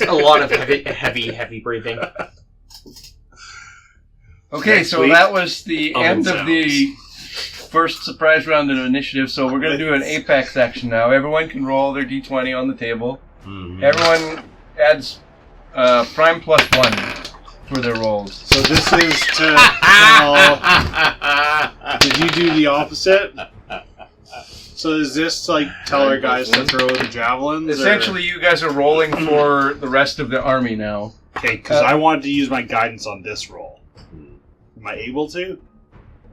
Speaker 2: A lot of heavy breathing.
Speaker 1: Okay,
Speaker 5: Next
Speaker 1: so
Speaker 5: week,
Speaker 1: that was the end of
Speaker 5: sounds.
Speaker 1: the first surprise round of initiative. So we're going to do an Apex action now. Everyone can roll their d20 on the table. Everyone adds prime +1 for their rolls.
Speaker 8: So this is to. Did you do the opposite? So is this like tell our guys to throw the javelins?
Speaker 1: Essentially, you guys are rolling for the rest of the army now.
Speaker 8: Okay, because I wanted to use my guidance on this roll. Am I able to?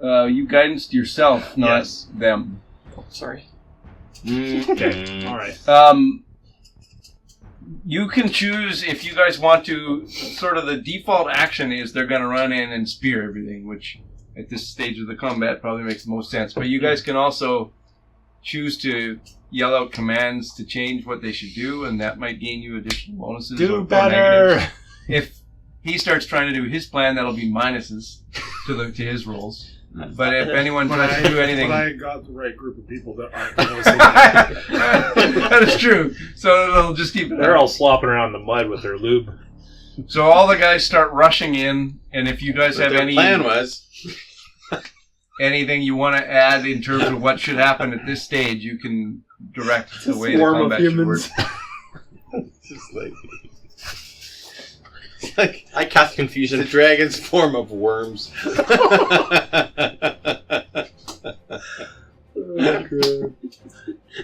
Speaker 1: You guidance yourself, not
Speaker 8: Yes.
Speaker 1: them.
Speaker 2: Sorry.
Speaker 8: Okay. All right.
Speaker 1: You can choose if you guys want to. Sort of the default action is they're going to run in and spear everything, which at this stage of the combat probably makes the most sense. But you guys can also choose to yell out commands to change what they should do, and that might gain you additional bonuses.
Speaker 8: Do
Speaker 1: or
Speaker 8: better.
Speaker 1: negatives. If he starts trying to do his plan, that'll be minuses to his rolls. But if anyone tries to do anything,
Speaker 8: But I got the right group of people that aren't going to say that.
Speaker 1: that is true. So they'll just keep it.
Speaker 5: They're all slopping around in the mud with their lube.
Speaker 1: So all the guys start rushing in, and if you guys have
Speaker 6: Their
Speaker 1: any
Speaker 6: plan was
Speaker 1: anything you want to add in terms of what should happen at this stage, you can direct the way the
Speaker 5: Swarm of
Speaker 1: combat should work.
Speaker 5: humans.
Speaker 6: just like it's like
Speaker 2: I cast confusion.
Speaker 6: the dragon's form of worms.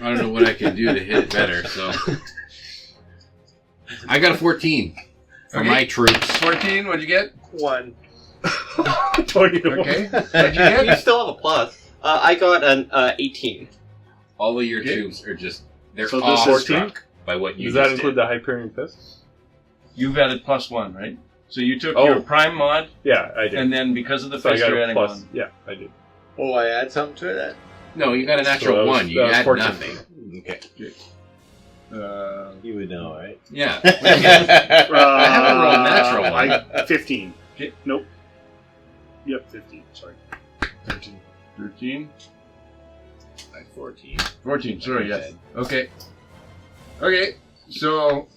Speaker 7: I don't know what I can do to hit it better, so. I got a 14 for
Speaker 1: Okay.
Speaker 7: my troops.
Speaker 1: 14, what'd you get?
Speaker 2: 1.
Speaker 5: 20 to 1.
Speaker 1: Okay. What'd you
Speaker 2: You
Speaker 1: get?
Speaker 2: still have a plus. I got an 18.
Speaker 7: All of your
Speaker 1: Okay.
Speaker 7: troops are just, they're
Speaker 5: So this 14?
Speaker 7: awestruck by what you
Speaker 5: Does that
Speaker 7: just
Speaker 5: include
Speaker 7: did.
Speaker 5: the Hyperion Fist?
Speaker 1: You've added +1, right? So you took
Speaker 5: Oh.
Speaker 1: your prime mod,
Speaker 5: Yeah, I did.
Speaker 1: and then because of the
Speaker 5: so I
Speaker 1: fist,
Speaker 5: got
Speaker 1: you're
Speaker 5: a
Speaker 1: adding
Speaker 5: plus.
Speaker 1: 1.
Speaker 5: Yeah, I did.
Speaker 6: Oh, I add something to that?
Speaker 7: No, you got a natural
Speaker 5: So that was-
Speaker 7: 1. You
Speaker 5: that was
Speaker 7: add
Speaker 5: 14.
Speaker 7: nothing.
Speaker 6: Okay.
Speaker 1: Uh,
Speaker 6: You would know, right?
Speaker 7: Yeah.
Speaker 5: I
Speaker 7: haven't rolled natural one.
Speaker 5: 15.
Speaker 1: Okay.
Speaker 5: Nope. Yep, 15. Sorry.
Speaker 8: 13.
Speaker 1: 13?
Speaker 7: 14.
Speaker 1: 14, sorry, yes. Okay. Okay, so,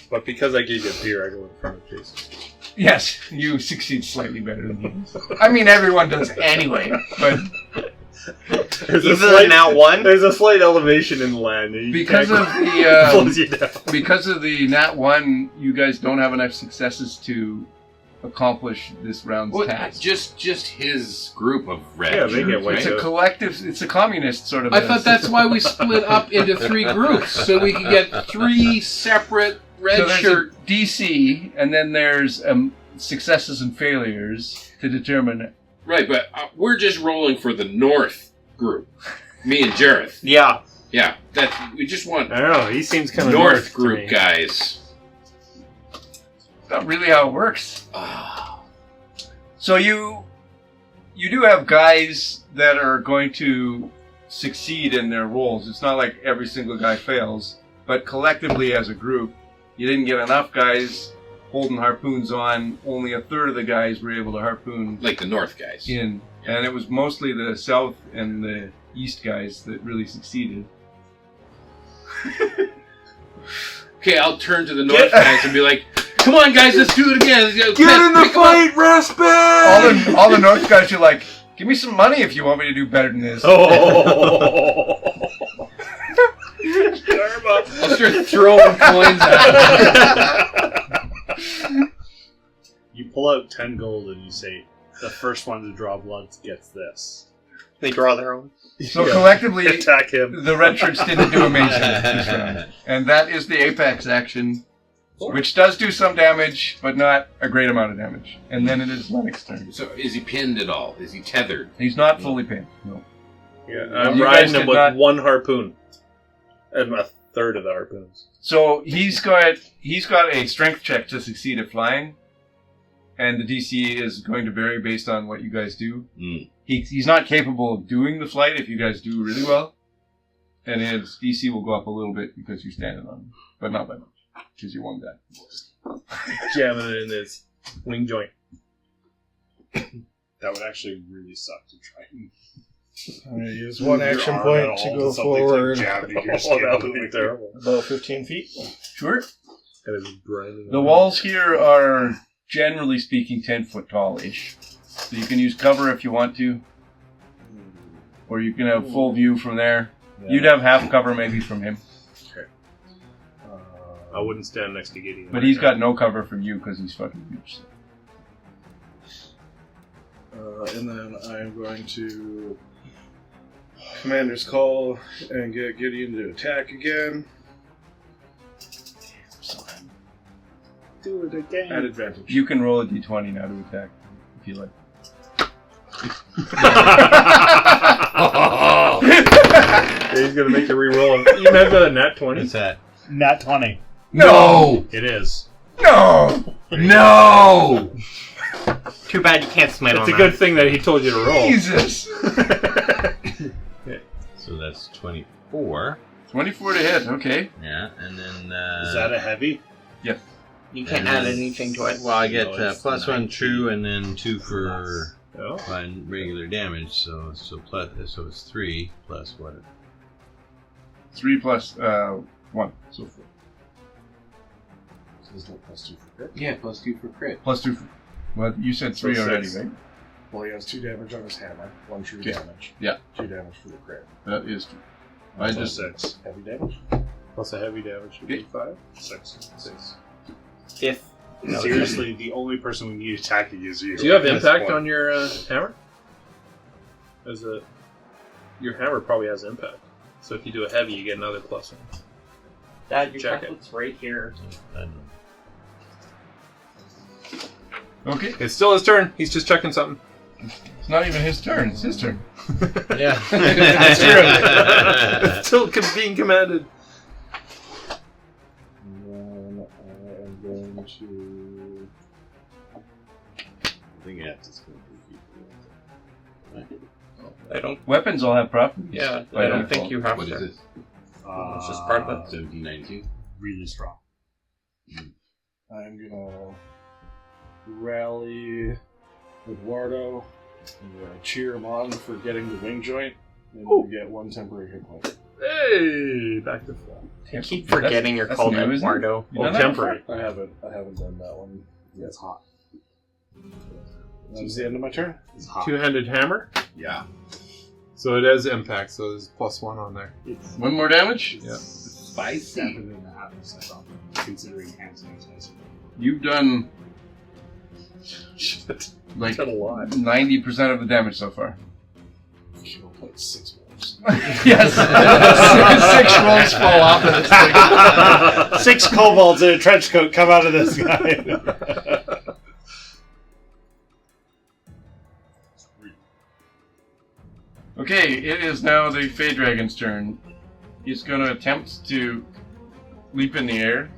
Speaker 5: But because I gave you a beer, I go in front of Jason.
Speaker 1: yes, you succeed slightly better than me. I mean, everyone does anyway, but
Speaker 5: There's
Speaker 2: Even though now 1?
Speaker 5: There's a slight elevation in the land. You
Speaker 1: because
Speaker 5: can't
Speaker 1: of
Speaker 5: go-
Speaker 1: the...
Speaker 5: pulls you down.
Speaker 1: Because of the Nat 1, you guys don't have enough successes to accomplish this round's
Speaker 7: Well,
Speaker 1: task.
Speaker 7: just his group of red
Speaker 5: Yeah, they get
Speaker 7: troops,
Speaker 5: wiped
Speaker 1: It's
Speaker 7: right?
Speaker 1: a collective, it's a communist sort of...
Speaker 7: I thought that's why we split up into 3 groups, so we could get 3 separate red
Speaker 1: So there's
Speaker 7: shirt.
Speaker 1: a DC, and then there's successes and failures to determine...
Speaker 7: Right, but we're just rolling for the North group. Me and Jareth.
Speaker 2: Yeah.
Speaker 7: Yeah, we just want
Speaker 5: I don't know. He seems kind of
Speaker 7: North
Speaker 5: to
Speaker 7: group
Speaker 5: me.
Speaker 7: guys.
Speaker 1: Not really how it works.
Speaker 7: Ah.
Speaker 1: So you do have guys that are going to succeed in their roles. It's not like every single guy fails, but collectively as a group, you didn't get enough guys holding harpoons on. Only a third of the guys were able to harpoon
Speaker 7: Like the North guys.
Speaker 1: in, and it was mostly the south and the east guys that really succeeded.
Speaker 7: Okay, I'll turn to the North guys and be like, "Come on, guys, let's do it again.
Speaker 5: Get in the fight, Respite!
Speaker 1: All the north guys are like, "Give me some money if you want me to do better than this."
Speaker 5: Oh!
Speaker 7: I'll start throwing coins at them.
Speaker 8: You pull out 10 gold and you say, the first one to draw blood gets this.
Speaker 2: They draw their own.
Speaker 1: So collectively,
Speaker 5: Attack him.
Speaker 1: the red shirts didn't do amazing this round. And that is the Apex action. which does do some damage, but not a great amount of damage. And then it is Lennox's turn.
Speaker 4: So is he pinned at all? Is he tethered?
Speaker 1: He's not fully pinned. No.
Speaker 5: Yeah, I'm
Speaker 1: You
Speaker 5: riding
Speaker 1: guys
Speaker 5: him
Speaker 1: did
Speaker 5: with
Speaker 1: not-
Speaker 5: one harpoon. And a third of the harpoons.
Speaker 1: So he's got a strength check to succeed at flying, and the DC is going to vary based on what you guys do.
Speaker 4: Mm.
Speaker 1: He's not capable of doing the flight if you guys do really well, and his DC will go up a little bit because you're standing on him, but not by much because you're one guy.
Speaker 5: Jamming it in his wing joint.
Speaker 3: That would actually really suck to try and
Speaker 8: I'm going to use one
Speaker 3: your
Speaker 8: action
Speaker 3: arm
Speaker 8: point
Speaker 3: at
Speaker 8: to
Speaker 3: all
Speaker 8: go
Speaker 3: with something
Speaker 8: forward
Speaker 3: jabbed into your
Speaker 5: Oh,
Speaker 3: skin.
Speaker 5: that would be terrible.
Speaker 8: about 15 feet.
Speaker 1: Sure.
Speaker 5: And it's grinding.
Speaker 1: The walls here are, generally speaking, 10 foot tall-ish. So you can use cover if you want to, or you can have full view from there.
Speaker 8: Yeah.
Speaker 1: You'd have half cover maybe from him,
Speaker 5: I wouldn't stand next to Gideon.
Speaker 1: but he's got no cover from you because he's fucking huge.
Speaker 8: And then I'm going to Commander's Call and get Gideon to attack again. Do it again. At advantage.
Speaker 1: You can roll a d20 now to attack if you like.
Speaker 5: He's gonna make you re-roll him. You have got a nat 20?
Speaker 6: What's that?
Speaker 9: Nat 20.
Speaker 1: No!
Speaker 5: It is.
Speaker 1: No! No!
Speaker 2: Too bad you can't smite on
Speaker 5: It's a
Speaker 2: that.
Speaker 5: good thing that he told you to roll.
Speaker 1: Jesus!
Speaker 6: So that's 24.
Speaker 1: 24 to hit, okay.
Speaker 6: Yeah, and then...
Speaker 3: Is that a heavy?
Speaker 2: You can't
Speaker 6: and
Speaker 2: add
Speaker 6: then-
Speaker 2: anything to it.
Speaker 6: Well, I get
Speaker 3: No, it's
Speaker 6: plus 1
Speaker 3: 19.
Speaker 6: true, and then 2 for
Speaker 5: Oh.
Speaker 6: my regular damage. So it's 3 plus what?
Speaker 1: 3 plus 1, so 4.
Speaker 3: Is that plus 2 for crit?
Speaker 4: Yeah, plus 2 for crit.
Speaker 1: Plus 2 for... Well, you said 3
Speaker 8: So
Speaker 1: already,
Speaker 8: 6.
Speaker 1: right?
Speaker 3: Well, he has 2 damage on his hammer, 1 true
Speaker 1: Okay.
Speaker 3: damage.
Speaker 1: Yeah.
Speaker 3: 2 damage for the crit.
Speaker 1: That is true. I
Speaker 3: So
Speaker 1: just...
Speaker 3: 6. Heavy damage?
Speaker 5: Plus a heavy damage would be 5.
Speaker 3: 6.
Speaker 2: If
Speaker 3: Seriously, the only person we need attacking is you.
Speaker 5: Do you have
Speaker 3: at this
Speaker 5: impact
Speaker 3: point.
Speaker 5: on your hammer? Your hammer probably has impact. So if you do a heavy, you get another plus 1.
Speaker 2: Dad, your
Speaker 5: Check it.
Speaker 2: tablet's right here.
Speaker 6: I don't know.
Speaker 1: Okay,
Speaker 5: It's still his turn. He's just checking something.
Speaker 1: it's not even his turn, it's his turn.
Speaker 6: Yeah.
Speaker 5: That's true. It's still being commanded.
Speaker 3: And then I am going to...
Speaker 6: I think that's going to be
Speaker 2: I don't.
Speaker 1: Weapons all have properties.
Speaker 2: Yeah,
Speaker 1: by
Speaker 2: I don't
Speaker 1: default.
Speaker 2: think you have
Speaker 4: What
Speaker 2: to.
Speaker 4: is this?
Speaker 2: It's just part of it.
Speaker 4: 1792?
Speaker 3: Really strong. I'm gonna rally Eduardo and cheer him on for getting the wing joint, and you get 1 temporary hit point.
Speaker 5: Hey, back to full.
Speaker 2: I keep forgetting you're
Speaker 1: that's
Speaker 2: called
Speaker 1: new, isn't it?
Speaker 2: Eduardo.
Speaker 1: You know
Speaker 5: Oh,
Speaker 1: that
Speaker 5: temporary.
Speaker 3: I haven't done that one. Yeah, it's hot. That was the end of my turn.
Speaker 4: It's hot.
Speaker 5: Two-handed hammer.
Speaker 4: Yeah.
Speaker 5: So it has impact, so there's plus 1 on there.
Speaker 3: It's
Speaker 1: One more damage?
Speaker 5: Yeah.
Speaker 4: Spicy.
Speaker 3: 7.5%, I thought, considering hands and expensive.
Speaker 1: You've done like
Speaker 5: Done a lot.
Speaker 1: 90% of the damage so far.
Speaker 3: Killed like 6 wolves.
Speaker 1: Yes! 6 rolls fall off of this thing.
Speaker 3: 6 kobolds in a trench coat come out of this guy.
Speaker 1: Okay, it is now the Fey Dragon's turn. He's going to attempt to leap in the air.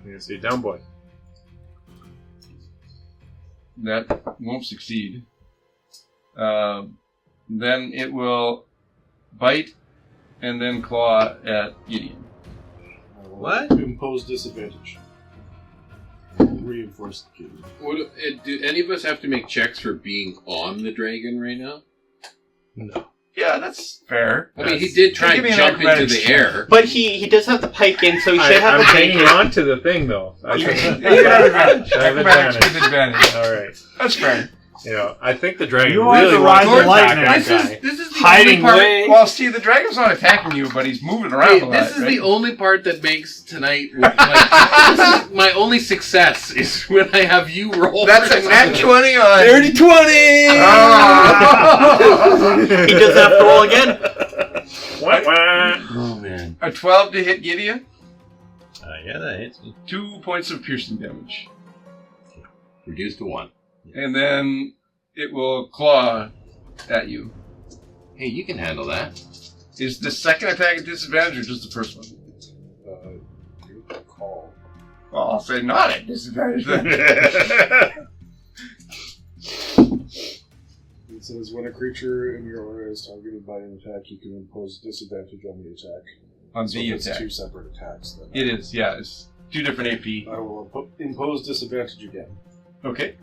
Speaker 5: You see, down boy.
Speaker 1: That won't succeed. Then it will bite and then claw at Gideon.
Speaker 6: What?
Speaker 3: Impose disadvantage. Reinforce the kid.
Speaker 4: Do any of us have to make checks for being on the dragon right now?
Speaker 5: No.
Speaker 1: Yeah, that's fair.
Speaker 4: I mean, he did try
Speaker 1: Give me
Speaker 4: and
Speaker 1: an
Speaker 4: jump into
Speaker 1: acrobatics
Speaker 4: the
Speaker 1: check.
Speaker 4: air.
Speaker 2: But he does have the pike in, so he should have
Speaker 5: I'm
Speaker 2: a
Speaker 5: hanging
Speaker 2: bacon.
Speaker 5: on to the thing, though. I
Speaker 1: You
Speaker 5: think
Speaker 1: can have advantage.
Speaker 5: I have
Speaker 1: Acrobatics
Speaker 5: advantage.
Speaker 1: with advantage.
Speaker 5: All right.
Speaker 1: That's fair.
Speaker 5: You know, I think the dragon
Speaker 9: You want
Speaker 5: really
Speaker 9: to
Speaker 5: wants
Speaker 9: ride
Speaker 5: to
Speaker 9: the
Speaker 5: attack
Speaker 9: lightning.
Speaker 5: that guy.
Speaker 1: This is the
Speaker 9: Hiding
Speaker 1: only part.
Speaker 9: way.
Speaker 1: Well, see, the dragon's not attacking you, but he's moving around a lot.
Speaker 4: This is
Speaker 1: right?
Speaker 4: the only part that makes tonight. Like, this is my only success is when I have you roll.
Speaker 1: That's
Speaker 4: for
Speaker 1: a nat
Speaker 4: something.
Speaker 1: 20 on.
Speaker 6: Dirty 20!
Speaker 1: Oh.
Speaker 2: He does have to roll again.
Speaker 5: Wah, wah.
Speaker 4: Oh man.
Speaker 1: A 12 to hit Gideon.
Speaker 6: Yeah, that hits me.
Speaker 1: 2 points of piercing damage.
Speaker 4: Reduced to 1.
Speaker 1: And then it will claw at you.
Speaker 4: Hey, you can handle that.
Speaker 1: Is the second attack at disadvantage or just the first one?
Speaker 3: You call.
Speaker 1: Well, I'll say not at disadvantage then.
Speaker 3: It says when a creature in your aura is targeted by an attack, you can impose disadvantage on the attack.
Speaker 1: On
Speaker 3: So
Speaker 1: the
Speaker 3: if it's
Speaker 1: attack.
Speaker 3: 2 separate attacks. Then
Speaker 1: It is, yeah. It's 2 different AP.
Speaker 3: I will impose disadvantage again.
Speaker 1: Okay.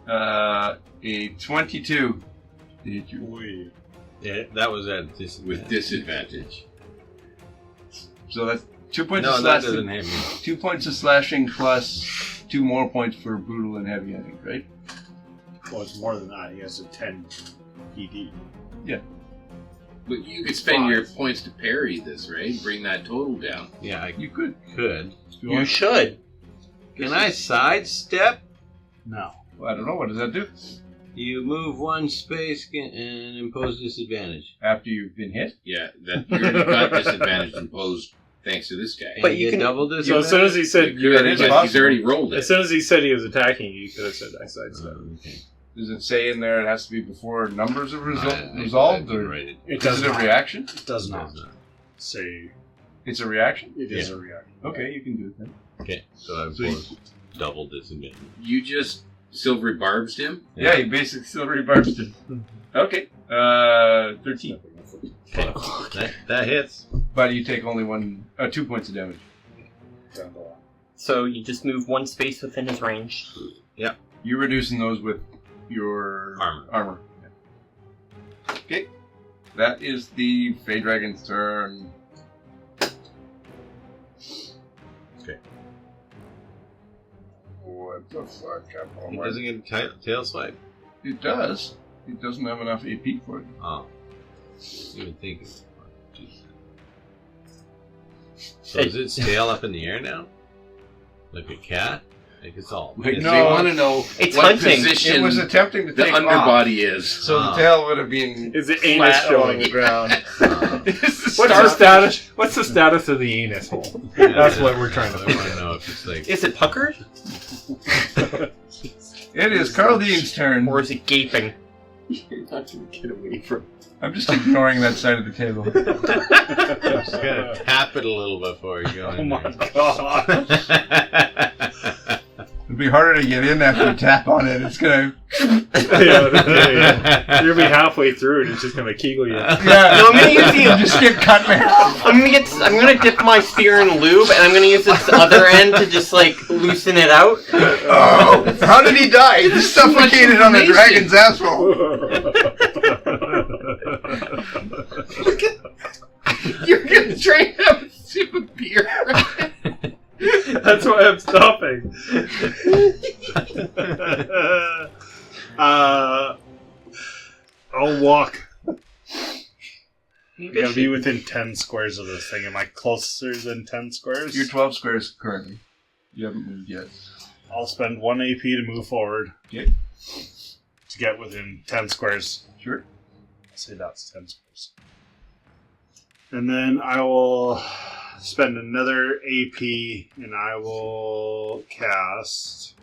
Speaker 1: A 22 to hit you.
Speaker 6: Yeah, that was at disadvantage.
Speaker 4: With disadvantage.
Speaker 1: So that's 2 points
Speaker 6: No,
Speaker 1: of
Speaker 6: that
Speaker 1: slashing.
Speaker 6: doesn't hit me.
Speaker 1: 2 points of slashing plus 2 more points for brutal and heavy, I think, right?
Speaker 8: Well, it's more than that. He has a 10 PD.
Speaker 4: But you could spend your points to parry this, right? Bring that total down.
Speaker 6: Yeah, I
Speaker 1: You could.
Speaker 6: could.
Speaker 2: You should.
Speaker 6: Can I sidestep?
Speaker 8: No.
Speaker 1: Well, I don't know. What does that do?
Speaker 6: You move 1 space and impose disadvantage.
Speaker 1: After you've been hit?
Speaker 4: Yeah, that you already got disadvantage imposed thanks to this guy.
Speaker 6: And
Speaker 2: But you
Speaker 6: get
Speaker 2: can-
Speaker 6: double
Speaker 5: So
Speaker 6: disadvantage.
Speaker 5: as soon as he said
Speaker 4: You already,
Speaker 1: is
Speaker 4: but he's
Speaker 1: possible.
Speaker 4: already rolled it.
Speaker 5: as soon as he said he was attacking you, you could have said I sidestep.
Speaker 6: Okay.
Speaker 1: Does it say in there it has to be before numbers are
Speaker 6: I
Speaker 1: resolved?
Speaker 6: didn't
Speaker 1: Or
Speaker 6: write it.
Speaker 8: It
Speaker 1: is
Speaker 8: does
Speaker 1: it a
Speaker 8: not.
Speaker 1: reaction?
Speaker 8: It does
Speaker 6: It
Speaker 8: not
Speaker 6: does not.
Speaker 8: say
Speaker 1: It's a reaction?
Speaker 8: it is a reaction.
Speaker 1: Okay, you can do it then.
Speaker 6: Okay, so I
Speaker 1: So you-
Speaker 6: impose double disadvantage.
Speaker 4: You just silvery barbs him.
Speaker 1: Yeah, you basically still rebarbed it. Okay. 13.
Speaker 6: Okay. That hits.
Speaker 1: But you take only 2 points of damage.
Speaker 3: Down the line.
Speaker 2: So you just move 1 space within his range.
Speaker 1: You're reducing those with your
Speaker 6: Armor.
Speaker 1: Okay. That is the Fey Dragon's turn.
Speaker 6: Okay.
Speaker 1: What the fuck?
Speaker 6: He doesn't get a tail swipe.
Speaker 1: It does. It doesn't have enough AP for it.
Speaker 6: Oh. Even think of it. So is its tail up in the air now? Like a cat? Like it's all.
Speaker 4: Like,
Speaker 1: No.
Speaker 4: they want to know
Speaker 2: It's
Speaker 4: what
Speaker 2: hunting.
Speaker 4: position
Speaker 1: It was attempting to
Speaker 4: the
Speaker 1: take off.
Speaker 4: underbody is.
Speaker 1: So the
Speaker 6: Ah.
Speaker 1: tail would have been.
Speaker 5: Is the anus
Speaker 1: Flat
Speaker 5: showing
Speaker 1: on
Speaker 5: the ground?
Speaker 1: What's
Speaker 5: What's the status? What's the status of the anus hole? That's what we're trying to
Speaker 6: I want
Speaker 5: find
Speaker 6: to know if it's like.
Speaker 2: Is it puckered?
Speaker 1: It is Carl Dean's turn.
Speaker 2: Or is it gaping?
Speaker 4: You're not going to get away from.
Speaker 1: I'm just ignoring that side of the table.
Speaker 6: Just gotta tap it a little before you go
Speaker 8: Oh
Speaker 6: in
Speaker 8: my
Speaker 6: there.
Speaker 8: god.
Speaker 1: It'd be harder to get in after you tap on it. It's gonna.
Speaker 5: Yeah. You'll be halfway through and it's just gonna kegel you.
Speaker 1: Yeah.
Speaker 2: No, I'm gonna use the.
Speaker 1: Just get cut in half.
Speaker 2: I'm gonna dip my spear in lube, and I'm gonna use this other end to just like loosen it out.
Speaker 1: Oh, how did he die? He suffocated on the dragon's asshole.
Speaker 4: You're going to try and have a sip of beer.
Speaker 5: That's why I'm stopping. I'll walk. I gotta be within 10 squares of this thing. Am I closer than 10 squares?
Speaker 1: You're 12 squares currently. You haven't moved yet.
Speaker 5: I'll spend 1 AP to move forward.
Speaker 1: Okay.
Speaker 5: To get within 10 squares.
Speaker 1: Sure.
Speaker 5: I'll say that's 10 squares. And then I will spend another AP and I will cast.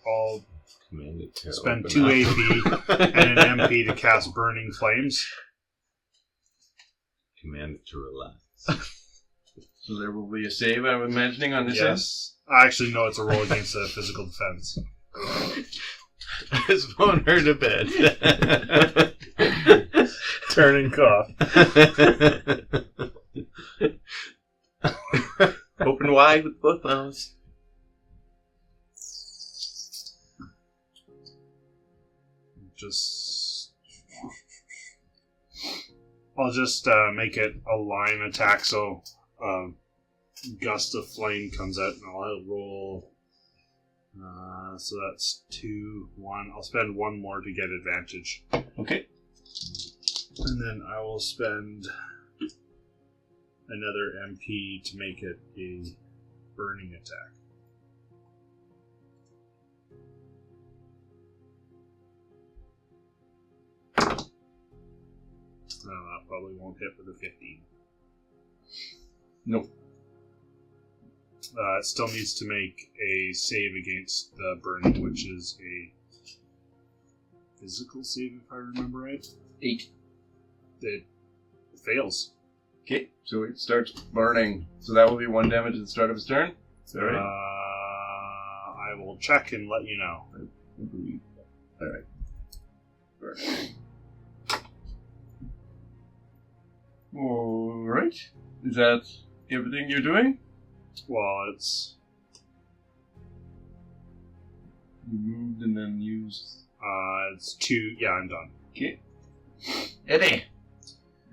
Speaker 5: I'll
Speaker 6: Command it to
Speaker 5: spend
Speaker 6: open
Speaker 5: 2
Speaker 6: up.
Speaker 5: AP and an MP to cast Burning Flames.
Speaker 6: Command it to relax.
Speaker 1: So there will be a save, I'm imagining, on this end?
Speaker 5: Yes. I actually know it's a roll against a physical defense.
Speaker 6: Just put her to bed.
Speaker 5: Turn and cough.
Speaker 2: Open wide with both mouths.
Speaker 5: I'll just make it a line attack, so gust of flame comes out, and I'll roll. So that's 2, 1. I'll spend 1 more to get advantage,
Speaker 1: Okay.
Speaker 5: and then I will spend another MP to make it a burning attack. That probably won't hit with a 15.
Speaker 1: Nope.
Speaker 5: It still needs to make a save against the burning, which is a physical save, if I remember right.
Speaker 1: 8.
Speaker 5: It fails.
Speaker 1: Okay, so it starts burning. So that will be 1 damage at the start of his turn. Is that right?
Speaker 5: I will check and let you know.
Speaker 1: Alright. Burning. Alright. Is that everything you're doing?
Speaker 5: Well, it's...
Speaker 1: You moved and then used...
Speaker 5: It's 2... Yeah, I'm done.
Speaker 1: Okay. Eddie!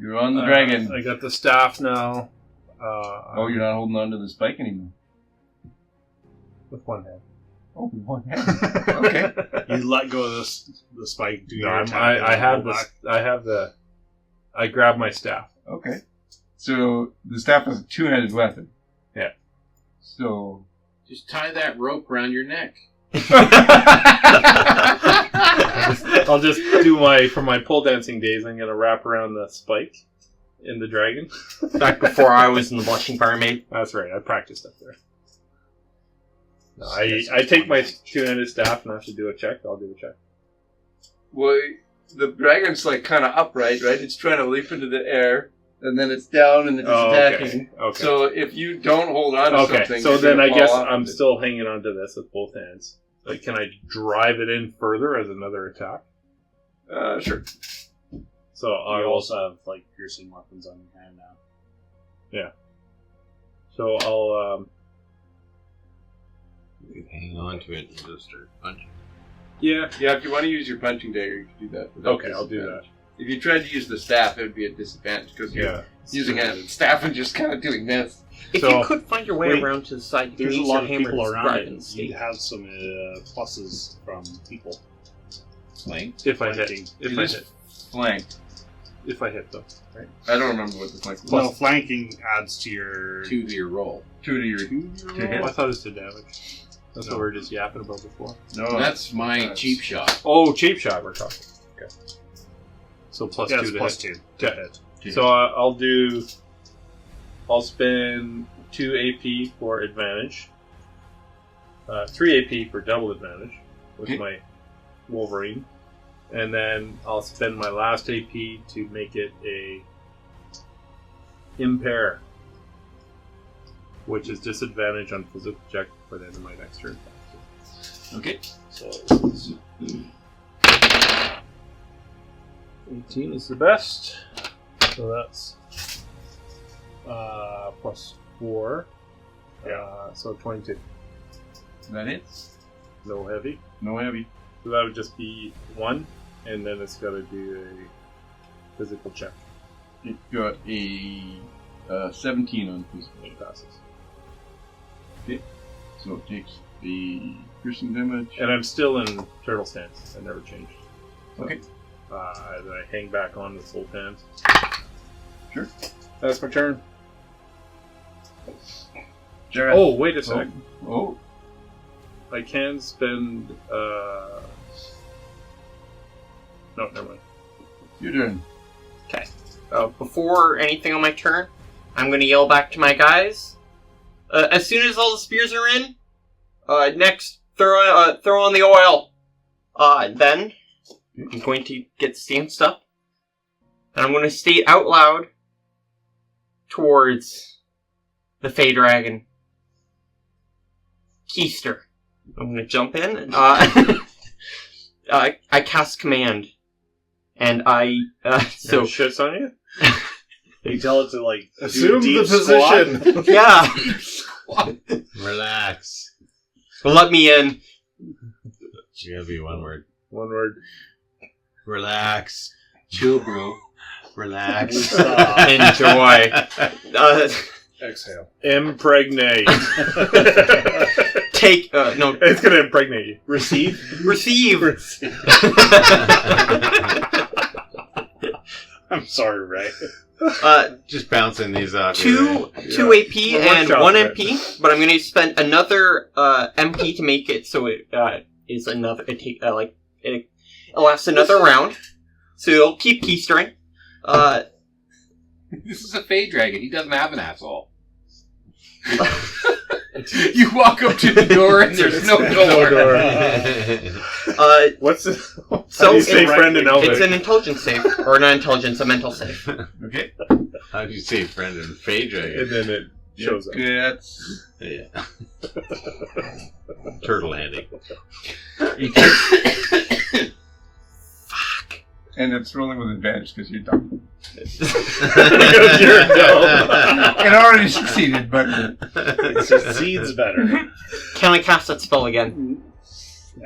Speaker 1: You're on the dragon.
Speaker 8: I got the staff now.
Speaker 1: Oh, you're not holding on to the spike anymore.
Speaker 8: With one hand.
Speaker 1: Oh, with one hand. Okay.
Speaker 5: You let go of the spike. Do your attack,
Speaker 8: I have
Speaker 5: roll
Speaker 8: this.
Speaker 5: back.
Speaker 8: I grab my staff.
Speaker 1: Okay. So the staff is a 2-handed weapon.
Speaker 8: Yeah.
Speaker 1: So...
Speaker 7: Just tie that rope around your neck.
Speaker 8: I'll just do for my pole dancing days, I'm going to wrap around the spike in the dragon.
Speaker 2: Back before I was in the blushing barmaid.
Speaker 8: That's right, I practiced up there. No, I take my 2-handed staff and I have to do a check. I'll do a check.
Speaker 1: Well, the dragon's like kind of upright, right? It's trying to leap into the air, and then it's down and it's attacking.
Speaker 8: Okay.
Speaker 1: So if you don't hold on to something...
Speaker 8: So
Speaker 1: you're
Speaker 8: then
Speaker 1: gonna
Speaker 8: I guess
Speaker 1: fall off
Speaker 8: I'm
Speaker 1: of it.
Speaker 8: still hanging on to this with both hands. Like, can I drive it in further as another attack?
Speaker 1: Sure.
Speaker 8: So
Speaker 5: You
Speaker 8: I'll
Speaker 5: also have like piercing weapons on your hand now.
Speaker 8: So I'll
Speaker 6: You can hang on to it and just start punching.
Speaker 1: Yeah, if you want to use your punching dagger, you can do that. without
Speaker 8: Okay, I'll do
Speaker 1: disadvantage. If you tried to use the staff, it would be a disadvantage because you're
Speaker 8: yeah.
Speaker 1: using a staff and just kind of doing this.
Speaker 2: If
Speaker 8: So-
Speaker 2: you could find your way
Speaker 5: Wait,
Speaker 2: around to the side, you can
Speaker 5: There's a
Speaker 2: use
Speaker 5: lot
Speaker 2: your
Speaker 5: of
Speaker 2: hammer
Speaker 5: people
Speaker 2: to
Speaker 5: around
Speaker 2: drive
Speaker 5: it.
Speaker 2: in the
Speaker 5: You'd
Speaker 2: stake.
Speaker 5: have some pluses from people.
Speaker 4: Flank.
Speaker 8: If I
Speaker 5: Flanking.
Speaker 8: hit, if
Speaker 1: It
Speaker 8: I
Speaker 1: is
Speaker 8: hit,
Speaker 1: flanked.
Speaker 8: if I hit them, right?
Speaker 1: I don't remember what the flank was.
Speaker 5: No, flanking adds to your...
Speaker 4: 2 to your roll.
Speaker 1: 2 to your...
Speaker 8: Oh, I thought it was to damage. That's
Speaker 5: No.
Speaker 8: what we were just yapping about before.
Speaker 1: No,
Speaker 4: That's my cheap shot.
Speaker 8: Oh, cheap shot we're talking. Okay. So plus
Speaker 5: Yeah,
Speaker 8: 2
Speaker 5: it's
Speaker 8: to
Speaker 5: plus
Speaker 8: hit.
Speaker 5: 2 to
Speaker 8: Okay.
Speaker 5: hit.
Speaker 8: So I'll spend 2 AP for advantage, 3 AP for double advantage with
Speaker 1: Okay.
Speaker 8: my Wolverine, and then I'll spend my last AP to make it a impair, which is disadvantage on physical check for the end of my next turn.
Speaker 1: Okay.
Speaker 8: So 18 is the best. So that's plus 4. So 22.
Speaker 1: That it?
Speaker 8: No heavy.
Speaker 1: No heavy.
Speaker 8: So that would just be 1, and then it's got to do a physical check.
Speaker 1: It got a 17 on physical.
Speaker 8: It passes.
Speaker 1: So it takes the piercing damage.
Speaker 8: And I'm still in turtle stance. I never changed. So,
Speaker 1: Okay.
Speaker 8: then I hang back on with both hands.
Speaker 1: Sure.
Speaker 8: That's my turn.
Speaker 1: Jareth.
Speaker 8: Oh, wait a sec.
Speaker 1: Oh.
Speaker 8: I can spend. No, never mind.
Speaker 1: Your turn.
Speaker 2: Before anything on my turn, I'm going to yell back to my guys. As soon as all the spears are in, next throw on the oil. Then I'm going to get stanced up, and I'm going to state out loud towards the Fey Dragon. Keister. I'm going to jump in. I cast command, and I
Speaker 8: So shits on you?
Speaker 5: You tell it to like do a
Speaker 8: Assume
Speaker 5: deep
Speaker 8: the position.
Speaker 2: yeah.
Speaker 6: Relax.
Speaker 2: Let me in.
Speaker 6: It's gonna be one word.
Speaker 8: One word.
Speaker 6: Relax.
Speaker 4: Chill, bro.
Speaker 6: Relax.
Speaker 2: Enjoy.
Speaker 3: Exhale.
Speaker 8: Impregnate.
Speaker 2: Take no.
Speaker 8: It's gonna impregnate you.
Speaker 5: Receive.
Speaker 2: Receive.
Speaker 5: I'm sorry, Ray.
Speaker 6: Just bouncing these off.
Speaker 2: Two AP
Speaker 8: We'll
Speaker 2: and
Speaker 8: workshop
Speaker 2: 1
Speaker 8: it.
Speaker 2: MP, but I'm going to spend another MP to make it so it is another. It lasts another round, so it'll keep keystering.
Speaker 4: This is a Fey Dragon. He doesn't have an asshole. You walk up to the door and there's no door.
Speaker 8: What's it?
Speaker 2: So
Speaker 8: How do you say friend in Elvish?
Speaker 2: it's an intelligence save. Or not intelligence, a mental save.
Speaker 1: Okay.
Speaker 6: How do you say friend in Phaedra?
Speaker 8: And then it shows up.
Speaker 1: That's
Speaker 6: Yeah. Turtle handing.
Speaker 1: and it's rolling with advantage because you're dumb.
Speaker 8: Because you're dumb.
Speaker 1: It already succeeded, but
Speaker 8: It succeeds better.
Speaker 2: Can I cast that spell again?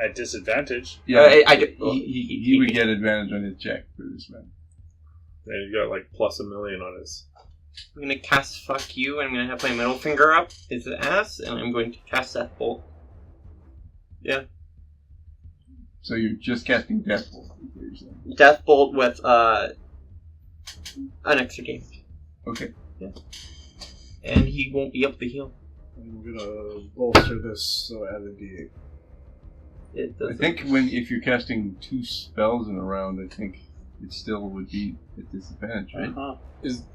Speaker 8: At disadvantage.
Speaker 1: yeah,
Speaker 2: I do.
Speaker 1: he would get advantage on his check for this man.
Speaker 8: And he's got like plus a million on his.
Speaker 2: I'm gonna cast fuck you, and I'm gonna have my middle finger up his ass, and I'm going to cast Death Bolt. Yeah.
Speaker 1: So you're just casting Death Bolt. is what you're saying.
Speaker 2: Death Bolt with an extra damage.
Speaker 1: Okay.
Speaker 2: And he won't be able to heal.
Speaker 3: I'm gonna bolster this so I add a D8.
Speaker 2: It
Speaker 1: I
Speaker 2: doesn't.
Speaker 1: think if you're casting 2 spells in a round, I think it still would be at disadvantage, right?
Speaker 8: Uh-huh.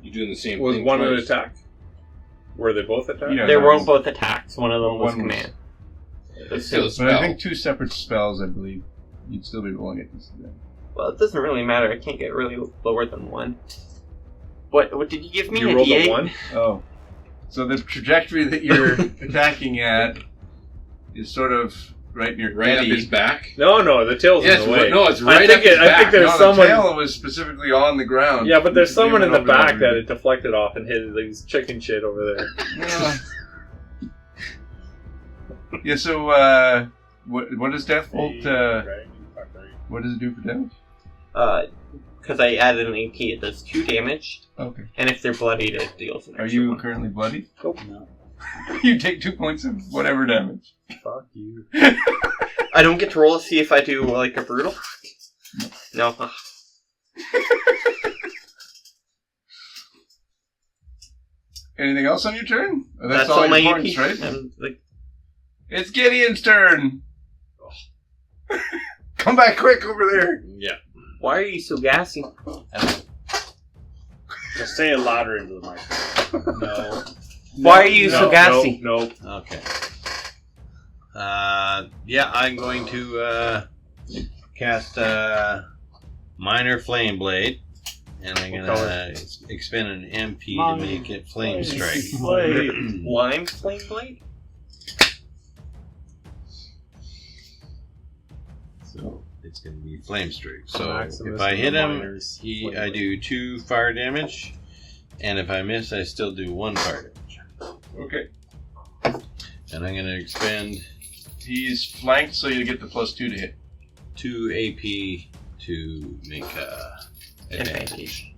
Speaker 4: You're doing the same
Speaker 8: Was
Speaker 4: thing
Speaker 8: one an
Speaker 4: twice.
Speaker 8: attack? Were they both attacked?
Speaker 1: Yeah.
Speaker 2: They
Speaker 1: no,
Speaker 2: weren't both attacks. One of them
Speaker 1: Well,
Speaker 2: was
Speaker 1: one was-
Speaker 2: command.
Speaker 4: It's still a
Speaker 1: But
Speaker 4: spell.
Speaker 1: I think 2 separate spells, I believe, you'd still be rolling at disadvantage.
Speaker 2: Well, it doesn't really matter. I can't get really lower than 1. What did you give me?
Speaker 8: You
Speaker 2: a
Speaker 8: rolled
Speaker 2: D8?
Speaker 8: a 1?
Speaker 1: Oh. So the trajectory that you're attacking at is sort of right near
Speaker 4: Right up
Speaker 1: Eddie.
Speaker 4: his back.
Speaker 8: No, the tail's
Speaker 4: Yes,
Speaker 8: in the way.
Speaker 4: no, it's right
Speaker 8: I
Speaker 4: up his
Speaker 8: think
Speaker 4: back.
Speaker 8: there's
Speaker 1: No,
Speaker 8: someone.
Speaker 1: the tail was specifically on the ground.
Speaker 8: Yeah, but there's
Speaker 1: They
Speaker 8: someone in
Speaker 1: went
Speaker 8: the
Speaker 1: over
Speaker 8: back
Speaker 1: there.
Speaker 8: that it deflected off and hit like chicken shit over there.
Speaker 1: Yeah. Yeah, so what does Death Bolt, what does it do for damage?
Speaker 2: Because I added an AP, it does 2 damage,
Speaker 1: Okay.
Speaker 2: and if they're bloodied, it deals an
Speaker 1: Are
Speaker 2: extra
Speaker 1: you
Speaker 2: 1.
Speaker 1: currently bloody?
Speaker 8: Nope. No.
Speaker 1: You take 2 points of whatever damage.
Speaker 8: Fuck you.
Speaker 2: I don't get to roll to see if I do like a brutal. No.
Speaker 1: Anything else on your turn? Oh,
Speaker 2: That's
Speaker 1: all
Speaker 2: all my
Speaker 1: your
Speaker 2: AP.
Speaker 1: points, right?
Speaker 2: Like,
Speaker 1: It's Gideon's turn. Come back quick over there.
Speaker 6: Yeah.
Speaker 2: why are you so gassy?
Speaker 8: Just say it louder into the mic.
Speaker 6: No.
Speaker 2: Why are you so gassy?
Speaker 8: No.
Speaker 6: Okay. Yeah, I'm going to cast Minor Flame Blade, and I'm gonna expend an MP to make it Flame Strike.
Speaker 2: Lime flame blade?
Speaker 6: So it's gonna be Flame Strike. So
Speaker 8: Maximus
Speaker 6: if I
Speaker 8: and
Speaker 6: hit
Speaker 8: the
Speaker 6: him,
Speaker 8: Miners
Speaker 6: I do 2 fire damage, and if I miss, I still do 1 fire damage.
Speaker 1: Okay.
Speaker 6: And I'm gonna expend
Speaker 1: He's flanked, so you get the +2 to hit.
Speaker 6: 2 AP to make advantage.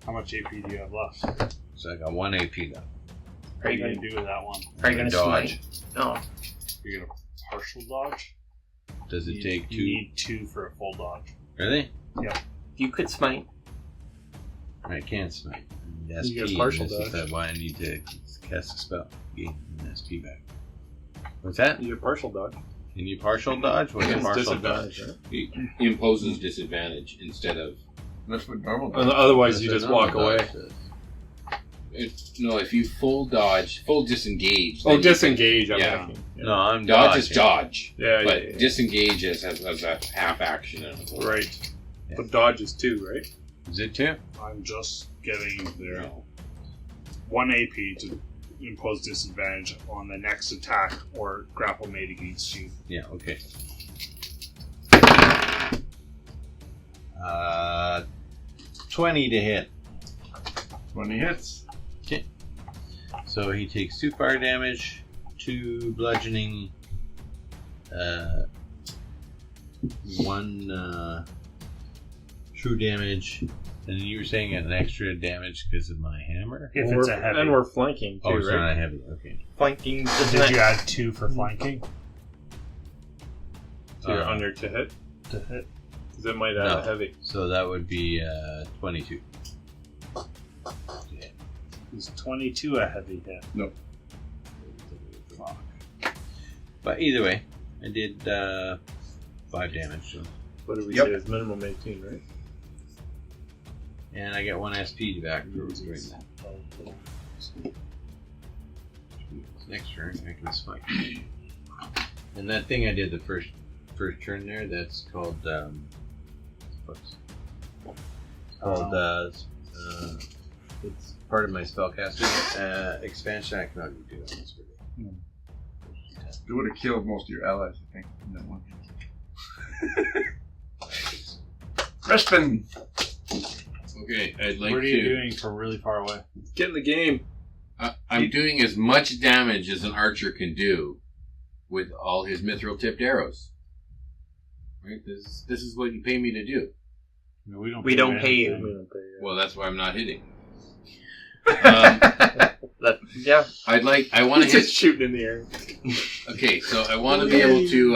Speaker 5: How much AP do you have left?
Speaker 6: So I got 1 AP now.
Speaker 5: What are you going to do with that one?
Speaker 2: Are you gonna
Speaker 6: Dodge.
Speaker 2: smite? No.
Speaker 5: You're going to partial dodge?
Speaker 6: Does it
Speaker 5: You-
Speaker 6: take 2?
Speaker 5: You need 2 for a full dodge.
Speaker 6: Really?
Speaker 2: You could smite.
Speaker 6: I can't smite. I need
Speaker 8: You get
Speaker 6: SP,
Speaker 8: partial
Speaker 6: and this is
Speaker 8: dodge.
Speaker 6: why I need to cast a spell. Gain an SP back. What's that?
Speaker 8: You get partial dodge.
Speaker 6: Can you partial dodge? What's
Speaker 8: It's
Speaker 6: partial
Speaker 8: disadvantage,
Speaker 6: dodge?
Speaker 8: right?
Speaker 4: He imposes disadvantage instead of.
Speaker 1: That's what normal
Speaker 8: And
Speaker 1: does.
Speaker 8: otherwise, you
Speaker 6: That's
Speaker 8: just
Speaker 6: what
Speaker 8: walk
Speaker 6: normal
Speaker 8: away.
Speaker 6: dodge does.
Speaker 4: No, if you full dodge, full disengage.
Speaker 8: Oh,
Speaker 4: then you
Speaker 8: disengage. I'm
Speaker 4: Yeah.
Speaker 8: thinking.
Speaker 6: No, I'm
Speaker 4: Dodge
Speaker 6: dodging.
Speaker 4: is dodge.
Speaker 8: Yeah,
Speaker 4: But
Speaker 8: yeah.
Speaker 4: disengage as a half action. And a full.
Speaker 8: Right. But dodge is 2, right?
Speaker 6: Is it 2?
Speaker 5: I'm just getting there.
Speaker 4: No.
Speaker 5: 1 AP to impose disadvantage on the next attack or grapple made against you.
Speaker 6: Yeah, okay. 20 to hit.
Speaker 1: 20 hits.
Speaker 6: So he takes 2 fire damage, 2 bludgeoning, 1 true damage, and you were saying an extra damage because of my hammer?
Speaker 5: If
Speaker 8: Well,
Speaker 5: it's a
Speaker 8: we're-
Speaker 5: heavy.
Speaker 8: And we're flanking, too,
Speaker 6: Oh, it's
Speaker 8: right?
Speaker 6: not a heavy, okay.
Speaker 2: Flanking
Speaker 5: Did you add 2 for flanking
Speaker 8: So you're under to hit?
Speaker 5: to hit?
Speaker 8: Because it might add
Speaker 6: No.
Speaker 8: a heavy.
Speaker 6: So that would be 22.
Speaker 5: Is 22 a heavy hit?
Speaker 1: No.
Speaker 5: Fuck.
Speaker 6: But either way, I did 5 damage. So.
Speaker 8: What did we
Speaker 1: Yep.
Speaker 8: say? It's minimum 18, right?
Speaker 6: And I get 1 SP back for doing that. Next turn, I can spike. And that thing I did the first turn there, that's called it's part of my spellcasting expansion. I cannot do that.
Speaker 1: It would have killed most of your allies, I think, in that one. Crispin!
Speaker 4: Okay, I'd like
Speaker 5: What are you
Speaker 4: to.
Speaker 5: doing from really far away?
Speaker 3: Get in the game.
Speaker 4: I'm doing as much damage as an archer can do with all his mithril tipped arrows. Right? This is what you pay me to do.
Speaker 5: No, we don't
Speaker 2: pay you.
Speaker 3: We don't pay you.
Speaker 4: Well, that's why I'm not hitting.
Speaker 2: Yeah.
Speaker 4: I want to
Speaker 3: He's
Speaker 4: hit.
Speaker 3: just shooting in the air.
Speaker 4: Okay, so I want to be able to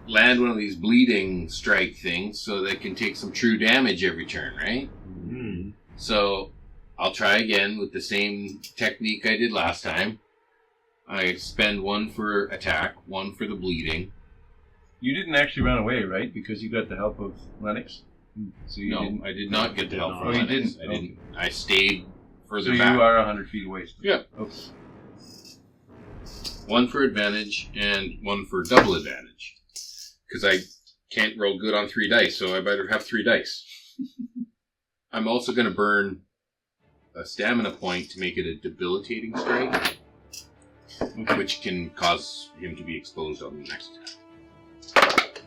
Speaker 4: land one of these bleeding strike things so they can take some true damage every turn, right?
Speaker 5: Mm.
Speaker 4: So I'll try again with the same technique I did last time. I spend 1 for attack, 1 for the bleeding.
Speaker 1: You didn't actually run away, right? Because you got the help of Lennox? So you
Speaker 4: No,
Speaker 1: didn't.
Speaker 4: I did not get the help
Speaker 1: Oh,
Speaker 4: from
Speaker 1: you
Speaker 4: Lennox.
Speaker 1: didn't?
Speaker 4: I didn't. I stayed further
Speaker 1: So
Speaker 4: back.
Speaker 1: you are 100 feet away.
Speaker 4: Yeah.
Speaker 1: Okay.
Speaker 4: 1 for advantage and 1 for double advantage. Because I can't roll good on 3 dice, so I better have 3 dice. I'm also going to burn a stamina point to make it a debilitating strike, which can cause him to be exposed on the next attack.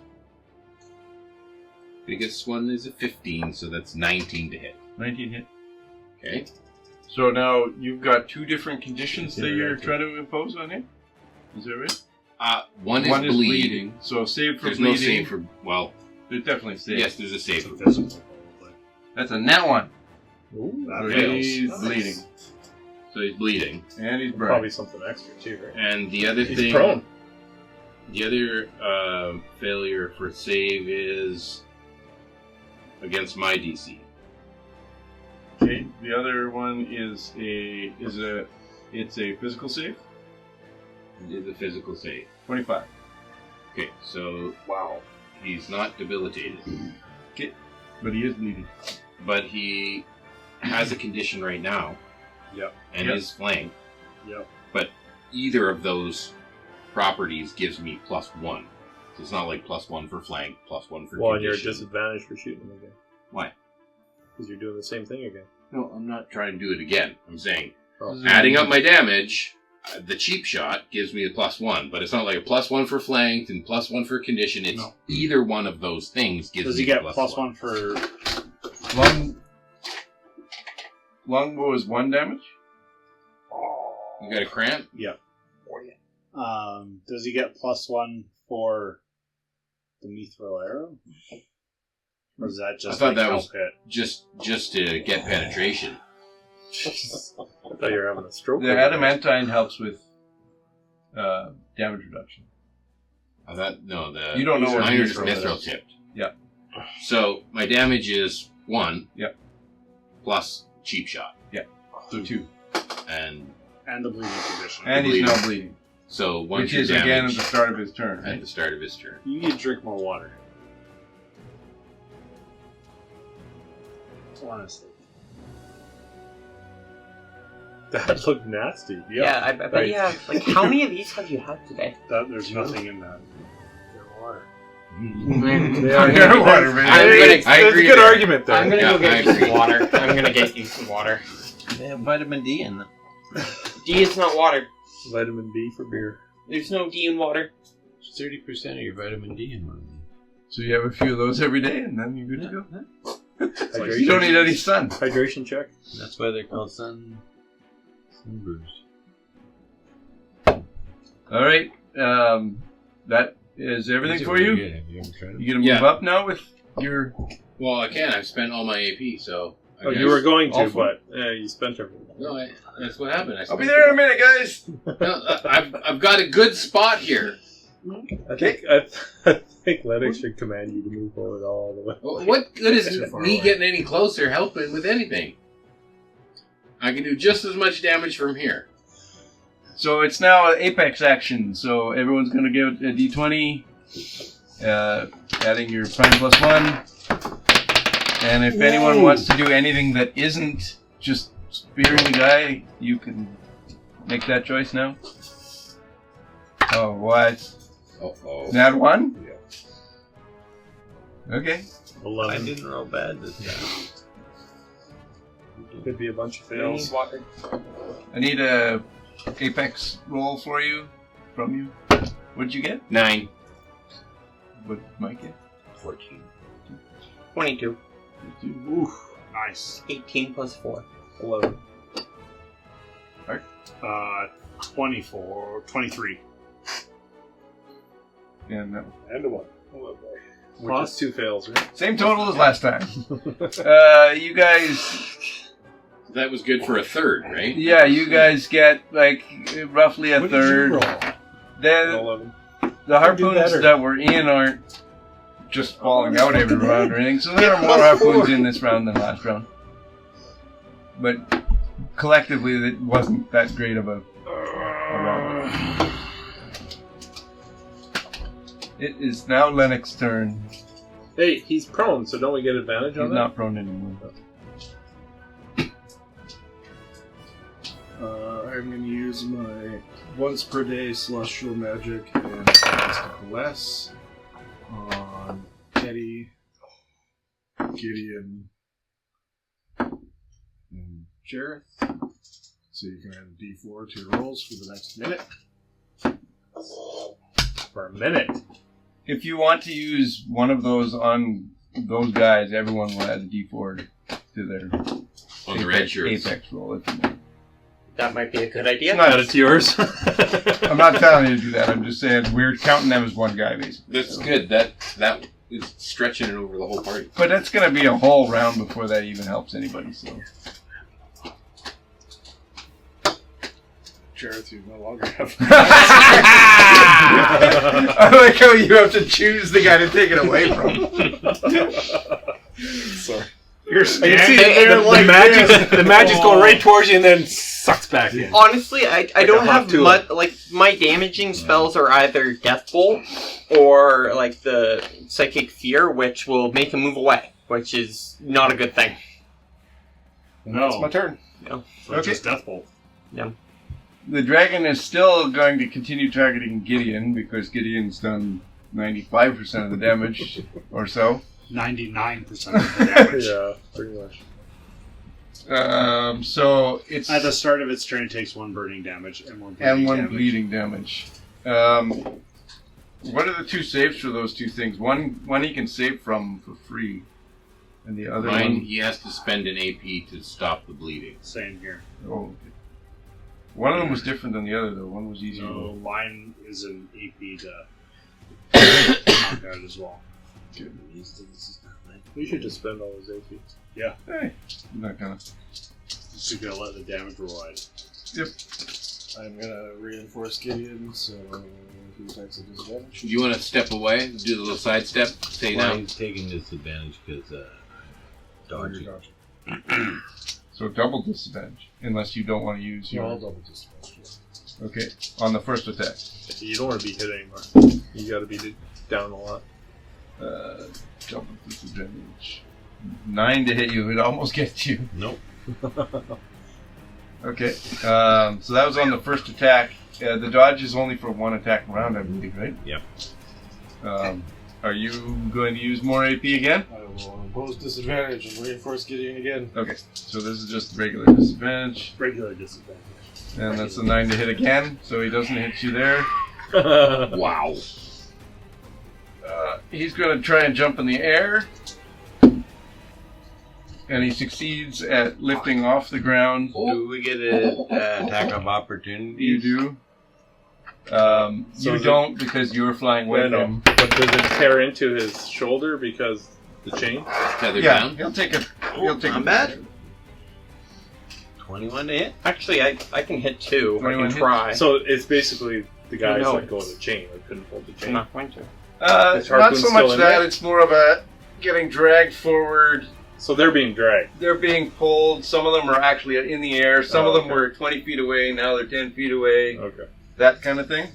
Speaker 4: Biggest one is a 15, so that's 19 to hit.
Speaker 1: 19 hit.
Speaker 4: Okay.
Speaker 1: So now you've got 2 different conditions that you're trying to impose on him? Is that right?
Speaker 4: One is bleeding.
Speaker 1: So save for
Speaker 4: There's
Speaker 1: bleeding.
Speaker 4: no save for, well,
Speaker 1: There's definitely save.
Speaker 4: yes, there's a save for
Speaker 5: Physical, probably.
Speaker 1: That's a nat 1.
Speaker 3: Ooh,
Speaker 1: So
Speaker 5: That
Speaker 1: he's
Speaker 5: fails.
Speaker 1: bleeding.
Speaker 4: So he's bleeding.
Speaker 1: And he's burned.
Speaker 3: probably something extra too, right?
Speaker 4: And the other
Speaker 3: He's
Speaker 4: thing,
Speaker 3: prone.
Speaker 4: the other failure for save is against my DC.
Speaker 1: Okay. The other one is it's a physical save.
Speaker 4: It is a physical save.
Speaker 1: 25.
Speaker 4: Okay, so
Speaker 3: Wow.
Speaker 4: he's not debilitated,
Speaker 1: But he is bleeding.
Speaker 4: but he has a condition right now.
Speaker 5: Yep.
Speaker 4: And
Speaker 1: Yep.
Speaker 4: is flanked.
Speaker 5: Yep.
Speaker 4: But either of those properties gives me +1. So it's not like +1 for flank, +1 for
Speaker 3: Well, and you're at
Speaker 4: condition.
Speaker 3: disadvantage for shooting him again.
Speaker 4: Why?
Speaker 3: Because you're doing the same thing again.
Speaker 4: No, I'm not trying to do it again. I'm saying
Speaker 3: Oh.
Speaker 4: adding up my damage, the cheap shot gives me a +1, but it's not like a +1 for flanked and +1 for condition. It's
Speaker 5: No.
Speaker 4: either one of those things gives
Speaker 5: Does
Speaker 4: me
Speaker 5: he get
Speaker 4: +1.
Speaker 5: +1 for?
Speaker 1: Longbow is 1 damage.
Speaker 4: You got a cramp?
Speaker 5: Does he get +1 for the mithril arrow? Or is that just
Speaker 4: I thought
Speaker 5: like
Speaker 4: that
Speaker 5: help
Speaker 4: was-
Speaker 5: hit?
Speaker 4: Just to get penetration.
Speaker 3: I thought you were having a stroke.
Speaker 1: The
Speaker 3: over there.
Speaker 1: adamantine helps with damage reduction.
Speaker 4: I thought the
Speaker 1: You don't know what
Speaker 4: miner's
Speaker 1: mithril
Speaker 4: mithril
Speaker 1: is.
Speaker 4: tipped.
Speaker 1: Yeah.
Speaker 4: So my damage is 1.
Speaker 1: Yep.
Speaker 4: Plus cheap shot,
Speaker 1: So 2.
Speaker 4: and
Speaker 5: And the bleeding condition.
Speaker 1: And he's now bleeding.
Speaker 4: so 1
Speaker 1: Which
Speaker 4: your
Speaker 1: is again at
Speaker 4: damage
Speaker 1: the start of his turn,
Speaker 4: at
Speaker 1: right?
Speaker 4: the start of his turn.
Speaker 5: You need to drink more water. Honestly.
Speaker 3: That looked nasty.
Speaker 2: Yeah, I bet
Speaker 3: Right.
Speaker 2: you have. Like, how many of these have you had today?
Speaker 5: There's nothing in that.
Speaker 3: Water.
Speaker 1: They are here water, man.
Speaker 4: I
Speaker 3: That's a
Speaker 4: agree
Speaker 3: good
Speaker 4: there.
Speaker 3: argument there.
Speaker 2: I'm gonna
Speaker 4: Yeah,
Speaker 2: go get
Speaker 4: I
Speaker 2: you some
Speaker 4: agree.
Speaker 2: water. I'm gonna get you some water.
Speaker 6: They have vitamin D in them.
Speaker 2: D is not water.
Speaker 3: Vitamin D for beer.
Speaker 2: There's no D in water.
Speaker 6: 30% of your vitamin D in one.
Speaker 1: So you have a few of those every day, and then you're good to go.
Speaker 3: Hydration.
Speaker 1: You don't need any sun.
Speaker 3: Hydration check.
Speaker 6: That's why they're called sunbrews.
Speaker 1: All right. That is everything
Speaker 6: These are
Speaker 1: for
Speaker 6: really
Speaker 1: you.
Speaker 6: good. Have you ever tried them?
Speaker 1: You gonna move
Speaker 4: Yeah.
Speaker 1: up now with your?
Speaker 4: Well, I can. I've spent all my AP, so. I
Speaker 3: Oh,
Speaker 4: guess-
Speaker 3: you were going to,
Speaker 1: Awful.
Speaker 3: but you spent everything.
Speaker 4: No, that's what happened.
Speaker 1: I'll be there in a minute, guys.
Speaker 4: No, I've got a good spot here.
Speaker 3: I think Lennox should command you to move forward all the way.
Speaker 4: What good is
Speaker 3: Too far
Speaker 4: me
Speaker 3: away.
Speaker 4: getting any closer helping with anything? I can do just as much damage from here.
Speaker 1: So it's now an apex action. So everyone's gonna give it a d20, adding your prime +1. And if anyone wants to do anything that isn't just spearing the guy, you can make that choice now. Oh, what?
Speaker 4: Uh-oh.
Speaker 1: Nat 1?
Speaker 8: Yeah.
Speaker 1: Okay.
Speaker 6: 11. I didn't roll bad this time.
Speaker 8: Could be a bunch of fails.
Speaker 1: I need a Apex roll for you, from you. What did you get?
Speaker 4: 9.
Speaker 1: What did Mike get?
Speaker 6: 14.
Speaker 2: 22.
Speaker 5: Oof. Nice.
Speaker 2: 18 plus 4.
Speaker 8: 11.
Speaker 5: 24. 23.
Speaker 1: And
Speaker 8: And a 1. Plus 2 fails, right?
Speaker 1: same total as last time. You guys,
Speaker 4: That was good for a third, right?
Speaker 1: yeah, you guys get like roughly a
Speaker 8: What did you
Speaker 1: third.
Speaker 8: roll?
Speaker 1: Then
Speaker 8: 11.
Speaker 1: the harpoons
Speaker 8: better.
Speaker 1: that were in aren't just falling out every round or anything, so there are more harpoons in this round than last round. But collectively, it wasn't that great of a round. It is now Lennox's turn.
Speaker 3: Hey, he's prone, so don't we get advantage
Speaker 1: He's
Speaker 3: on that?
Speaker 1: not prone anymore.
Speaker 8: I'm going to use my once per day celestial magic and cast Coalesce on Teddy, Gideon, and Jareth. So you can add a d4 to your rolls for the next minute.
Speaker 3: For a minute.
Speaker 1: If you want to use one of those on those guys, everyone will add a d4 to their
Speaker 4: On the red shirts.
Speaker 1: Apex roll. If you want.
Speaker 2: That might be a good idea.
Speaker 1: Not-
Speaker 3: Add it to yours.
Speaker 1: I'm not telling you to do that. I'm just saying we're counting them as one guy, basically.
Speaker 4: That's good. That is stretching it over the whole party.
Speaker 1: But it's going to be a whole round before that even helps anybody. So
Speaker 8: Jareth, you no longer have.
Speaker 1: I like how you have to choose the guy to take it away from.
Speaker 8: Sorry.
Speaker 5: You're
Speaker 3: You can see
Speaker 5: standing
Speaker 3: the magic's going right towards you and then sucks back in.
Speaker 2: Honestly, I
Speaker 3: a
Speaker 2: don't
Speaker 3: hot
Speaker 2: have
Speaker 3: tool.
Speaker 2: much. Like, my damaging spells are either Death Bolt or, like, the Psychic Fear, which will make him move away, which is not a good thing.
Speaker 5: No.
Speaker 8: It's my turn.
Speaker 5: So
Speaker 1: Okay.
Speaker 5: just Death Bolt.
Speaker 1: The dragon is still going to continue targeting Gideon because Gideon's done 95% of the damage or so.
Speaker 5: 99% of the damage.
Speaker 3: Yeah, pretty much.
Speaker 1: So it's
Speaker 5: At the start of its turn, it takes 1 burning damage and 1 bleeding
Speaker 1: and 1
Speaker 5: damage.
Speaker 1: bleeding damage. What are the 2 saves for those 2 things? One he can save from for free, and the other
Speaker 4: Mine,
Speaker 1: one.
Speaker 4: he has to spend an AP to stop the bleeding.
Speaker 5: Same here.
Speaker 1: Oh, okay. One of them was different than the other, though. One was easier.
Speaker 5: So mine is an AP to knock out as well.
Speaker 3: You should just spend all his AP.
Speaker 1: Hey, I'm not gonna.
Speaker 5: Just gonna let the damage ride.
Speaker 8: I'm gonna reinforce Gideon, so he takes a disadvantage.
Speaker 4: You want to step away, do the little side step, stay
Speaker 6: Why
Speaker 4: down.
Speaker 6: he's taking disadvantage because dodging.
Speaker 1: So double disadvantage, unless you don't want to use
Speaker 8: No, I'll
Speaker 1: your.
Speaker 8: double disadvantage.
Speaker 1: Okay, on the first attack.
Speaker 3: You don't want to be hit anymore. You gotta be down a lot.
Speaker 1: Double disadvantage. 9 to hit you. It almost gets you.
Speaker 6: Nope.
Speaker 1: Okay. So that was on the first attack. The dodge is only for 1 attack round, I believe, right?
Speaker 6: Yep.
Speaker 1: Are you going to use more AP again?
Speaker 8: I will impose disadvantage and reinforce Gideon again.
Speaker 1: Okay. So this is just regular disadvantage.
Speaker 5: Regular disadvantage.
Speaker 1: And that's a 9 to hit again, so he doesn't hit you there.
Speaker 4: Wow.
Speaker 1: He's going to try and jump in the air. And he succeeds at lifting off the ground.
Speaker 6: Do we get an attack of opportunity?
Speaker 1: You do.
Speaker 3: So
Speaker 1: You
Speaker 3: is it-
Speaker 1: don't because you're flying with
Speaker 3: Yeah,
Speaker 1: him.
Speaker 3: But does it tear into his shoulder because the chain?
Speaker 4: Tethered
Speaker 1: Yeah,
Speaker 4: down.
Speaker 1: he'll take a. He'll take
Speaker 6: Not
Speaker 1: a
Speaker 6: bad. 21 to hit.
Speaker 2: Actually, I can hit 2. I
Speaker 1: 21
Speaker 2: can
Speaker 1: hits.
Speaker 2: try.
Speaker 3: So it's basically the guys
Speaker 2: No.
Speaker 3: let go of the chain or couldn't hold the
Speaker 2: I'm
Speaker 3: chain.
Speaker 2: not going to.
Speaker 3: Is
Speaker 1: Not
Speaker 3: Harpoon
Speaker 1: so
Speaker 3: still
Speaker 1: much
Speaker 3: in
Speaker 1: that.
Speaker 3: there?
Speaker 1: It's more of a getting dragged forward.
Speaker 3: So they're being dragged.
Speaker 1: They're being pulled. Some of them are actually in the air. Some of them
Speaker 3: okay.
Speaker 1: were 20 feet away. Now they're 10 feet away.
Speaker 3: Okay.
Speaker 1: That kind of thing.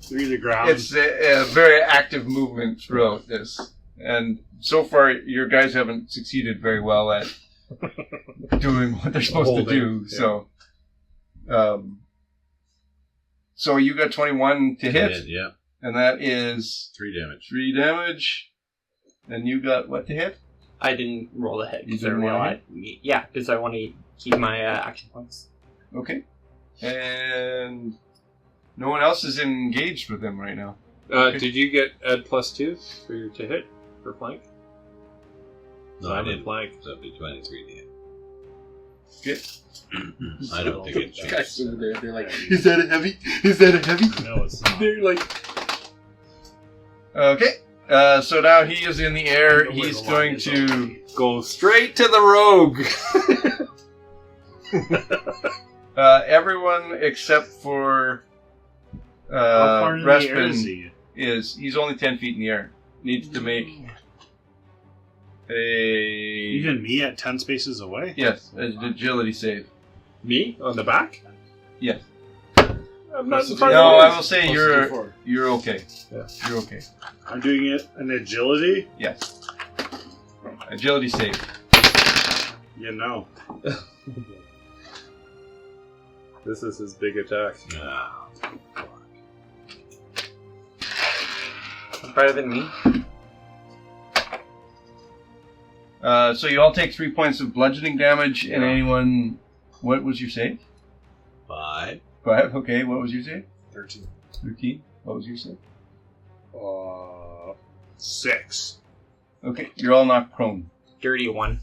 Speaker 5: Through the ground.
Speaker 1: It's a very active movement throughout this. And so far, your guys haven't succeeded very well at doing what they're supposed to do.
Speaker 8: Yeah.
Speaker 1: So you got 21 to hit,
Speaker 6: Yeah.
Speaker 1: and that is
Speaker 6: 3 damage.
Speaker 1: 3 damage. And you got what to hit?
Speaker 2: I didn't roll the hit.
Speaker 1: You
Speaker 2: 'Cause I
Speaker 1: didn't roll a
Speaker 2: realized, yeah, because I want to keep my action points.
Speaker 1: Okay. And no one else is engaged with them right now.
Speaker 9: Did you get add +2 for your to hit for flank?
Speaker 6: No,
Speaker 9: So
Speaker 6: I
Speaker 9: I'm in
Speaker 6: didn't.
Speaker 9: flank.
Speaker 6: So it'd be 23 to hit.
Speaker 1: Okay.
Speaker 6: I don't think it
Speaker 4: Guys
Speaker 6: changes.
Speaker 4: over there, they're like,
Speaker 1: Is that a heavy? Is that a heavy?
Speaker 5: No, it's not.
Speaker 9: They're like,
Speaker 1: Okay. So now he is in the air.
Speaker 5: I know where
Speaker 1: He's
Speaker 5: the line
Speaker 1: going
Speaker 5: is
Speaker 1: to
Speaker 9: go straight to the rogue.
Speaker 1: everyone except for
Speaker 5: How far in the air is
Speaker 1: Respin
Speaker 5: he?
Speaker 1: he's only 10 feet in the air. Needs to make a
Speaker 5: Even me at 10 spaces away?
Speaker 1: an agility save.
Speaker 9: Me on the back?
Speaker 1: Yes.
Speaker 9: I'm not in front
Speaker 1: No,
Speaker 9: of
Speaker 1: I
Speaker 9: you.
Speaker 1: will say
Speaker 8: Plus
Speaker 1: you're
Speaker 8: D4.
Speaker 1: you're okay.
Speaker 9: Yeah.
Speaker 1: You're okay.
Speaker 5: I'm doing it an agility?
Speaker 1: Yes. Agility save.
Speaker 5: You know.
Speaker 9: This is his big attack.
Speaker 6: Ah.
Speaker 2: Better than me.
Speaker 1: So you all take 3 points of bludgeoning damage, and anyone. What was your save?
Speaker 6: 5.
Speaker 1: 5. Okay. What was your save?
Speaker 8: 13.
Speaker 1: 13. What was your save?
Speaker 5: 6.
Speaker 1: Okay. You're all knocked prone.
Speaker 2: Dirty one.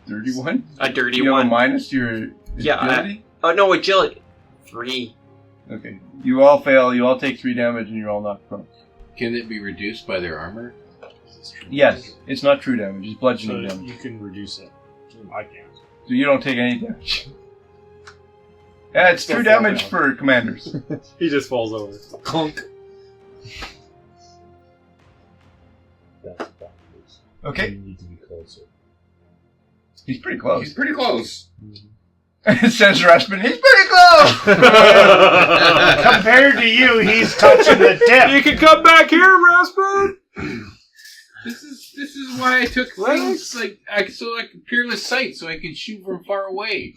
Speaker 1: 31.
Speaker 2: A dirty
Speaker 1: You have a
Speaker 2: one.
Speaker 1: minus your
Speaker 2: Yeah,
Speaker 1: agility.
Speaker 2: Oh no, agility. 3.
Speaker 1: Okay. You all fail. You all take 3 damage, and you're all knocked prone.
Speaker 4: can it be reduced by their armor?
Speaker 1: Yes. It's not true damage. It's
Speaker 5: So
Speaker 1: bludgeoning damage.
Speaker 5: you can reduce it. I can't.
Speaker 1: So you don't take any damage. Yeah, it's
Speaker 9: Still
Speaker 1: true
Speaker 9: fall
Speaker 1: damage
Speaker 9: down.
Speaker 1: for commanders.
Speaker 9: He just falls over. Clunk.
Speaker 8: That's backwards.
Speaker 1: Okay.
Speaker 8: You need to be closer.
Speaker 1: He's pretty close.
Speaker 4: He's pretty close.
Speaker 1: Says Raspin. He's pretty close.
Speaker 5: Compared to you, he's touching the
Speaker 9: You
Speaker 5: tip.
Speaker 9: can come back here, Raspin.
Speaker 4: This is why I took things like so I could peerless sight, so I could shoot from far away.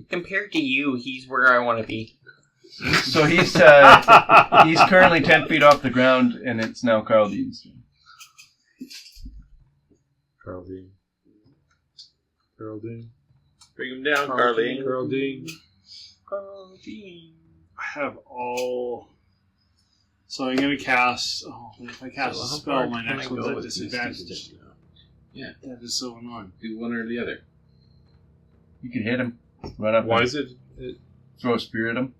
Speaker 2: Compared to you, he's where I want to be.
Speaker 1: So he's currently 10 feet off the ground, and it's now Carl Dean's turn.
Speaker 9: Carl Dean. Carl Dean.
Speaker 6: Bring him down,
Speaker 2: Carl
Speaker 6: Carly.
Speaker 2: Dean.
Speaker 9: Carl Dean.
Speaker 2: Carl Dean.
Speaker 5: I have all. So I'm going to cast. Oh, if I cast
Speaker 4: So
Speaker 5: a
Speaker 4: how
Speaker 5: spell,
Speaker 4: far
Speaker 5: my
Speaker 4: can
Speaker 5: next
Speaker 4: I
Speaker 5: one's
Speaker 4: go
Speaker 5: at
Speaker 4: with this
Speaker 5: disadvantage.
Speaker 4: system? Yeah.
Speaker 5: That is so annoying.
Speaker 4: Do one or the other.
Speaker 1: You can hit him. Run up.
Speaker 9: Why
Speaker 1: and
Speaker 9: is it?
Speaker 1: throw a spear at him.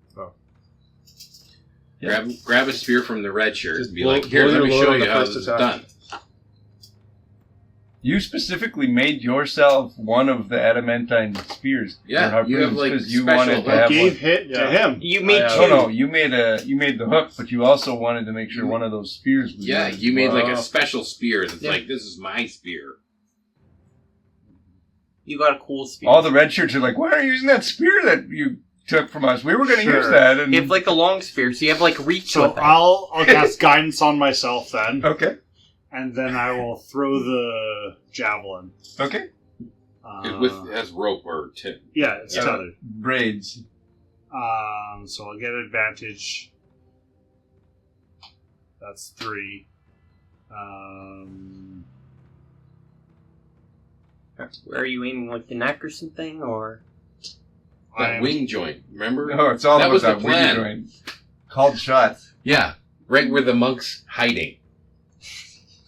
Speaker 1: Yeah.
Speaker 4: Grab a spear from the red shirt
Speaker 9: Just
Speaker 4: and be
Speaker 9: blow-
Speaker 4: like, here,
Speaker 9: blow
Speaker 4: let
Speaker 9: your
Speaker 4: me
Speaker 9: load
Speaker 4: show
Speaker 9: on
Speaker 4: you
Speaker 9: the
Speaker 4: how
Speaker 9: first
Speaker 4: this is
Speaker 9: attack.
Speaker 4: done.
Speaker 1: You specifically made yourself one of the adamantine spears.
Speaker 4: Yeah,
Speaker 1: or
Speaker 4: you have,
Speaker 1: harpoons,
Speaker 4: like,
Speaker 1: 'cause you
Speaker 4: special
Speaker 1: wanted to
Speaker 5: I
Speaker 1: have
Speaker 5: gave
Speaker 1: one.
Speaker 5: hit to him.
Speaker 2: You made
Speaker 1: No,
Speaker 2: two.
Speaker 1: no, you made the hook, but you also wanted to make sure one of those spears was
Speaker 4: Yeah,
Speaker 1: yours.
Speaker 4: you made like
Speaker 1: Wow.
Speaker 4: a special spear that's
Speaker 2: Yeah.
Speaker 4: like, this is my spear.
Speaker 2: You got a cool spear.
Speaker 1: All the red shirts are like, why aren't you using that spear that you took from us? We were going to
Speaker 5: Sure.
Speaker 1: use that. And
Speaker 2: You have like a long spear, so you have like reach
Speaker 5: So
Speaker 2: with it.
Speaker 5: I'll cast guidance on myself then,
Speaker 1: okay,
Speaker 5: and then I will throw the javelin.
Speaker 1: okay.
Speaker 4: As rope or tip.
Speaker 5: Yeah, it's
Speaker 1: Yeah.
Speaker 5: tethered.
Speaker 1: Braids.
Speaker 5: So I'll get advantage. That's 3.
Speaker 2: Where are you aiming, like the neck or something, or?
Speaker 4: That wing joint, remember?
Speaker 1: No, it's all
Speaker 4: That
Speaker 1: about
Speaker 4: was the
Speaker 1: that wing
Speaker 4: plan.
Speaker 1: joint. Called shots.
Speaker 4: Yeah, right where the monk's hiding.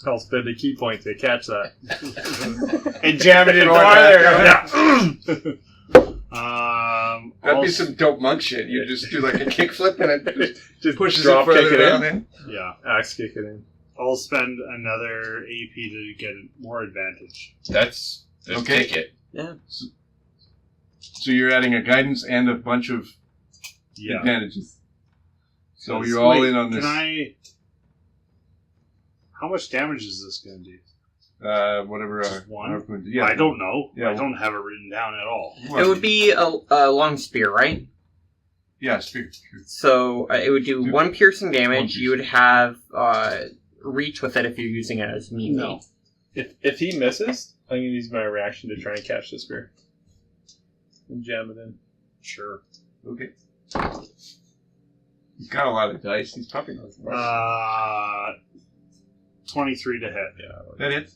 Speaker 9: I'll spend a key point to catch that.
Speaker 5: And jam it in
Speaker 1: Throw it
Speaker 5: there.
Speaker 1: That'd be some dope monk shit. You just do like a kickflip and it
Speaker 9: Just
Speaker 1: pushes
Speaker 9: drop
Speaker 1: it further
Speaker 9: kick it
Speaker 1: down
Speaker 9: in.
Speaker 1: in.
Speaker 5: Yeah.
Speaker 9: Axe kick it in.
Speaker 5: I'll spend another AP to get more advantage.
Speaker 4: That's
Speaker 1: Okay.
Speaker 4: take it.
Speaker 1: So you're adding a guidance and a bunch of
Speaker 5: Yeah.
Speaker 1: advantages. So you're all
Speaker 5: Wait,
Speaker 1: in on this.
Speaker 5: Can I... How much damage is this going to do?
Speaker 1: Whatever.
Speaker 5: Just one?
Speaker 1: harpoon- Yeah.
Speaker 5: I don't know.
Speaker 1: Yeah.
Speaker 5: I don't have it written down at all.
Speaker 2: It would be a long spear, right?
Speaker 1: Yeah, spear.
Speaker 2: So it would do 1 piercing damage.
Speaker 1: One
Speaker 2: You would have reach with it if you're using it as melee.
Speaker 9: No. If he misses, I'm going to use my reaction to try and catch the spear. And jam it in.
Speaker 3: Sure.
Speaker 1: Okay. He's got a lot of dice. He's probably not.
Speaker 5: 23 to hit.
Speaker 9: Yeah.
Speaker 1: That hits.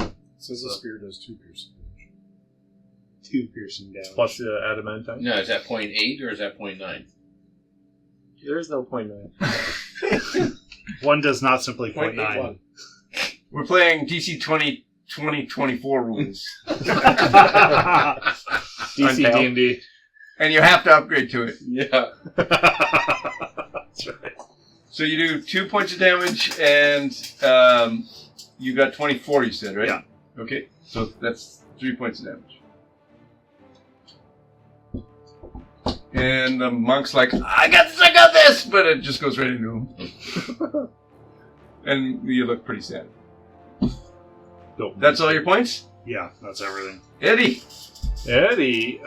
Speaker 3: It says the spear does 2 piercing damage.
Speaker 5: 2 piercing damage.
Speaker 9: Plus the adamantine.
Speaker 7: No, is that 0.8 or is that 0.9?
Speaker 9: There's no 0.9.
Speaker 5: One does not simply 0.9.
Speaker 3: 0.81.
Speaker 1: We're playing DC 2024 rules.
Speaker 9: DC D&D.
Speaker 1: And you have to upgrade to it.
Speaker 9: Yeah.
Speaker 5: That's right.
Speaker 1: So you do 2 points of damage, and you got 24, you said, right?
Speaker 5: Yeah.
Speaker 1: Okay, so that's 3 points of damage. And the monk's like, I got this! But it just goes right into him. And you look pretty sad. That's all your points?
Speaker 5: Yeah, that's everything.
Speaker 1: Eddie!
Speaker 9: Eddie,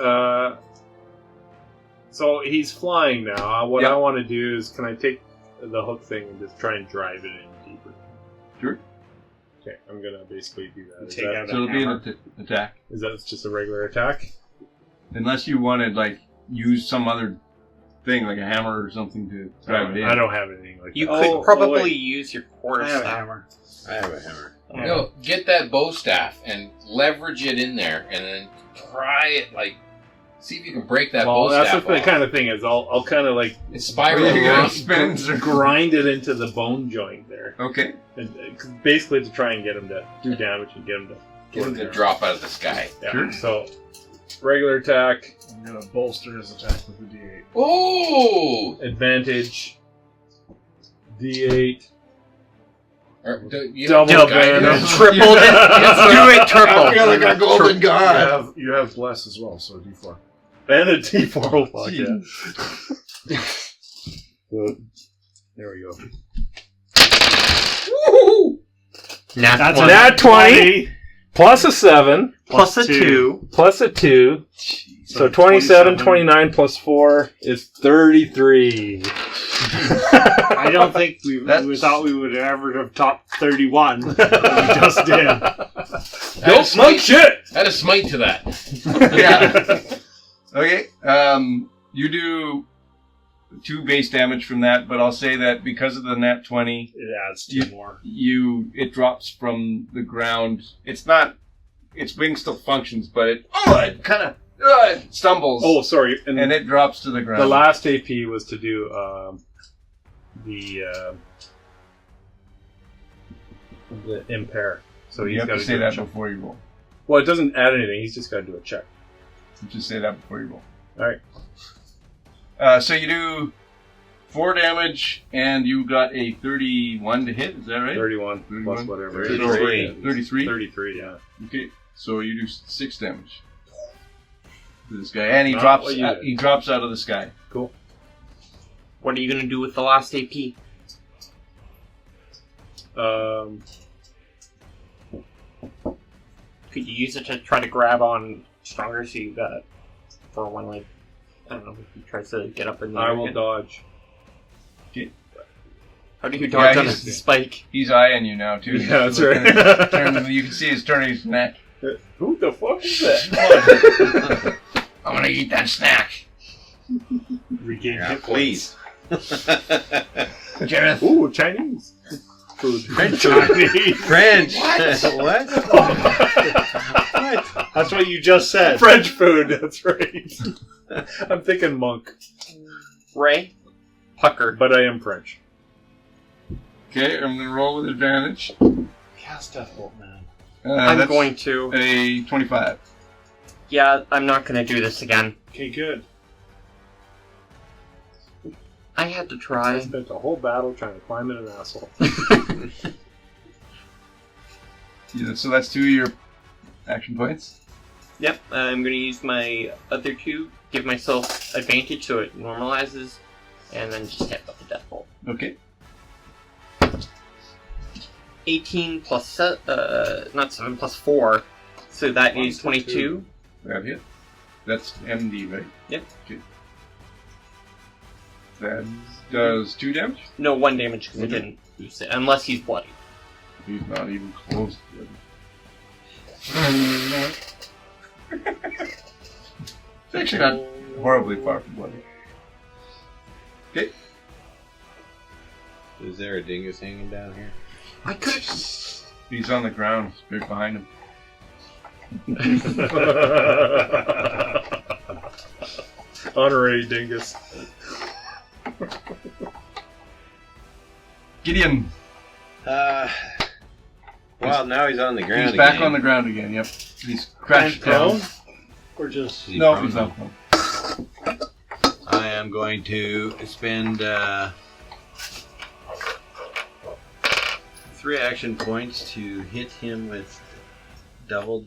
Speaker 9: so he's flying now. What
Speaker 1: Yep.
Speaker 9: I want to do is, can I take the hook thing and just try and drive it in deeper?
Speaker 1: Sure.
Speaker 9: Okay, I'm gonna basically do that. Is
Speaker 5: Take
Speaker 9: that,
Speaker 5: out
Speaker 1: So it'll be an attack.
Speaker 9: is that just a regular attack?
Speaker 1: Unless you wanted, like, use some other thing, like a hammer or something to drive it in.
Speaker 9: I don't have anything like
Speaker 2: You
Speaker 9: that.
Speaker 2: could probably
Speaker 9: wait.
Speaker 2: use your quarter
Speaker 6: I have a
Speaker 2: staff.
Speaker 6: hammer. I have a hammer.
Speaker 7: No, get that bow staff and leverage it in there, and then pry it like. See if you can break that
Speaker 9: Well,
Speaker 7: bow
Speaker 9: that's
Speaker 7: staff
Speaker 9: the
Speaker 7: off.
Speaker 9: kind of thing is I'll kind of like
Speaker 7: It's spiraling
Speaker 1: Yeah,
Speaker 7: around.
Speaker 1: spins or-
Speaker 9: grind it into the bone joint there,
Speaker 1: Okay.
Speaker 9: and, basically to try and get him to do damage and get him to
Speaker 7: Get him to drop out of the sky.
Speaker 9: Yeah.
Speaker 1: Sure.
Speaker 9: So regular attack,
Speaker 3: I'm going to bolster his attack with the D8.
Speaker 7: Oh!
Speaker 9: advantage, D8.
Speaker 7: You
Speaker 9: Double
Speaker 7: have guidance.
Speaker 9: damage.
Speaker 2: Tripled it. Do it triple.
Speaker 1: like a golden god.
Speaker 3: You have bless as well, so D4.
Speaker 9: And a D4 will fuck yeah. So, there we go.
Speaker 2: Nat
Speaker 5: That's
Speaker 2: 20.
Speaker 9: Nat 20 plus a 7
Speaker 2: plus a 2.
Speaker 9: plus a 2. So 27, 29 plus 4 is 33.
Speaker 5: I don't think we thought we would ever have topped 31. We just did.
Speaker 7: Add a smite-
Speaker 9: shit!
Speaker 7: Add a smite to that.
Speaker 1: Yeah. Okay. You do 2 base damage from that, but I'll say that because of the nat 20,
Speaker 5: It adds 2 more.
Speaker 1: it drops from the ground. It's not. Its wing still functions, but it kind of stumbles.
Speaker 9: Oh, sorry.
Speaker 1: and it drops to the ground.
Speaker 9: The last AP was to do the impair. So
Speaker 1: you
Speaker 9: he's
Speaker 1: have
Speaker 9: got
Speaker 1: to
Speaker 9: to
Speaker 1: say
Speaker 9: do a
Speaker 1: that
Speaker 9: check.
Speaker 1: before you roll.
Speaker 9: Well, it doesn't add anything. He's just got to do a check.
Speaker 1: You just say that before you roll.
Speaker 9: All right.
Speaker 1: So you do 4 damage, and you got a 31 to hit. Is that right?
Speaker 9: 31 plus
Speaker 1: 31?
Speaker 9: whatever.
Speaker 1: 33. 33?
Speaker 9: 33, yeah.
Speaker 1: Okay. So you do 6 damage to this guy, and he
Speaker 9: Not
Speaker 1: drops.
Speaker 9: what you did.
Speaker 1: He drops out of the sky.
Speaker 9: Cool.
Speaker 2: What are you going to do with the last AP? Could you use it to try to grab on stronger so you got for when, like, I don't know, if he tries to get up in the
Speaker 9: I
Speaker 2: air
Speaker 9: will
Speaker 2: again?
Speaker 9: dodge.
Speaker 2: How do you dodge on a
Speaker 1: he's-
Speaker 2: spike?
Speaker 1: He's eyeing you now too.
Speaker 9: Yeah, that's right.
Speaker 1: You can see he's turning his neck.
Speaker 9: Who the fuck is that?
Speaker 1: I'm gonna eat that snack.
Speaker 5: Regain
Speaker 6: Yeah,
Speaker 5: hit
Speaker 6: please.
Speaker 1: Jareth.
Speaker 9: Ooh, Chinese food.
Speaker 5: Chinese.
Speaker 6: French. What?
Speaker 5: That's what you just said.
Speaker 9: French food, that's right. I'm thinking monk,
Speaker 2: Ray? Pucker.
Speaker 9: but I am French.
Speaker 1: Okay, I'm gonna roll with advantage.
Speaker 5: Cast Death Bolt, man.
Speaker 2: I'm
Speaker 1: That's
Speaker 2: going to.
Speaker 1: a 25.
Speaker 2: Yeah, I'm not going to do this again.
Speaker 5: Okay, good.
Speaker 2: I had to
Speaker 9: I
Speaker 2: try.
Speaker 9: spent a whole battle trying to climb in an asshole.
Speaker 1: Yeah, so that's 2 of your action points.
Speaker 2: Yep, I'm going to use my other 2, give myself advantage so it normalizes, and then just hit with the Death Bolt.
Speaker 1: Okay.
Speaker 2: 18 plus, not 7, plus 4, so that is 22.
Speaker 1: That hit. That's MD, right?
Speaker 2: Yep.
Speaker 1: Okay. That does 2 damage.
Speaker 2: No, 1 damage because it didn't boost it, unless he's bloody.
Speaker 1: He's not even close to it. It's actually not horribly far from bloody. Okay.
Speaker 6: Is there a dingus hanging down here?
Speaker 2: I could.
Speaker 1: He's on the ground, right behind him.
Speaker 9: Honorary dingus.
Speaker 1: Gideon.
Speaker 6: Well, now he's on the ground
Speaker 1: He's back
Speaker 6: again.
Speaker 1: on the ground again, yep. He's crashed
Speaker 8: prone?
Speaker 1: down.
Speaker 8: Or just.
Speaker 6: Is he
Speaker 1: No,
Speaker 6: prone?
Speaker 1: he's not prone.
Speaker 6: I am going to spend 3 action points to hit him with double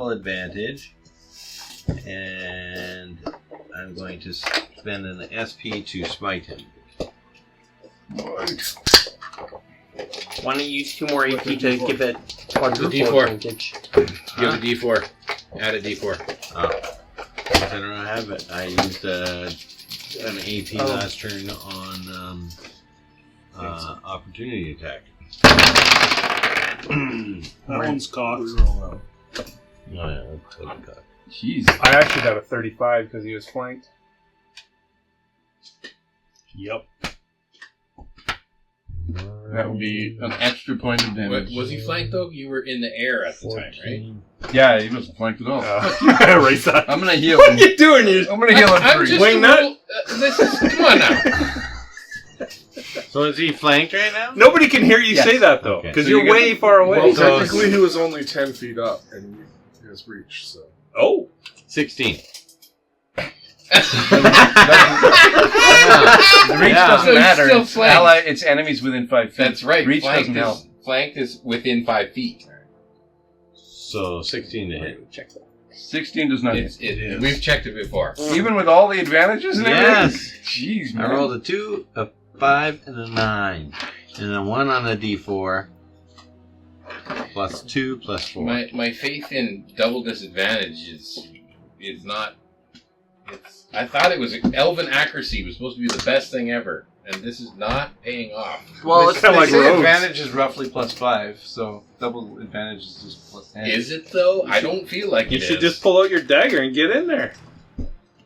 Speaker 6: advantage, and I'm going to spend an SP to smite him.
Speaker 2: Why don't you use 2 more AP to give it quadruple
Speaker 7: D4.
Speaker 2: advantage?
Speaker 7: Give a D4. Add a D4.
Speaker 6: I don't have it. I used an AP last turn on opportunity attack.
Speaker 8: That one's caught.
Speaker 6: Oh yeah, that's totally got.
Speaker 1: Jeez.
Speaker 9: I actually got a 35 because he was flanked.
Speaker 8: Yep.
Speaker 1: That would be an extra point of damage.
Speaker 7: Was he flanked though? You were in the air at the time, right?
Speaker 1: Yeah, he wasn't flanked at all.
Speaker 9: Right side.
Speaker 1: I'm gonna heal
Speaker 9: What
Speaker 1: him.
Speaker 9: are you doing?
Speaker 1: I'm gonna heal him
Speaker 7: I'm
Speaker 1: 3.
Speaker 7: just
Speaker 9: Wing
Speaker 7: a
Speaker 9: nut?
Speaker 7: little, this is, come on now.
Speaker 6: So is he flanked right now?
Speaker 9: Nobody can hear you
Speaker 1: Yes.
Speaker 9: say that though,
Speaker 6: Okay.
Speaker 9: because
Speaker 1: So
Speaker 9: you're
Speaker 1: you get
Speaker 9: way
Speaker 1: the-
Speaker 9: far away.
Speaker 8: Well,
Speaker 6: So-
Speaker 8: technically, he was only 10 feet up and his reach, so.
Speaker 9: Oh,
Speaker 6: 16.
Speaker 1: The reach
Speaker 6: Yeah.
Speaker 1: doesn't
Speaker 7: So he's
Speaker 1: matter.
Speaker 7: still
Speaker 1: It's,
Speaker 7: flanked.
Speaker 1: it's enemies within 5 feet.
Speaker 7: That's right.
Speaker 1: Reach doesn't help.
Speaker 7: Flanked is within 5 feet.
Speaker 6: So 16 to hit.
Speaker 9: check that.
Speaker 1: 16 does not hit.
Speaker 7: We've checked it before.
Speaker 1: Even with all the advantages and
Speaker 6: Yes.
Speaker 1: everything? Jeez,
Speaker 6: I
Speaker 1: man.
Speaker 6: rolled a 2, a 5, and a 9. And a 1 on a D4. Plus 2, plus 4.
Speaker 7: My faith in double disadvantage is not. I thought it was elven accuracy was supposed to be the best thing ever, and this is not paying off.
Speaker 2: Well,
Speaker 9: It's kinda like
Speaker 1: They say
Speaker 9: roads.
Speaker 1: advantage is roughly +5, so double advantage is just +10.
Speaker 7: Is it though? I don't feel like
Speaker 9: You
Speaker 7: it
Speaker 9: should
Speaker 7: is.
Speaker 9: just pull out your dagger and get in there.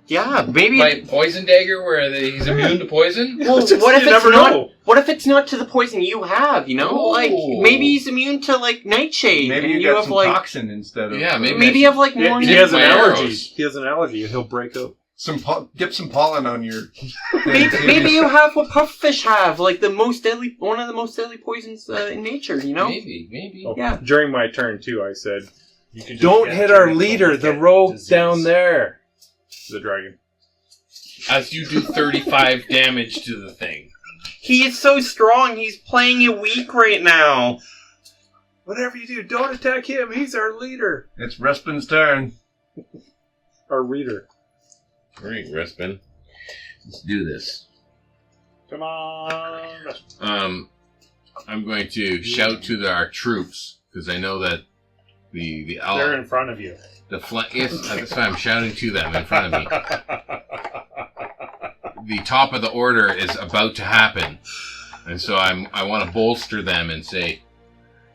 Speaker 2: Yeah, maybe.
Speaker 7: My poison dagger, where he's immune to poison.
Speaker 2: Well,
Speaker 9: Just-
Speaker 2: what if
Speaker 9: you
Speaker 2: it's
Speaker 9: never
Speaker 2: not?
Speaker 9: know.
Speaker 2: What if it's not to the poison you have? You know,
Speaker 7: Oh.
Speaker 2: like maybe he's immune to like nightshade,
Speaker 1: Maybe
Speaker 2: and
Speaker 1: you
Speaker 2: you
Speaker 1: got
Speaker 2: have
Speaker 1: some
Speaker 2: like
Speaker 1: toxin instead of...
Speaker 7: Yeah,
Speaker 2: maybe you have like more.
Speaker 9: He has an
Speaker 7: my
Speaker 9: allergy.
Speaker 7: arrows.
Speaker 9: He has an allergy. He'll break out.
Speaker 1: Dip some pollen on your...
Speaker 2: Maybe you have what pufferfish have, like one of the most deadly poisons in nature. You know?
Speaker 7: Maybe.
Speaker 9: Oh,
Speaker 2: Yeah.
Speaker 9: During my turn too, I said,
Speaker 8: You could just
Speaker 9: "Don't
Speaker 8: get
Speaker 9: hit our
Speaker 8: it
Speaker 9: leader,
Speaker 8: and
Speaker 9: the
Speaker 8: get
Speaker 9: rogue
Speaker 8: disease.
Speaker 9: down there." The dragon.
Speaker 7: As you do 35 damage to the thing.
Speaker 2: He is so strong. He's playing you weak right now.
Speaker 9: Whatever you do, don't attack him. He's our leader.
Speaker 1: It's Respin's turn.
Speaker 9: Our reader.
Speaker 7: All right, Respin. Let's do this.
Speaker 8: Come on.
Speaker 7: I'm going to shout to our troops because I know that the
Speaker 8: They're in front of you.
Speaker 7: yes, that's why I'm shouting to them in front of me. The top of the order is about to happen, and so I want to bolster them and say,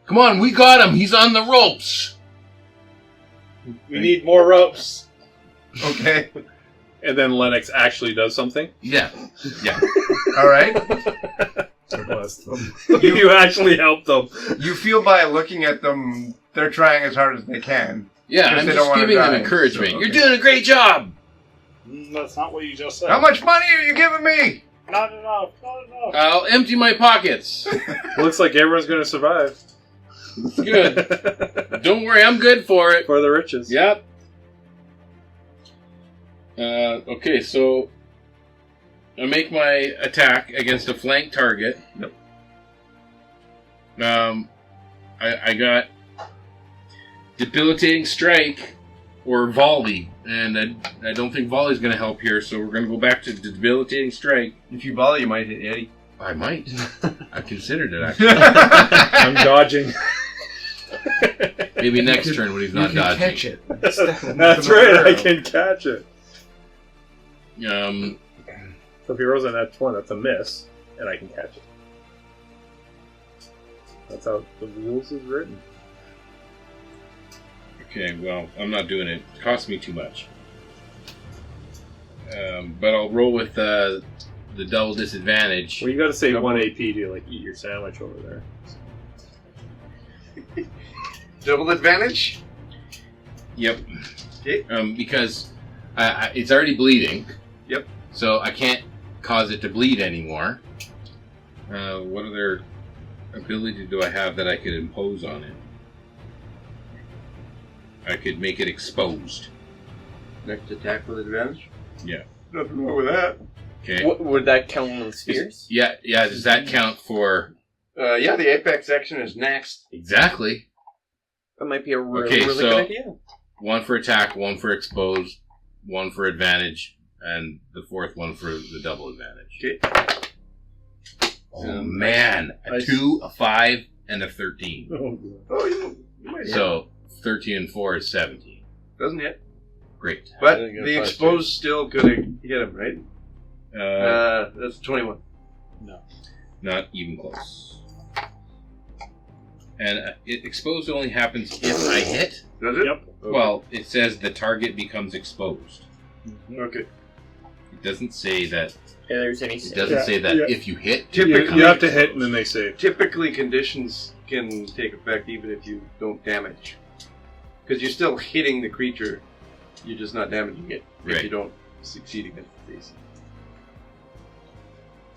Speaker 7: "Come on, we got him. He's on the ropes."
Speaker 8: We need more ropes.
Speaker 1: Okay.
Speaker 9: And then Lennox actually does something.
Speaker 7: Yeah.
Speaker 1: All right.
Speaker 8: Bless them.
Speaker 9: You actually help them.
Speaker 1: You feel by looking at them, they're trying as hard as they can.
Speaker 7: Yeah,
Speaker 1: Because
Speaker 7: I'm
Speaker 1: they don't
Speaker 7: just
Speaker 1: wanna
Speaker 7: giving them
Speaker 1: die,
Speaker 7: encouragement.
Speaker 1: so,
Speaker 7: You're
Speaker 1: okay.
Speaker 7: doing a great job.
Speaker 8: That's not what you just said.
Speaker 1: How much money are you giving me?
Speaker 8: Not enough. Not enough.
Speaker 7: I'll empty my pockets.
Speaker 9: Looks like everyone's going to survive.
Speaker 7: Good. Don't worry, I'm good for it.
Speaker 9: For the riches.
Speaker 7: Yep. Okay, so I make my attack against a flank target.
Speaker 1: Yep.
Speaker 7: I got debilitating strike or volley, and I don't think volley's going to help here. So we're going to go back to debilitating strike.
Speaker 1: If you volley, you might hit Eddie.
Speaker 7: I might. I considered it actually.
Speaker 9: I'm dodging.
Speaker 7: Maybe next turn when he's not dodging.
Speaker 1: Catch it.
Speaker 9: That's right, I can catch it. So if he rolls on that 20, that's a miss, and I can catch it. That's how the rules is written.
Speaker 4: Okay, well, I'm not doing it. It costs me too much. But I'll roll with the double disadvantage.
Speaker 9: Well, you got to save 1 AP to like eat your sandwich over there.
Speaker 1: Double advantage?
Speaker 4: Yep.
Speaker 1: Okay.
Speaker 4: Because it's already bleeding.
Speaker 1: Yep.
Speaker 4: So I can't cause it to bleed anymore. What other ability do I have that I could impose on it? I could make it exposed.
Speaker 1: Next attack with advantage?
Speaker 4: Yeah.
Speaker 1: Nothing wrong with that.
Speaker 4: Okay.
Speaker 2: What, would that count on the spears?
Speaker 4: Yeah. Does that count for...
Speaker 1: Yeah, the apex action is next.
Speaker 4: Exactly.
Speaker 2: That might be a really
Speaker 4: so
Speaker 2: good idea.
Speaker 4: 1 for attack, 1 for exposed, 1 for advantage, and the 4th one for the double advantage.
Speaker 1: Okay.
Speaker 4: Oh man, a 2, a 5, and a 13.
Speaker 1: Oh, you might hit.
Speaker 4: So 13 and 4 is 17.
Speaker 1: Doesn't hit.
Speaker 4: Great.
Speaker 1: But
Speaker 6: I think
Speaker 1: the
Speaker 6: that's
Speaker 1: exposed still could hit him, right? That's 21.
Speaker 4: Not even close. And exposed only happens if I hit.
Speaker 1: Does it?
Speaker 9: Yep.
Speaker 4: Well, it says the target becomes exposed.
Speaker 1: Okay.
Speaker 4: It doesn't say that.
Speaker 2: If there's any
Speaker 4: It doesn't say that
Speaker 9: Yeah.
Speaker 4: if you hit.
Speaker 1: Typically,
Speaker 9: You have to hit and then they save.
Speaker 1: Typically, conditions can take effect even if you don't damage. Because you're still hitting the creature, you're just not damaging it if
Speaker 4: Right.
Speaker 1: you don't succeed against the AC.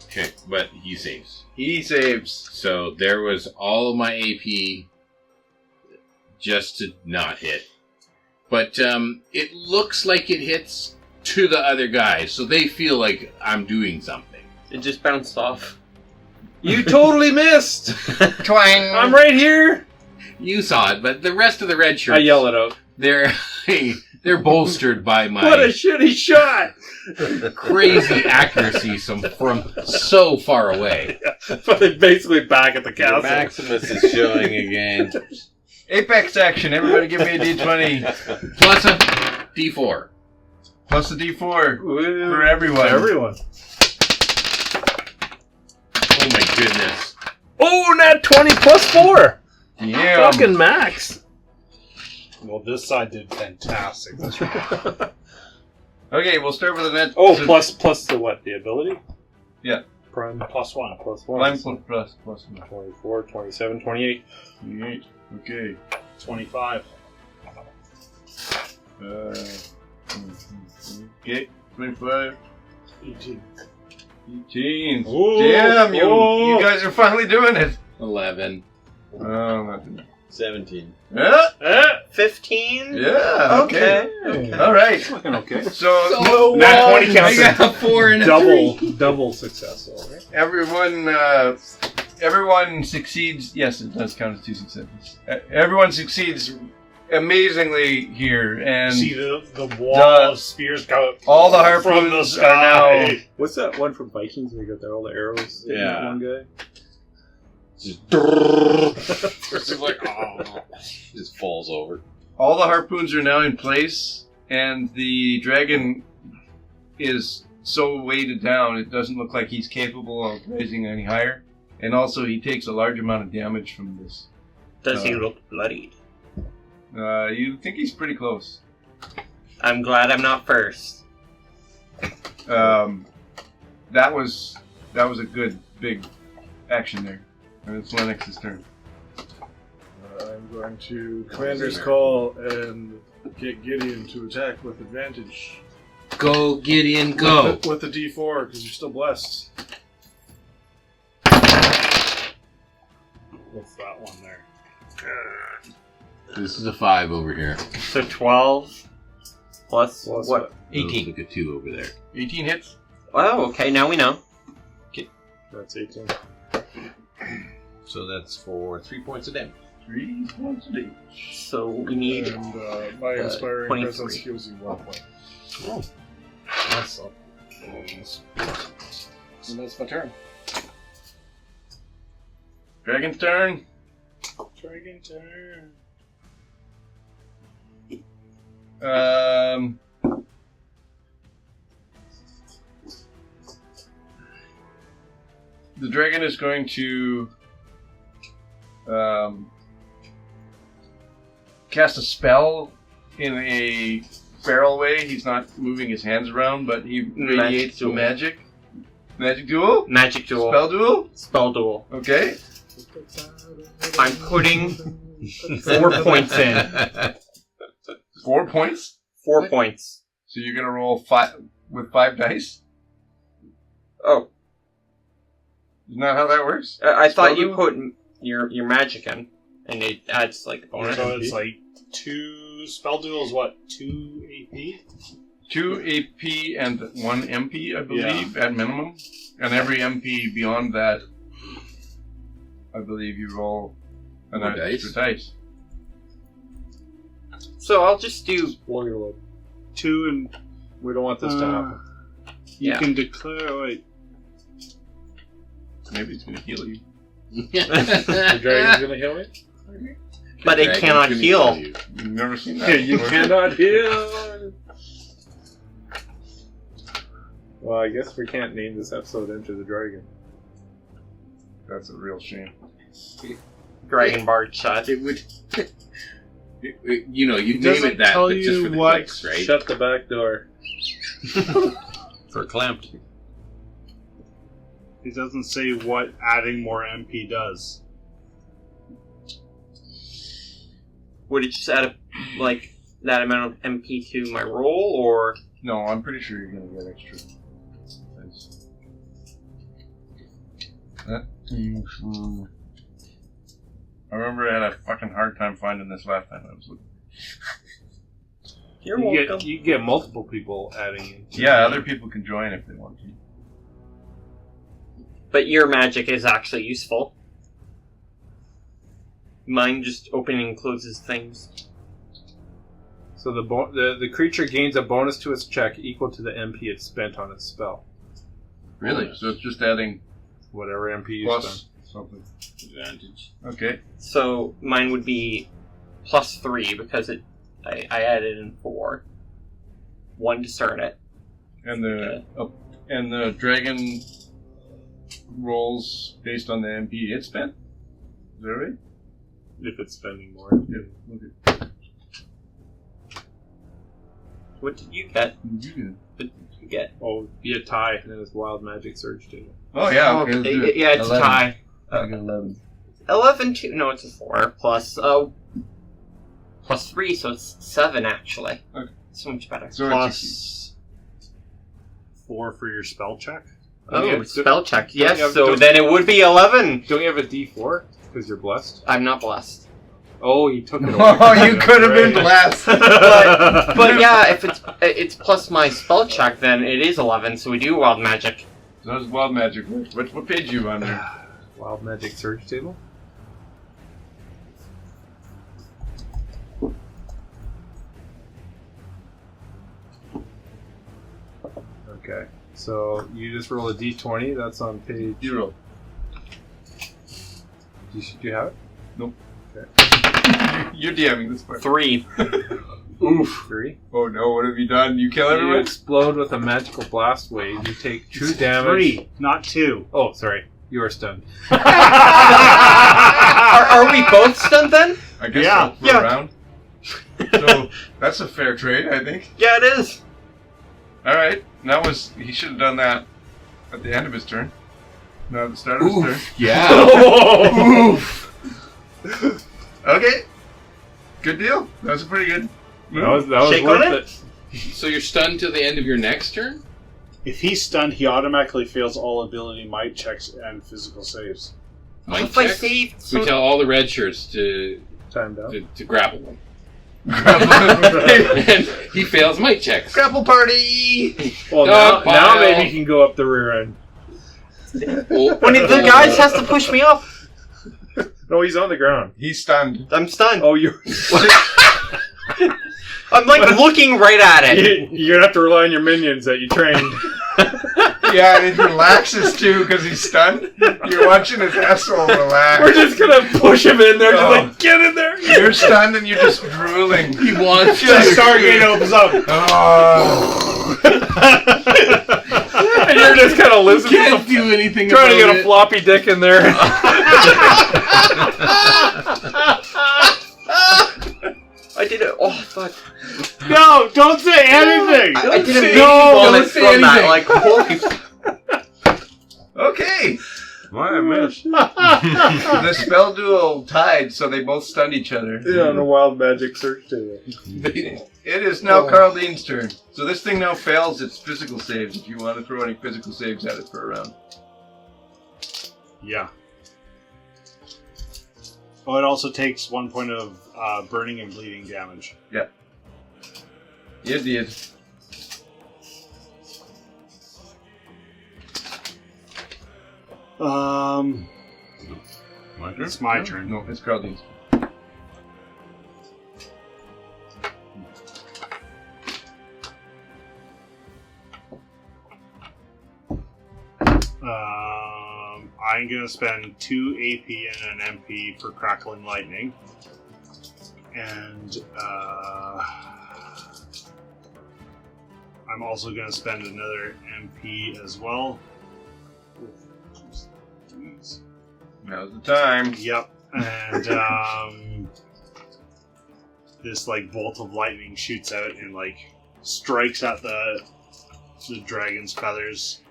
Speaker 4: Okay, but he saves.
Speaker 1: He saves.
Speaker 4: So there was all of my AP just to not hit. But it looks like it hits to the other guys, so they feel like I'm doing something.
Speaker 2: It just bounced off.
Speaker 1: You totally missed!
Speaker 2: Twang!
Speaker 9: I'm right here!
Speaker 4: You saw it, but the rest of the red shirts,
Speaker 9: I yell it out.
Speaker 4: they're bolstered by my
Speaker 9: What a shitty shot!
Speaker 4: crazy accuracy from so far away.
Speaker 9: But they're basically back at the castle.
Speaker 6: Maximus is showing again.
Speaker 1: Apex action, everybody give me a d20.
Speaker 4: Plus a D4.
Speaker 1: Plus a d4 for everyone.
Speaker 9: Everyone.
Speaker 4: Oh my goodness.
Speaker 9: Oh, nat 20 plus 4!
Speaker 1: Yeah.
Speaker 9: Fucking max!
Speaker 5: Well, this side did fantastic. That's right.
Speaker 1: Okay, we'll start with the net.
Speaker 9: Oh, plus the what? The ability?
Speaker 1: Yeah.
Speaker 9: Prime.
Speaker 5: +1.
Speaker 9: Plus 1.
Speaker 1: Line plus
Speaker 9: 24, 27, 28.
Speaker 1: 28. Okay.
Speaker 5: 25.
Speaker 1: Okay. 25.
Speaker 5: 18.
Speaker 1: 18.
Speaker 9: Ooh,
Speaker 1: Damn,
Speaker 9: oh.
Speaker 1: you guys are finally doing it.
Speaker 4: 11.
Speaker 1: Oh, nothing.
Speaker 6: 17.
Speaker 1: Yeah.
Speaker 2: 15?
Speaker 1: Yeah. Okay. All right.
Speaker 5: Looking okay.
Speaker 1: So
Speaker 9: Nat 20 counts
Speaker 4: I
Speaker 9: as
Speaker 4: got a 4 and a
Speaker 9: double success. Right?
Speaker 1: everyone succeeds. Yes, it does count as 2 successes. Everyone succeeds amazingly here, and
Speaker 5: See the wall of spears go
Speaker 1: all the
Speaker 5: from the
Speaker 1: harpoons
Speaker 5: sky.
Speaker 1: are now.
Speaker 9: What's that one from Vikings where you got there all the arrows? in that
Speaker 6: Yeah.
Speaker 9: One guy?
Speaker 6: Just like, oh, just falls over.
Speaker 1: All the harpoons are now in place, and the dragon is so weighted down it doesn't look like he's capable of raising any higher. And also, he takes a large amount of damage from this.
Speaker 2: Does he look bloodied?
Speaker 1: You think he's pretty close.
Speaker 2: I'm glad I'm not first.
Speaker 1: That was a good big action there. And it's Lennox's turn.
Speaker 3: I'm going to Commander's Call and get Gideon to attack with advantage.
Speaker 4: Go, Gideon, go.
Speaker 3: With the D4, because you're still blessed.
Speaker 5: What's that one there?
Speaker 4: This is a 5 over here.
Speaker 2: So 12 plus
Speaker 3: Plus
Speaker 2: what?
Speaker 1: 18.
Speaker 4: Look at 2 over there.
Speaker 1: 18 hits.
Speaker 2: Oh, okay, now we know.
Speaker 3: That's 18.
Speaker 6: So that's for 3 points of damage.
Speaker 1: 3 points a day.
Speaker 2: So we need.
Speaker 3: And my Inspiring
Speaker 2: 23.
Speaker 3: Presence heals you 1 point.
Speaker 6: Awesome.
Speaker 3: And that's my turn.
Speaker 1: Dragon's turn.
Speaker 3: Dragon turn.
Speaker 1: the dragon is going to cast a spell in a feral way. He's not moving his hands around, but he radiates
Speaker 2: duel.
Speaker 1: magic. Magic duel?
Speaker 2: Magic duel.
Speaker 1: Spell duel?
Speaker 2: Spell duel.
Speaker 1: Okay.
Speaker 2: I'm putting 4 points in.
Speaker 1: 4 points?
Speaker 2: 4 points.
Speaker 1: So you're gonna roll 5 with 5 dice?
Speaker 2: Oh,
Speaker 1: Isn't that how that works?
Speaker 2: I
Speaker 1: Spell
Speaker 2: thought you
Speaker 1: duel?
Speaker 2: put your magic in, and it adds like a bonus.
Speaker 5: So it's like 2 spell duels. What? 2 AP.
Speaker 1: 2 AP and 1 MP, I believe, at minimum. And every MP beyond that, I believe you roll an
Speaker 4: More
Speaker 1: extra dice.
Speaker 2: So I'll just do.
Speaker 9: Warrior load. 2 and we don't want this to happen.
Speaker 5: You
Speaker 2: Yeah.
Speaker 5: can declare. Wait.
Speaker 1: Maybe it's going to heal you.
Speaker 9: The dragon's gonna heal me?
Speaker 2: But it
Speaker 4: Dragon's
Speaker 2: cannot
Speaker 4: gonna
Speaker 2: heal.
Speaker 4: kill you.
Speaker 1: You've never seen that
Speaker 9: You
Speaker 1: before.
Speaker 9: cannot heal! Well, I guess we can't name this episode Enter the Dragon.
Speaker 1: That's a real shame.
Speaker 2: Dragon Bard shot.
Speaker 4: It would. You know, you
Speaker 5: It
Speaker 4: name
Speaker 5: doesn't
Speaker 4: it that,
Speaker 5: tell
Speaker 4: but just
Speaker 5: you
Speaker 4: for the
Speaker 5: what-
Speaker 4: clicks, right?
Speaker 9: Shut the back door.
Speaker 6: For clamped.
Speaker 5: It doesn't say what adding more MP does.
Speaker 2: Would it just add like that amount of MP to my roll, or
Speaker 1: No, I'm pretty sure you're going to get extra dice. I remember I had a fucking hard time finding this last time I was looking.
Speaker 2: you're
Speaker 9: You
Speaker 2: welcome.
Speaker 9: get multiple people adding in.
Speaker 1: Yeah, other people can join if they want to.
Speaker 2: But your magic is actually useful. Mine just opens and closes things.
Speaker 9: So the creature gains a bonus to its check equal to the MP it spent on its spell.
Speaker 1: Really? So it's just adding
Speaker 9: Whatever MP you
Speaker 1: plus
Speaker 9: spend.
Speaker 1: something.
Speaker 4: Advantage.
Speaker 1: Okay.
Speaker 2: So mine would be +3 because I added in 4. 1 to start it.
Speaker 1: And the dragon rolls based on the MP it spent? Is that right?
Speaker 9: If it's spending more.
Speaker 1: Yeah. Okay.
Speaker 2: What did you get?
Speaker 1: You do.
Speaker 2: What did you get?
Speaker 9: Oh, be a tie, and then it's Wild Magic Surge table.
Speaker 1: Oh yeah, okay, let's do it.
Speaker 2: Yeah, it's
Speaker 1: 11.
Speaker 2: a tie.
Speaker 1: I got 11.
Speaker 2: 11 to no, it's a 4 plus +3, so it's 7 actually.
Speaker 1: Okay.
Speaker 2: So much better.
Speaker 1: So it's
Speaker 5: Plus 4 for your spell check.
Speaker 2: Oh,
Speaker 9: yeah,
Speaker 2: spell check.
Speaker 9: don't you
Speaker 2: Yes,
Speaker 9: have-
Speaker 2: so
Speaker 9: don't-
Speaker 2: then it would be 11.
Speaker 9: Don't you have a D4? Because you're blessed.
Speaker 2: I'm not blessed.
Speaker 9: Oh, you took it away.
Speaker 1: Oh, you could have been
Speaker 9: That's
Speaker 1: blessed.
Speaker 2: But yeah, if it's plus my spell check, then it is 11. So we do wild magic.
Speaker 1: So that's wild magic. What page are you on there?
Speaker 9: Wild Magic Surge table? Okay, so you just roll a d20. That's on page.
Speaker 1: 0.
Speaker 9: Do you have it?
Speaker 1: You're DMing this part.
Speaker 2: 3.
Speaker 1: Oof.
Speaker 9: 3.
Speaker 1: Oh no, what have you done? You kill
Speaker 9: You
Speaker 1: everyone?
Speaker 9: explode with a magical blast wave. You take 2 damage.
Speaker 5: 3, not 2.
Speaker 9: Oh, sorry. You are stunned.
Speaker 2: Are we both stunned then?
Speaker 1: I guess
Speaker 5: Yeah.
Speaker 1: so, for a round. So that's a fair trade, I think.
Speaker 2: Yeah, it is.
Speaker 1: Alright, he should have done that at the end of his turn. Not at the start of his turn.
Speaker 4: Yeah.
Speaker 1: Okay. Good deal. That was pretty good.
Speaker 9: That was
Speaker 2: Shake
Speaker 9: worth
Speaker 2: on
Speaker 9: it.
Speaker 4: So you're stunned till the end of your next turn?
Speaker 5: If he's stunned, he automatically fails all ability might checks and physical saves.
Speaker 4: Might
Speaker 2: If I
Speaker 4: check?
Speaker 2: save
Speaker 4: We
Speaker 2: some,
Speaker 4: tell all the red shirts to
Speaker 9: Time down.
Speaker 4: grapple him. And he fails might checks.
Speaker 1: Grapple party!
Speaker 9: Well,
Speaker 4: Dog
Speaker 9: now
Speaker 4: pile.
Speaker 9: maybe he can go up the rear end.
Speaker 2: one of the guys has to push me up.
Speaker 9: No, he's on the ground.
Speaker 1: He's stunned.
Speaker 2: I'm stunned.
Speaker 9: Oh, you're
Speaker 2: I'm like looking right at it.
Speaker 9: you're gonna have to rely on your minions that you trained.
Speaker 1: Yeah, and he relaxes too because he's stunned. You're watching his asshole relax.
Speaker 9: We're just gonna push him in there,
Speaker 1: Oh.
Speaker 9: just like get in there.
Speaker 1: You're stunned and you're just drooling.
Speaker 4: He wants
Speaker 5: The Stargate opens up.
Speaker 1: Oh.
Speaker 9: And you're just kind to listen to some,
Speaker 1: do anything
Speaker 9: trying to
Speaker 1: about
Speaker 9: get a
Speaker 1: it.
Speaker 9: floppy dick in there.
Speaker 2: I did it. Oh, fuck.
Speaker 5: No, don't say anything.
Speaker 2: I did a mini
Speaker 1: No,
Speaker 2: vomit
Speaker 1: don't say
Speaker 2: from that.
Speaker 1: anything.
Speaker 2: Like, holy
Speaker 1: Okay.
Speaker 6: Why I missed?
Speaker 1: The spell duo tied, so they both stunned each other.
Speaker 9: Yeah, on a wild magic search table.
Speaker 1: It is now Carlene's turn. So this thing now fails its physical saves if you want to throw any physical saves at it for a round.
Speaker 5: Yeah. Oh, it also takes 1 point of burning and bleeding damage.
Speaker 1: It did.
Speaker 6: My turn?
Speaker 5: It's my turn.
Speaker 1: No, it's Carlene's.
Speaker 5: I'm gonna spend 2 AP and an MP for Crackling Lightning. And I'm also gonna spend another MP as well. Jeez.
Speaker 1: Now's the time.
Speaker 5: Yep. And this like bolt of lightning shoots out and like strikes at the dragon's feathers,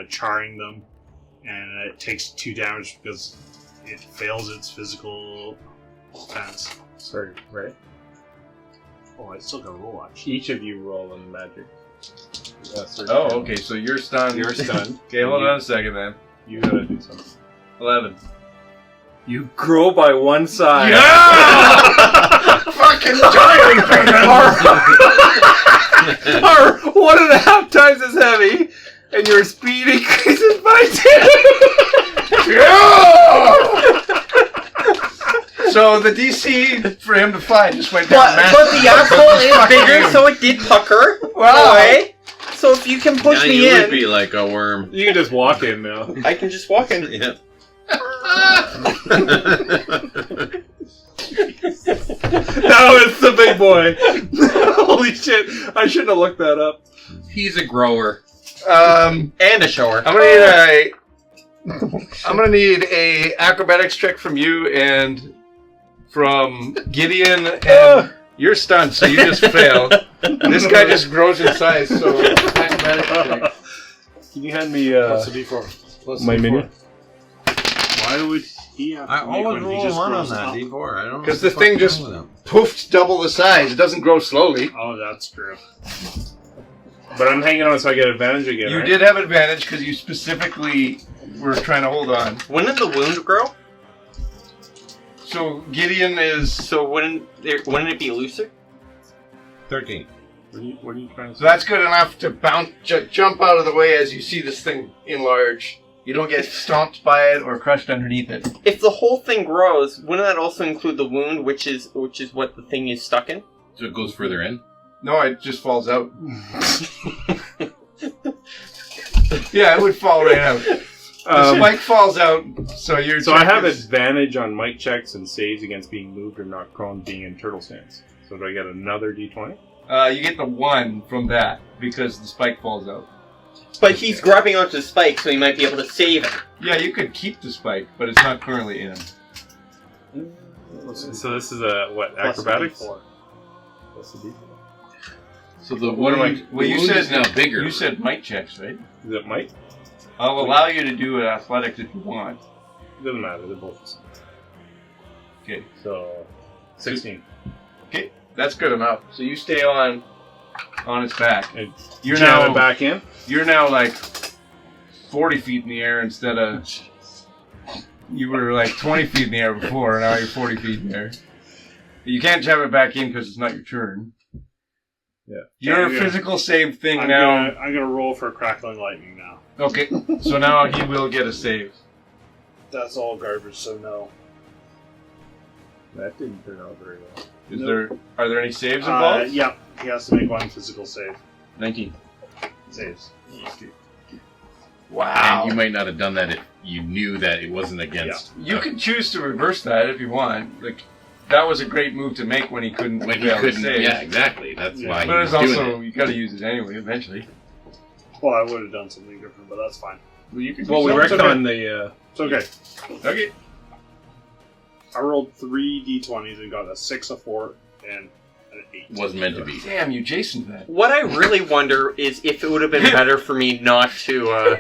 Speaker 5: charring them, and it takes 2 damage because it fails its physical defense.
Speaker 9: Sorry, right?
Speaker 5: Oh, I still got a roll actually.
Speaker 9: Each of you roll on magic. Search
Speaker 1: Oh,
Speaker 9: table.
Speaker 1: okay, so you're stunned.
Speaker 9: You're stunned.
Speaker 1: Okay, hold on a second, man.
Speaker 9: You gotta do something.
Speaker 1: 11.
Speaker 9: You grow by one side.
Speaker 1: Fucking giant
Speaker 9: Are 1.5 times as heavy, and your speed increases by 2.
Speaker 1: So the DC for him to fly just went down.
Speaker 2: but the asshole is bigger, so it did pucker.
Speaker 1: Wow.
Speaker 2: Away. So if you can push
Speaker 6: Now
Speaker 2: me
Speaker 6: you
Speaker 2: in,
Speaker 6: would be like a worm.
Speaker 9: You can just walk in now.
Speaker 2: I can just walk in.
Speaker 6: Yep.
Speaker 9: No, it's the big boy. Holy shit! I shouldn't have looked that up.
Speaker 4: He's a grower.
Speaker 2: And a shower.
Speaker 1: I'm gonna need a acrobatics check from you and from Gideon, and you're stunned, so you just fail. This guy just grows in size, so acrobatics check.
Speaker 9: Can you hand me
Speaker 3: Plus a D4. Plus a
Speaker 9: my
Speaker 3: D4.
Speaker 9: minion?
Speaker 5: Why would he have to
Speaker 6: I
Speaker 5: make
Speaker 6: always
Speaker 5: one? He
Speaker 6: roll
Speaker 5: just
Speaker 6: 1 on
Speaker 5: grows
Speaker 6: that
Speaker 5: up.
Speaker 6: D4. I don't know.
Speaker 1: 'Cause
Speaker 6: what
Speaker 1: the thing
Speaker 6: fuck's
Speaker 1: just-
Speaker 6: wrong with him.
Speaker 1: Poofed double the size. It doesn't grow slowly.
Speaker 5: Oh, that's true.
Speaker 9: But I'm hanging on so I get advantage again.
Speaker 1: You
Speaker 9: right?
Speaker 1: did have advantage because you specifically were trying to hold on.
Speaker 2: When did the wound grow?
Speaker 1: So Gideon is.
Speaker 2: So wouldn't it be looser?
Speaker 6: 13.
Speaker 5: What are you trying to
Speaker 1: So
Speaker 5: say?
Speaker 1: that's good enough to jump out of the way as you see this thing enlarge. You don't get stomped by it or crushed underneath it.
Speaker 2: If the whole thing grows, wouldn't that also include the wound, which is what the thing is stuck in?
Speaker 4: So it goes further in.
Speaker 1: No, it just falls out. Yeah, it would fall right out. The spike falls out, so you're.
Speaker 9: So I have advantage on mic checks and saves against being moved or knocked prone being in turtle stance. So do I get another D20?
Speaker 1: You get the 1 from that because the spike falls out.
Speaker 2: But he's grabbing onto the spike, so he might be able to save it.
Speaker 1: Yeah, you could keep the spike, but it's not currently in.
Speaker 9: So this is a what?
Speaker 5: Plus a
Speaker 9: Acrobatics?
Speaker 5: D4.
Speaker 9: What's the D4?
Speaker 4: So the
Speaker 1: What am I?
Speaker 4: wound,
Speaker 1: Well,
Speaker 4: the
Speaker 1: you
Speaker 4: wound
Speaker 1: said
Speaker 4: is now bigger.
Speaker 1: You said mic checks, right?
Speaker 9: Is it Mike?
Speaker 1: I'll allow you to do an athletics if you want.
Speaker 9: Doesn't matter. They're both the same.
Speaker 1: Okay,
Speaker 9: So 16.
Speaker 1: that's good enough. So you stay on its back.
Speaker 9: And
Speaker 1: You're
Speaker 9: jam
Speaker 1: now
Speaker 9: it back in.
Speaker 1: You're now like 40 feet in the air instead of. You were like 20 feet in the air before, now you're 40 feet in the air. You can't jam it back in because it's not your turn.
Speaker 9: Yeah.
Speaker 1: Your
Speaker 5: Yeah.
Speaker 1: physical save thing
Speaker 5: I'm
Speaker 1: now.
Speaker 5: gonna roll for Crackling Lightning now.
Speaker 1: Okay, so now he will get a save.
Speaker 5: That's all garbage, so no.
Speaker 9: That didn't turn out very well.
Speaker 1: Are there any saves involved?
Speaker 5: Yep, he has to make one physical save.
Speaker 1: 19.
Speaker 5: Saves.
Speaker 1: Wow.
Speaker 4: And you might not have done that if you knew that it wasn't against.
Speaker 1: You can choose to reverse that if you want. Like, that was a great move to make when he couldn't
Speaker 4: When he
Speaker 1: fail to
Speaker 4: couldn't.
Speaker 1: save.
Speaker 4: Yeah, exactly. That's why
Speaker 1: But
Speaker 4: he
Speaker 1: it's
Speaker 4: was doing
Speaker 1: also,
Speaker 4: it.
Speaker 1: you gotta use it anyway, eventually.
Speaker 5: Well, I would have done something different, but that's fine.
Speaker 1: Well, you can.
Speaker 9: Well, we
Speaker 1: worked
Speaker 9: retconned the.
Speaker 5: It's okay.
Speaker 1: Okay.
Speaker 5: I rolled 3 d20s and got a 6, a 4, and an 8.
Speaker 4: Wasn't meant to be.
Speaker 1: Damn you, Jason. That.
Speaker 2: What I really wonder is if it would have been better for me not to.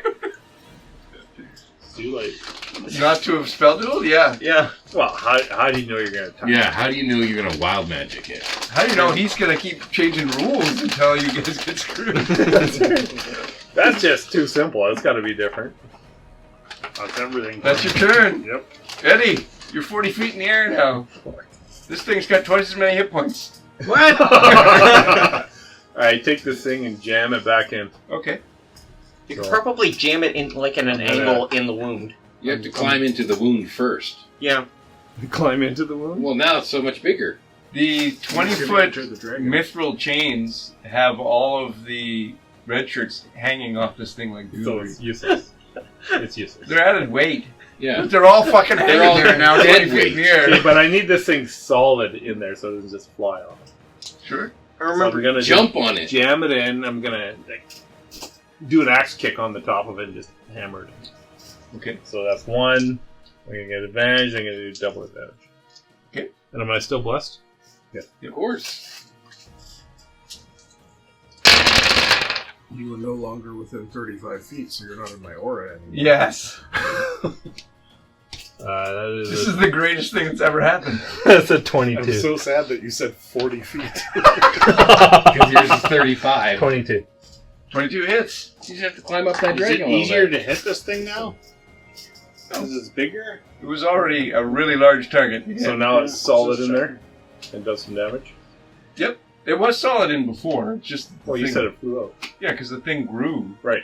Speaker 5: Too late.
Speaker 1: Not to have spell duel? Yeah.
Speaker 2: Yeah.
Speaker 9: Well, how do you know you're going to time?
Speaker 4: Yeah, how do you know you're gonna wild magic it?
Speaker 1: How do you know he's gonna keep changing rules until you guys get screwed?
Speaker 9: That's just too simple. It's got to be different.
Speaker 5: That's everything.
Speaker 1: That's your turn.
Speaker 5: Yep.
Speaker 1: Eddie, you're 40 feet in the air now. This thing's got twice as many hit points.
Speaker 2: What?
Speaker 9: Alright, take this thing and jam it back in.
Speaker 1: Okay.
Speaker 2: You could probably jam it in like in an angle in the wound.
Speaker 4: You have to climb into the wound first.
Speaker 2: Yeah.
Speaker 9: Climb into the wound?
Speaker 4: Well, now it's so much bigger.
Speaker 1: The
Speaker 3: You're gonna
Speaker 1: 20-foot
Speaker 3: enter the dragon.
Speaker 1: mithril chains have all of the red shirts hanging off this thing like
Speaker 9: So
Speaker 1: jewelry.
Speaker 9: it's useless. It's useless.
Speaker 1: They're added weight.
Speaker 4: Yeah.
Speaker 1: But they're all fucking hanging
Speaker 4: all
Speaker 1: there now,
Speaker 4: dead
Speaker 1: 20 feet in the
Speaker 9: See,
Speaker 1: air.
Speaker 9: but I need this thing solid in there so it doesn't just fly off.
Speaker 1: Sure.
Speaker 2: I
Speaker 9: So
Speaker 2: remember.
Speaker 9: I'm gonna
Speaker 4: Jump on it.
Speaker 9: jam it in. I'm gonna do an axe kick on the top of it and just hammer it.
Speaker 1: Okay.
Speaker 9: So that's 1. I'm gonna get advantage. I'm gonna do double advantage.
Speaker 1: Okay.
Speaker 9: And am I still blessed?
Speaker 4: Of course.
Speaker 8: You are no longer within 35 feet, so you're not in my aura anymore.
Speaker 1: Yes.
Speaker 9: That is
Speaker 1: This is the greatest thing that's ever happened.
Speaker 9: that's a
Speaker 3: I'm
Speaker 9: 22.
Speaker 3: so sad that you said 40 feet.
Speaker 4: Because yours is 35.
Speaker 9: 22.
Speaker 1: 22 hits.
Speaker 4: You just have to climb up that
Speaker 5: Is it
Speaker 4: dragon a little
Speaker 5: easier
Speaker 4: bit.
Speaker 5: to hit this thing now? Because it's bigger?
Speaker 1: It was already a really large target.
Speaker 9: So now it's solid in there and does some damage.
Speaker 1: It was solid in before. It's just the
Speaker 9: Well, you
Speaker 1: thing-
Speaker 9: said it flew out.
Speaker 1: Yeah, because the thing grew.
Speaker 9: Right.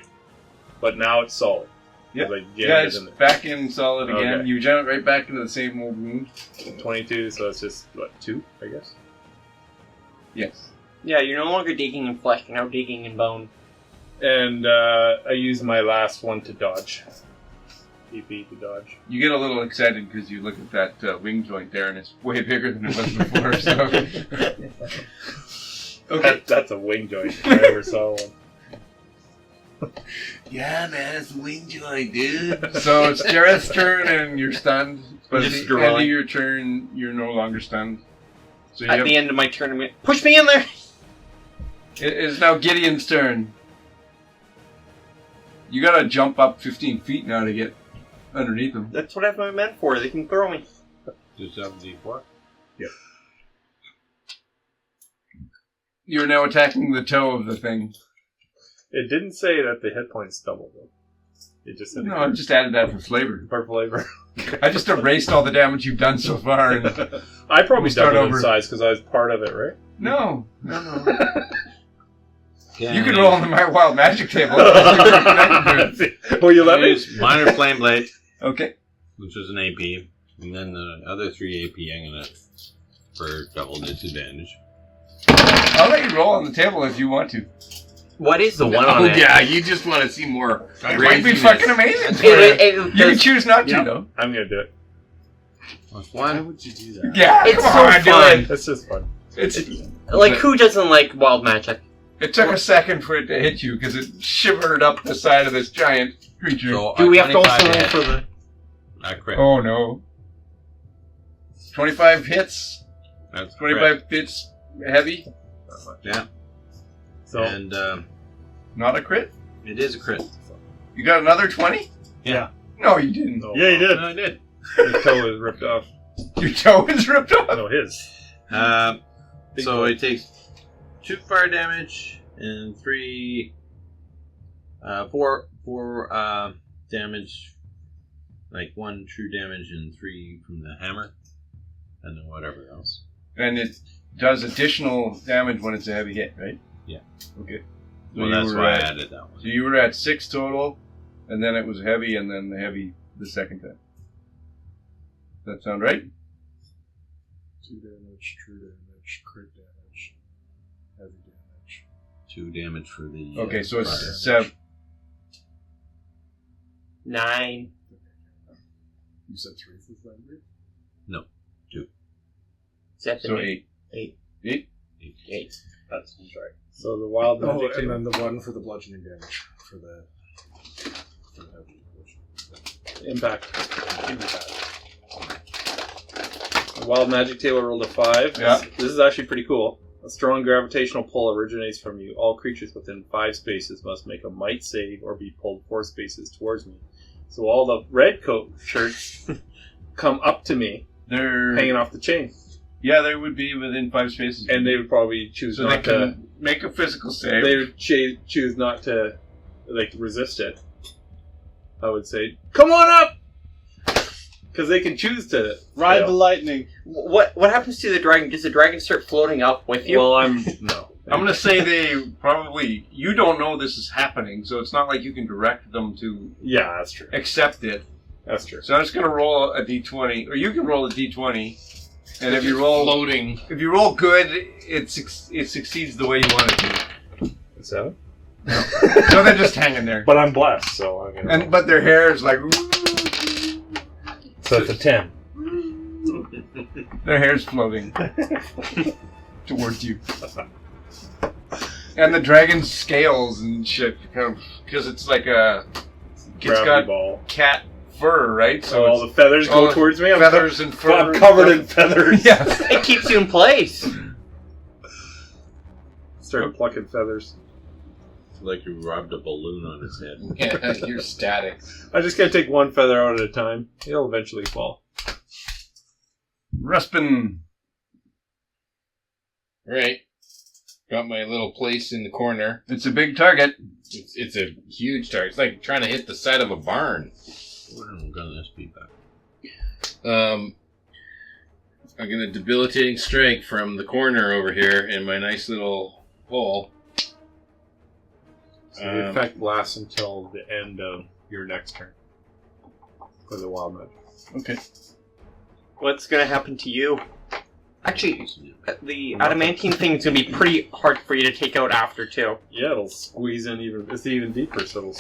Speaker 9: But now it's solid.
Speaker 1: Yep.
Speaker 9: Like,
Speaker 1: Yeah,
Speaker 9: it
Speaker 1: it's
Speaker 9: in there.
Speaker 1: back in solid again.
Speaker 9: Okay.
Speaker 1: You jump right back into the same old wound.
Speaker 9: 22, so it's just, what, 2, I guess?
Speaker 1: Yes.
Speaker 2: Yeah, you're no longer digging in flesh. You're now digging in bone.
Speaker 9: And I use my last one to dodge. EP to dodge.
Speaker 1: You get a little excited because you look at that wing joint there, and it's way bigger than it was before. So. Okay.
Speaker 9: That's a wing joint if I ever saw one.
Speaker 4: Yeah, man, it's wing joint, dude.
Speaker 1: So it's Jareth's turn, and you're stunned. But at
Speaker 2: Just
Speaker 1: the end
Speaker 2: drawing.
Speaker 1: of your turn, you're no longer stunned. So you
Speaker 2: At
Speaker 1: have,
Speaker 2: the end of my tournament, push me in there.
Speaker 1: it is now Gideon's turn. You gotta jump up 15 feet now to get underneath him.
Speaker 2: That's what I've meant for. They can throw me.
Speaker 6: Just up D4.
Speaker 1: You're now attacking the toe of the thing.
Speaker 9: It didn't say that the hit points doubled, though. It just said
Speaker 1: No, I just added that for flavor.
Speaker 9: for flavor.
Speaker 1: I just erased all the damage you've done so far. And
Speaker 9: I probably
Speaker 1: We'll start
Speaker 9: doubled
Speaker 1: over.
Speaker 9: in size because I was part of it, right?
Speaker 1: no.
Speaker 6: Yeah,
Speaker 1: You can roll on my wild magic table.
Speaker 9: Will you let me?
Speaker 6: use minor flame blade,
Speaker 1: Okay.
Speaker 6: which is an AP, and then the other 3 AP I'm gonna for double disadvantage.
Speaker 1: I'll let you roll on the table if you want to.
Speaker 2: What is the one
Speaker 4: Oh,
Speaker 2: on it?
Speaker 4: yeah, you just want to see more.
Speaker 1: It might be
Speaker 4: craziness.
Speaker 1: fucking amazing. You can choose not to,
Speaker 9: Yep.
Speaker 1: though.
Speaker 9: I'm gonna do it.
Speaker 6: Plus
Speaker 3: Why
Speaker 6: 1.
Speaker 3: would you do that?
Speaker 1: Yeah,
Speaker 2: It's
Speaker 1: come
Speaker 2: so
Speaker 1: on, do
Speaker 2: fun.
Speaker 1: it.
Speaker 9: That's just fun.
Speaker 2: Like, who doesn't like wild magic?
Speaker 1: It took a second for it to hit you because it shivered up the side of this giant creature.
Speaker 6: So
Speaker 2: Do we have to
Speaker 6: 25
Speaker 2: also roll
Speaker 6: hit.
Speaker 2: for the...
Speaker 6: Not crit.
Speaker 1: Oh no. 25 hits.
Speaker 6: That's
Speaker 1: 25 hits heavy.
Speaker 6: Yeah.
Speaker 9: So
Speaker 6: And
Speaker 1: Not a crit.
Speaker 6: it is a crit.
Speaker 1: You got another 20?
Speaker 6: Yeah.
Speaker 1: No, you didn't.
Speaker 9: no,
Speaker 5: Yeah, you did.
Speaker 6: No, I did.
Speaker 9: his toe is ripped off.
Speaker 1: Your toe is ripped off.
Speaker 9: No, his. Big
Speaker 6: So
Speaker 9: boy.
Speaker 6: it takes 2 fire damage and 3, 4 damage, like 1 true damage and 3 from the hammer, and then whatever else.
Speaker 1: And it does additional damage when it's a heavy hit, right?
Speaker 6: Yeah.
Speaker 1: Okay.
Speaker 6: Well,
Speaker 1: you
Speaker 6: that's
Speaker 1: were
Speaker 6: why I
Speaker 1: at-
Speaker 6: added that one.
Speaker 1: So you were at 6 total, and then it was heavy, and then the heavy the second time. Does that sound right?
Speaker 3: 2 damage, true damage, crit damage, heavy damage.
Speaker 6: 2 damage for the.
Speaker 1: Okay, so
Speaker 6: fire.
Speaker 1: it's 7.
Speaker 2: 9.
Speaker 3: You said 3 for flavor?
Speaker 6: No, 2.
Speaker 2: Except
Speaker 1: So 8.
Speaker 2: 8.
Speaker 1: 8?
Speaker 2: 8.
Speaker 9: That's right. So the wild
Speaker 3: Oh,
Speaker 9: magic
Speaker 3: and
Speaker 9: table.
Speaker 3: then the 1 for the bludgeoning damage.
Speaker 8: for the heavy portion.
Speaker 9: Impact. Wild Magic Table rolled a 5.
Speaker 1: Yeah.
Speaker 9: This is actually pretty cool. A strong gravitational pull originates from you. All creatures within 5 spaces must make a might save or be pulled 4 spaces towards me. So all the red coat shirts come up to me,
Speaker 1: They're
Speaker 9: hanging off the chain.
Speaker 1: Yeah, they would be within 5 spaces.
Speaker 9: And they would probably choose
Speaker 1: so they
Speaker 9: not to...
Speaker 1: can make a physical save.
Speaker 9: They would choose not to, like, resist it. I would say, come on up! Because they can choose to
Speaker 8: Ride
Speaker 9: fail.
Speaker 8: the lightning.
Speaker 2: What happens to the dragon? Does the dragon start floating up with you?
Speaker 9: Well, no.
Speaker 1: I'm going to say they probably... You don't know this is happening, so it's not like you can direct them to
Speaker 9: Yeah, that's true.
Speaker 1: accept it.
Speaker 9: That's true.
Speaker 1: So I'm just going to roll a d20, or you can roll a d20, and if you roll good, it succeeds the way you want it to.
Speaker 9: Is that
Speaker 1: So they're just hanging there.
Speaker 9: But I'm blessed, so I'm gonna...
Speaker 1: But their hair is like...
Speaker 9: So it's a 10.
Speaker 1: Their hair's floating towards you. And the dragon's scales and shit, because it's like a... It's
Speaker 9: Gravity
Speaker 1: got
Speaker 9: ball.
Speaker 1: cat fur, right?
Speaker 9: So all the
Speaker 1: it's
Speaker 9: feathers
Speaker 1: all
Speaker 9: go
Speaker 1: the
Speaker 9: towards me?
Speaker 1: feathers and fur.
Speaker 9: I'm covered in feathers.
Speaker 1: Yeah.
Speaker 2: It keeps you in place.
Speaker 9: Start plucking feathers.
Speaker 6: Like you rubbed a balloon on his head.
Speaker 7: Yeah, you're static.
Speaker 9: I just gotta take one feather out at a time. It'll eventually fall.
Speaker 1: Ruspin.
Speaker 7: Right. Got my little place in the corner.
Speaker 1: It's a big target.
Speaker 7: It's a huge target. It's like trying to hit the side of a barn.
Speaker 6: What am gonna this be back?
Speaker 7: I'm gonna debilitating strike from the corner over here in my nice little hole.
Speaker 9: So the effect lasts until the end of your next turn. For the wild magic.
Speaker 1: Okay.
Speaker 2: What's gonna happen to you? Actually, the adamantine thing is gonna be pretty hard for you to take out after, too.
Speaker 9: Yeah, it'll squeeze in it's even deeper, so it'll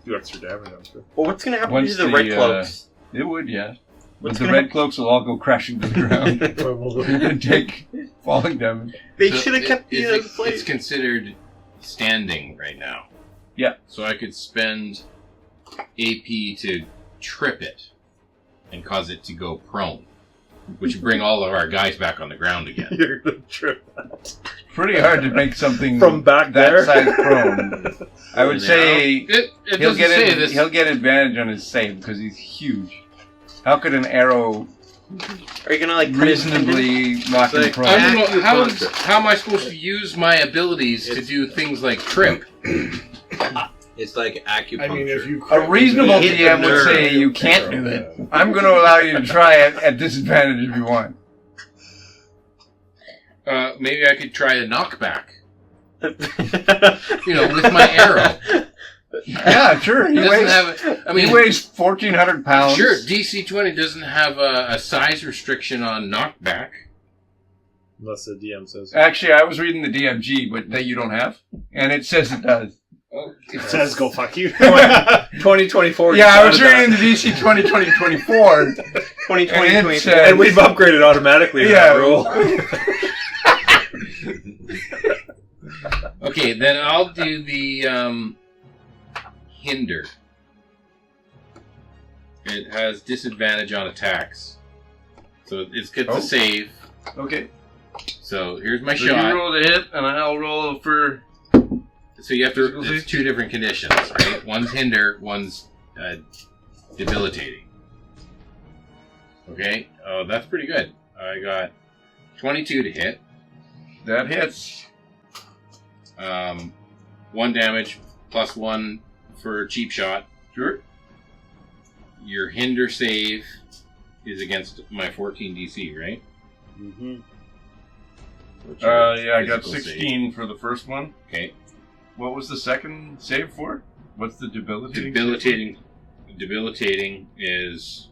Speaker 9: do extra damage, I'm sure.
Speaker 2: Well, what's gonna happen
Speaker 1: Once
Speaker 2: to the red cloaks?
Speaker 1: It would, yeah. But
Speaker 2: What's
Speaker 1: the
Speaker 2: gonna
Speaker 1: red cloaks will all go crashing to the ground and take falling damage.
Speaker 2: They
Speaker 7: So
Speaker 2: should have kept the
Speaker 7: it's
Speaker 2: place.
Speaker 7: considered standing right now.
Speaker 1: Yeah.
Speaker 7: So I could spend AP to trip it and cause it to go prone, which would bring all of our guys back on the ground again.
Speaker 9: You're gonna trip that.
Speaker 1: Pretty hard to make something
Speaker 9: From back
Speaker 1: that
Speaker 9: there?
Speaker 1: size prone. I would say
Speaker 7: It
Speaker 1: he'll
Speaker 7: doesn't
Speaker 1: get
Speaker 7: say this.
Speaker 1: he'll get advantage on his save because he's huge. How could an arrow
Speaker 2: Are you gonna, like, cut his tendon?
Speaker 1: reasonably knock him
Speaker 7: I
Speaker 1: prone?
Speaker 7: don't know, how am I supposed to use my abilities to do things like trip?
Speaker 6: It's like acupuncture.
Speaker 8: I mean, if you
Speaker 1: A reasonable
Speaker 2: Hit the
Speaker 1: DM would
Speaker 2: nerve.
Speaker 1: say you can't do it. I'm going to allow you to try it at disadvantage if you want.
Speaker 7: Maybe I could try a knockback. With my arrow.
Speaker 1: Yeah, sure. He
Speaker 7: It doesn't
Speaker 1: weighs,
Speaker 7: have. I mean,
Speaker 1: he weighs 1,400 pounds.
Speaker 7: sure. DC 20 doesn't have a size restriction on knockback.
Speaker 9: Unless the DM says.
Speaker 1: Actually, I was reading the DMG, but that you don't have, and it says it does.
Speaker 9: It says go fuck you. 2024.
Speaker 1: Yeah, I was reading the DC 2024.
Speaker 2: 2020.
Speaker 9: And we've upgraded automatically to
Speaker 1: Yeah.
Speaker 9: that rule.
Speaker 7: Okay, then I'll do the hinder. It has disadvantage on attacks, so it's good to save.
Speaker 1: Okay.
Speaker 7: So here's my
Speaker 1: So
Speaker 7: shot.
Speaker 1: you roll to hit, and I'll roll for.
Speaker 7: So you have to.
Speaker 1: Physical
Speaker 7: There's
Speaker 1: save?
Speaker 7: 2 different conditions, right? One's hinder, one's debilitating. Okay. Oh, that's pretty good. I got 22 to hit.
Speaker 1: That hits.
Speaker 7: 1 damage plus 1 for cheap shot.
Speaker 1: Sure.
Speaker 7: Your hinder save is against my 14 DC, right?
Speaker 9: Mm-hmm.
Speaker 1: Yeah, I got
Speaker 7: Physical
Speaker 1: 16 for the first one.
Speaker 7: Okay.
Speaker 1: What was the second save for? What's the debilitating?
Speaker 7: Debilitating is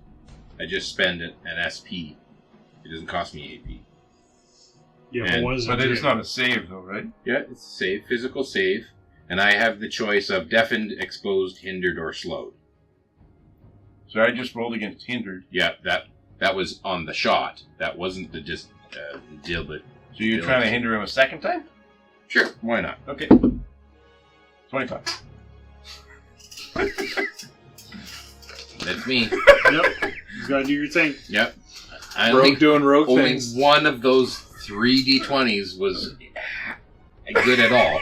Speaker 7: I just spend an SP. It doesn't cost me AP.
Speaker 5: Yeah,
Speaker 7: And-
Speaker 5: but what is
Speaker 1: But
Speaker 5: it?
Speaker 1: it's not a save, though, right?
Speaker 7: Yeah, it's a save, physical save, and I have the choice of deafened, exposed, hindered, or slowed.
Speaker 1: So I just rolled against hindered.
Speaker 7: Yeah, that was on the shot. That wasn't the just deal that.
Speaker 1: So you're trying to hinder him a second time?
Speaker 7: Sure, why not?
Speaker 1: Okay. 25.
Speaker 4: That's me.
Speaker 5: Yep. You gotta do your thing.
Speaker 4: Yep. I
Speaker 9: Rogue
Speaker 4: think
Speaker 9: doing rogue
Speaker 4: only
Speaker 9: things.
Speaker 4: one of those 3 D20s was good at all.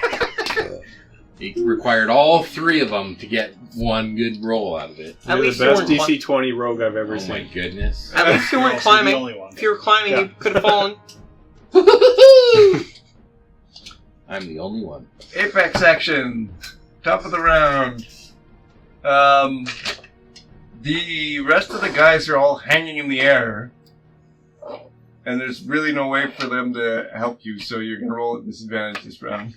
Speaker 4: It required all 3 of them to get one good roll out of it.
Speaker 2: At
Speaker 9: You're
Speaker 2: least
Speaker 9: the
Speaker 2: you
Speaker 9: best
Speaker 2: weren't
Speaker 9: DC 20 rogue I've ever
Speaker 4: Oh my
Speaker 9: seen.
Speaker 4: goodness.
Speaker 2: At least you weren't
Speaker 5: Also the
Speaker 2: climbing.
Speaker 5: only one.
Speaker 2: If you were climbing, you could have fallen.
Speaker 4: I'm the only one.
Speaker 1: Apex action. Top of the round. The rest of the guys are all hanging in the air. And there's really no way for them to help you, so you're going to roll at disadvantage this round.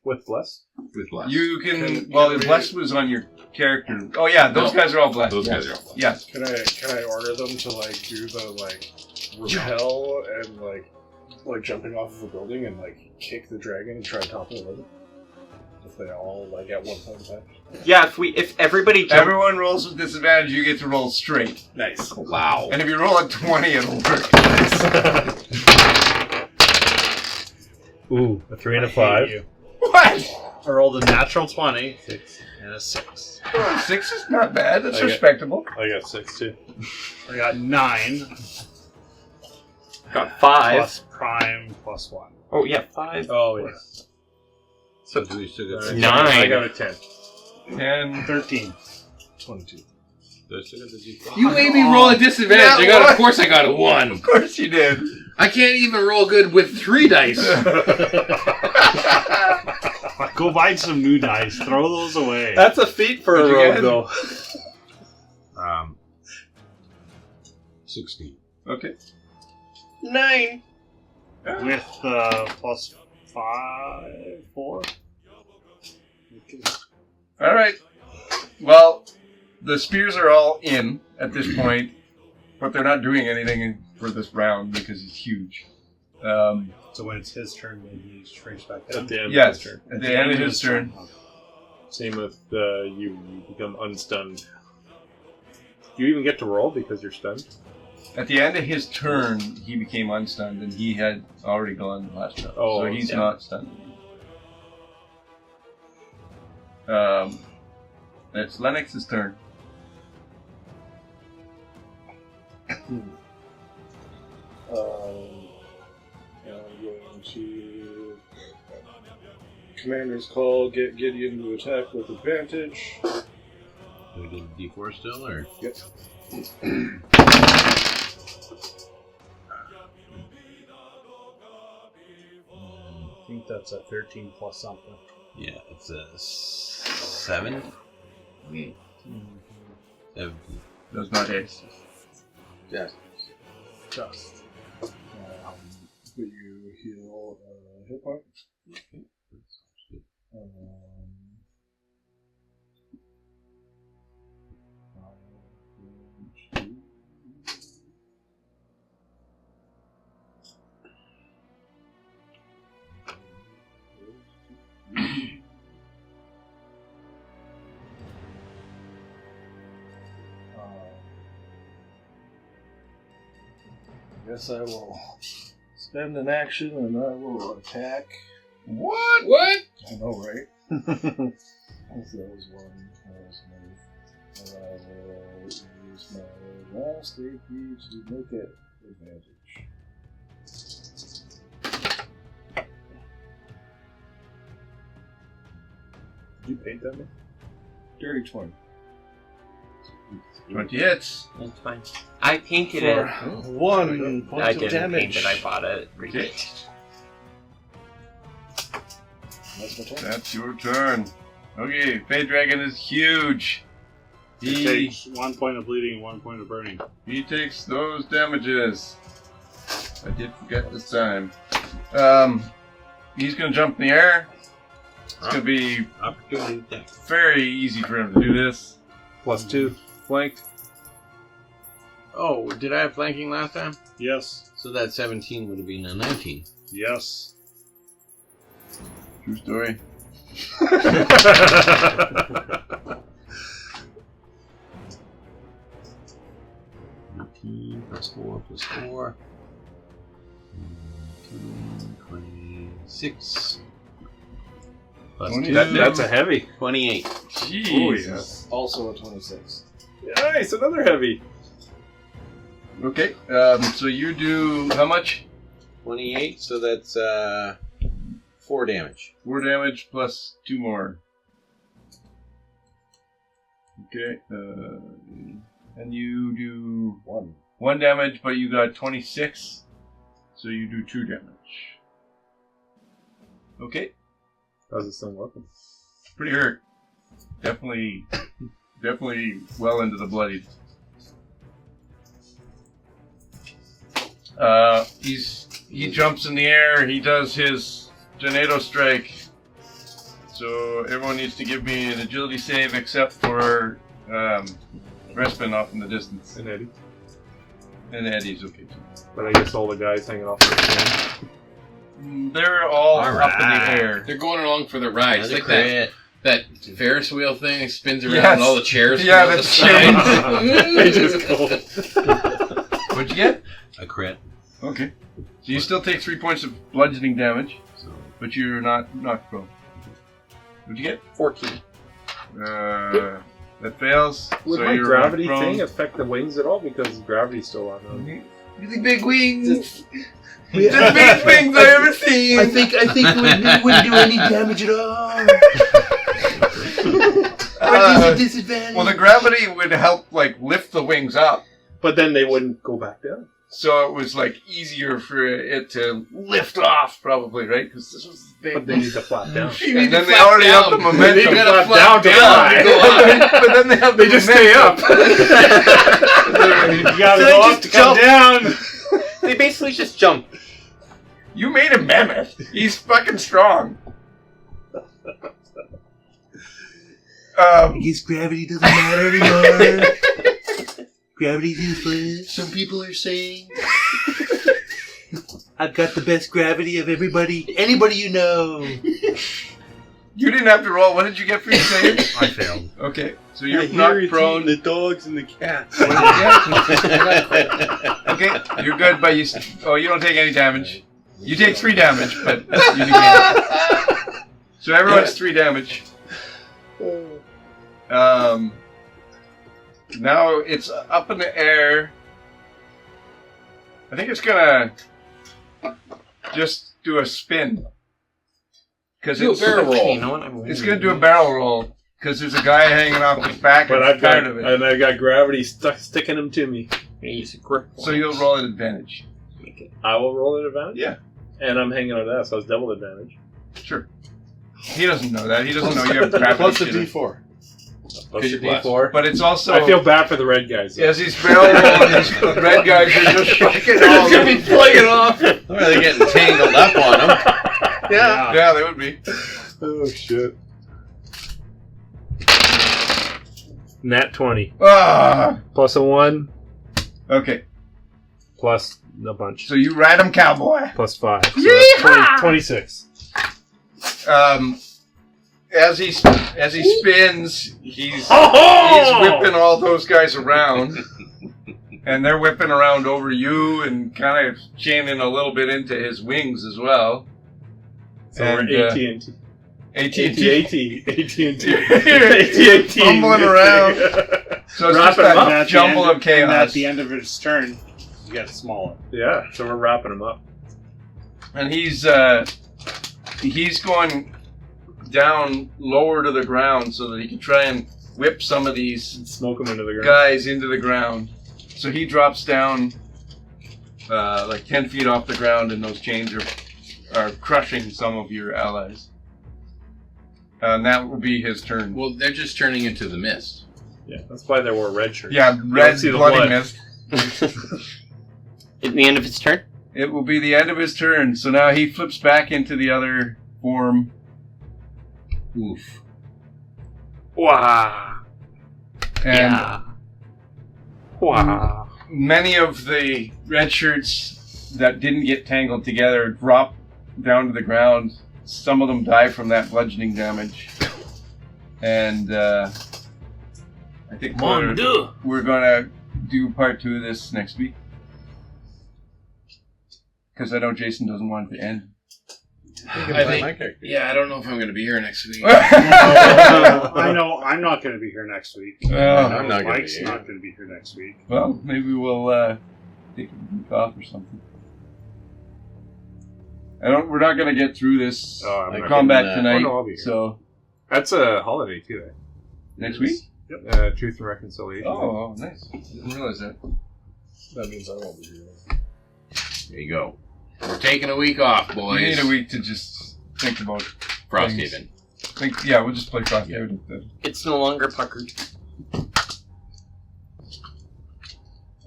Speaker 9: With bless?
Speaker 4: With less.
Speaker 1: You can...
Speaker 3: Can
Speaker 1: well,
Speaker 3: we-
Speaker 1: blessed was on your character. Oh yeah, those
Speaker 4: No.
Speaker 1: guys are all blessed.
Speaker 4: Those
Speaker 1: yes.
Speaker 4: guys are all blessed.
Speaker 1: Yes.
Speaker 3: Can I order them to like do the like repel and like jumping off of a building and like kick the dragon and try to topple it over? If they all like at one point in time.
Speaker 2: Yeah, if everybody jumped...
Speaker 1: Everyone rolls with disadvantage, you get to roll straight.
Speaker 3: Nice.
Speaker 4: Wow.
Speaker 1: And if you roll a 20, it'll work.
Speaker 5: Ooh,
Speaker 9: A 3 and a
Speaker 5: I hate
Speaker 9: 5.
Speaker 5: you.
Speaker 1: What?
Speaker 5: I rolled a natural 20 and a 6.
Speaker 1: Oh, 6 is not bad. That's
Speaker 9: I get-
Speaker 1: respectable.
Speaker 9: I got 6 too.
Speaker 5: I got 9
Speaker 2: Got 5.
Speaker 5: plus prime plus 1.
Speaker 2: Oh, yeah, 5.
Speaker 9: Oh, yeah.
Speaker 6: So do we still got
Speaker 2: 9.
Speaker 9: I got a 10.
Speaker 1: 10.
Speaker 5: 13.
Speaker 3: 22.
Speaker 6: Do I still got the D4?
Speaker 4: You made me roll a disadvantage.
Speaker 1: Yeah,
Speaker 4: Of course I got a 1.
Speaker 1: Of course you did.
Speaker 4: I can't even roll good with 3 dice.
Speaker 5: Go buy some new dice. Throw those away.
Speaker 9: That's a feat for
Speaker 1: What'd
Speaker 9: a
Speaker 1: you
Speaker 9: rogue,
Speaker 1: get?
Speaker 9: though.
Speaker 6: 16.
Speaker 1: Okay.
Speaker 2: 9.
Speaker 5: With plus 5, 4.
Speaker 1: All right. Well, the spears are all in at this point, but they're not doing anything for this round because it's huge.
Speaker 5: So when it's his turn, then he shrinks back down.
Speaker 9: At the end
Speaker 1: Yes,
Speaker 9: of his turn.
Speaker 1: at the end of his turn.
Speaker 9: Same with you become unstunned. You even get to roll because you're stunned?
Speaker 1: At the end of his turn, he became unstunned, and he had already gone last round.
Speaker 9: Oh,
Speaker 1: so he's
Speaker 9: yeah.
Speaker 1: not stunned. It's Lennox's turn.
Speaker 3: And I'm going to Commander's Call, get Gideon to attack with advantage.
Speaker 6: Do we do D4 still, or?
Speaker 3: Yep.
Speaker 5: I think that's a 13 plus something.
Speaker 6: Yeah, it's a 7. 17.
Speaker 1: Does not hit.
Speaker 6: Just.
Speaker 5: Just.
Speaker 3: But you heal a hit point. I guess I will spend an action and I will attack.
Speaker 1: What?
Speaker 4: What?
Speaker 3: I know, right? So that was one. That was move. And I will use my last AP to make it advantage.
Speaker 9: Did you paint that one?
Speaker 3: Dirty 20.
Speaker 1: 20 hits.
Speaker 2: That's fine. I painted
Speaker 3: For
Speaker 2: it.
Speaker 3: 1 point
Speaker 2: I
Speaker 3: of
Speaker 2: didn't
Speaker 3: damage.
Speaker 2: paint it. I bought it.
Speaker 1: Okay.
Speaker 3: That's my turn.
Speaker 1: That's your turn. Okay, Fade Dragon is huge.
Speaker 5: He
Speaker 1: He
Speaker 5: takes 1 point of bleeding and 1 point of burning.
Speaker 1: takes those damages. I did forget this time. He's gonna jump in the air. It's gonna be
Speaker 6: Opportunity attack.
Speaker 1: very easy for him to do this.
Speaker 9: +2.
Speaker 1: Flanked.
Speaker 6: Oh, did I have flanking last time?
Speaker 5: Yes.
Speaker 6: So that 17 would have been a 19.
Speaker 5: Yes.
Speaker 1: True story.
Speaker 6: 19 plus 4 plus 4. 26. Plus
Speaker 1: 20.
Speaker 6: 2.
Speaker 9: That's a heavy.
Speaker 6: 28.
Speaker 1: Jeez.
Speaker 9: yes.
Speaker 3: Also a 26.
Speaker 9: Nice, another heavy.
Speaker 1: Okay, so you do how much?
Speaker 6: 28, so that's 4 damage.
Speaker 1: 4 damage plus 2 more. Okay, and you do 1 damage, but you got 26, so you do 2 damage. Okay,
Speaker 9: How's this thing looking?
Speaker 1: pretty hurt. Definitely well into the bloodied. He jumps in the air. He does his tornado strike. So everyone needs to give me an agility save except for Respin off in the distance.
Speaker 9: And Eddie.
Speaker 1: And Eddie's okay too.
Speaker 9: But I guess all the guys hanging off the stand.
Speaker 1: They're all up in
Speaker 6: Alright.
Speaker 1: the air.
Speaker 7: They're going along for the ride. It's
Speaker 6: Another
Speaker 7: like
Speaker 6: crit.
Speaker 7: that Ferris wheel thing that spins around
Speaker 1: Yes.
Speaker 7: and all the chairs
Speaker 1: Yeah,
Speaker 7: come out
Speaker 1: that's
Speaker 7: the
Speaker 9: They
Speaker 7: sides.
Speaker 9: just go.
Speaker 1: What'd you get?
Speaker 6: A crit.
Speaker 1: Okay. So you still take 3 points of bludgeoning damage,
Speaker 6: So
Speaker 1: but you're not knocked prone. What'd you get?
Speaker 2: 14.
Speaker 1: That fails.
Speaker 9: Would
Speaker 1: so
Speaker 9: my
Speaker 1: you're
Speaker 9: gravity
Speaker 1: prone.
Speaker 9: thing affect the wings at all? Because gravity's still on them.
Speaker 1: Really big wings. The biggest wings I've ever seen.
Speaker 10: I think it wouldn't do any damage at all. Or disadvantage.
Speaker 1: Well, the gravity would help like lift the wings up,
Speaker 9: But then they wouldn't go back down.
Speaker 1: so it was like easier for it to lift off, probably, right? Because this was big.
Speaker 9: But they need to flap down.
Speaker 1: And then they already have the momentum.
Speaker 9: They gotta flap down to fly.
Speaker 1: But then they have
Speaker 9: They just stay up.
Speaker 5: You gotta
Speaker 2: So they
Speaker 5: go up
Speaker 2: just
Speaker 5: to come
Speaker 2: jump.
Speaker 5: down.
Speaker 2: They basically just jump.
Speaker 1: You made a mammoth. He's fucking strong.
Speaker 10: I guess gravity doesn't matter anymore. Gravity's useless. Some people are saying. I've got the best gravity of anybody you know.
Speaker 1: You didn't have to roll. What did you get for your save?
Speaker 6: I failed.
Speaker 1: Okay, so you're not prone.
Speaker 6: The dogs and the cats.
Speaker 1: Okay, you're good, but you don't take any damage. You take 3 damage, but you negate. So everyone's 3 damage. Now it's up in the air. I think it's gonna just do a spin. Because
Speaker 7: Do a
Speaker 1: it's
Speaker 7: barrel roll.
Speaker 2: You know what? I'm
Speaker 1: It's gonna do a barrel roll because there's a guy hanging off his back
Speaker 9: But
Speaker 1: and
Speaker 9: I've
Speaker 1: tired
Speaker 9: got
Speaker 1: of it.
Speaker 9: and I've got gravity sticking them to me.
Speaker 2: use a grip.
Speaker 1: So you'll roll at advantage.
Speaker 9: I will roll an advantage.
Speaker 1: Yeah.
Speaker 9: And I'm hanging on that, so it's double advantage.
Speaker 1: Sure. He doesn't know that. He doesn't know you have gravity.
Speaker 3: Plus a
Speaker 1: shit.
Speaker 3: D4.
Speaker 9: Plus
Speaker 7: you're
Speaker 9: a D4.
Speaker 1: But it's also
Speaker 9: I feel bad for the red guys. though.
Speaker 1: as he's barrel rolling, these red guys are just fucking
Speaker 7: It's
Speaker 1: all
Speaker 7: gonna be flying off.
Speaker 6: Or they're getting tangled up on them.
Speaker 1: Yeah, they would be.
Speaker 9: Oh shit. Nat 20.
Speaker 1: Ah,
Speaker 9: Plus a 1.
Speaker 1: okay.
Speaker 9: Plus a bunch.
Speaker 1: So you ride him, cowboy.
Speaker 9: Plus 5. So that's 20, 26.
Speaker 1: As he spins, he's whipping all those guys around, and they're whipping around over you and kind of chaining a little bit into his wings as well.
Speaker 9: So
Speaker 1: And,
Speaker 9: we're AT&T.
Speaker 1: AT&T.
Speaker 9: AT&T.
Speaker 1: Fumbling around. So it's just
Speaker 9: Wrapping 'em up.
Speaker 1: that jumble of
Speaker 5: And
Speaker 1: chaos.
Speaker 5: at the end of its turn, you get smaller.
Speaker 9: Yeah, so we're wrapping them up.
Speaker 1: And he's going down lower to the ground so that he can try and whip some of these
Speaker 9: And smoke them into the ground.
Speaker 1: guys into the ground. So he drops down like 10 feet off the ground, and those chains are crushing some of your allies. And that will be his turn.
Speaker 7: Well, they're just turning into the mist.
Speaker 9: Yeah, that's why they wore red shirts.
Speaker 1: Yeah, red
Speaker 9: see the
Speaker 1: bloody
Speaker 9: blood.
Speaker 1: mist.
Speaker 2: At the end of its turn?
Speaker 1: It will be the end of his turn. So now he flips back into the other form. Oof.
Speaker 9: Wow.
Speaker 1: And
Speaker 9: Wow.
Speaker 1: many of the red shirts that didn't get tangled together drop down to the ground. Some of them die from that bludgeoning damage. And I think we're going to do part 2 of this next week. Because I know Jason doesn't want it to end.
Speaker 7: I think. Yeah, I don't know if I'm going to be here next week.
Speaker 5: I know I'm not going to be here next week.
Speaker 1: I'm
Speaker 6: not gonna be
Speaker 5: Mike's
Speaker 6: here.
Speaker 5: not going to be here next week.
Speaker 1: Well, maybe we'll take a week off or something. We're not going to get through this
Speaker 9: Oh, I'm not
Speaker 1: combat
Speaker 6: gonna-
Speaker 1: tonight.
Speaker 9: Oh, no, I'll be here.
Speaker 1: So
Speaker 9: That's a holiday too.
Speaker 1: next week.
Speaker 9: Truth and Reconciliation.
Speaker 1: Oh, nice. Didn't realize that.
Speaker 3: That means I won't be here.
Speaker 7: There you go. We're taking a week off, boys.
Speaker 1: We need a week to just think about
Speaker 7: Frosthaven.
Speaker 1: Yeah, we'll just play Frosthaven.
Speaker 2: It's no longer puckered.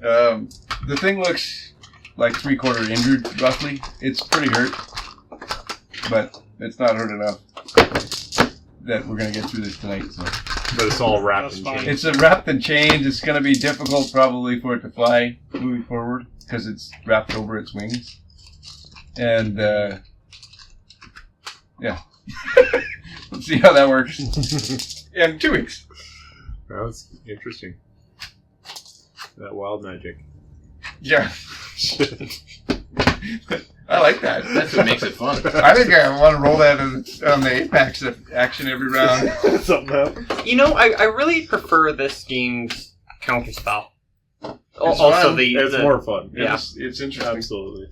Speaker 1: The thing looks like 3/4 injured, roughly. It's pretty hurt, but it's not hurt enough that we're gonna get through this tonight. So
Speaker 9: But it's all wrapped
Speaker 5: That's
Speaker 9: in
Speaker 5: fine.
Speaker 9: chains.
Speaker 1: it's wrapped in chains. It's gonna be difficult, probably, for it to fly moving forward because it's wrapped over its wings. And yeah, let's see how that works in 2 weeks.
Speaker 9: That was interesting. That wild magic.
Speaker 1: Yeah, I like that.
Speaker 7: That's what makes it fun.
Speaker 1: I think I want to roll that on the Apex action every round.
Speaker 3: Something happened.
Speaker 2: You know, I really prefer this game's counterspell.
Speaker 1: It's
Speaker 2: Also,
Speaker 1: fun.
Speaker 9: It's more fun.
Speaker 2: Yeah.
Speaker 1: It's interesting.
Speaker 9: Absolutely.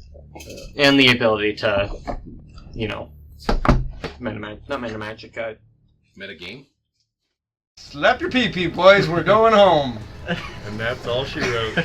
Speaker 2: and the ability to, you know, not meta magic.
Speaker 4: Meta game?
Speaker 1: Slap your pee-pee, boys. We're going home.
Speaker 9: And that's all she wrote.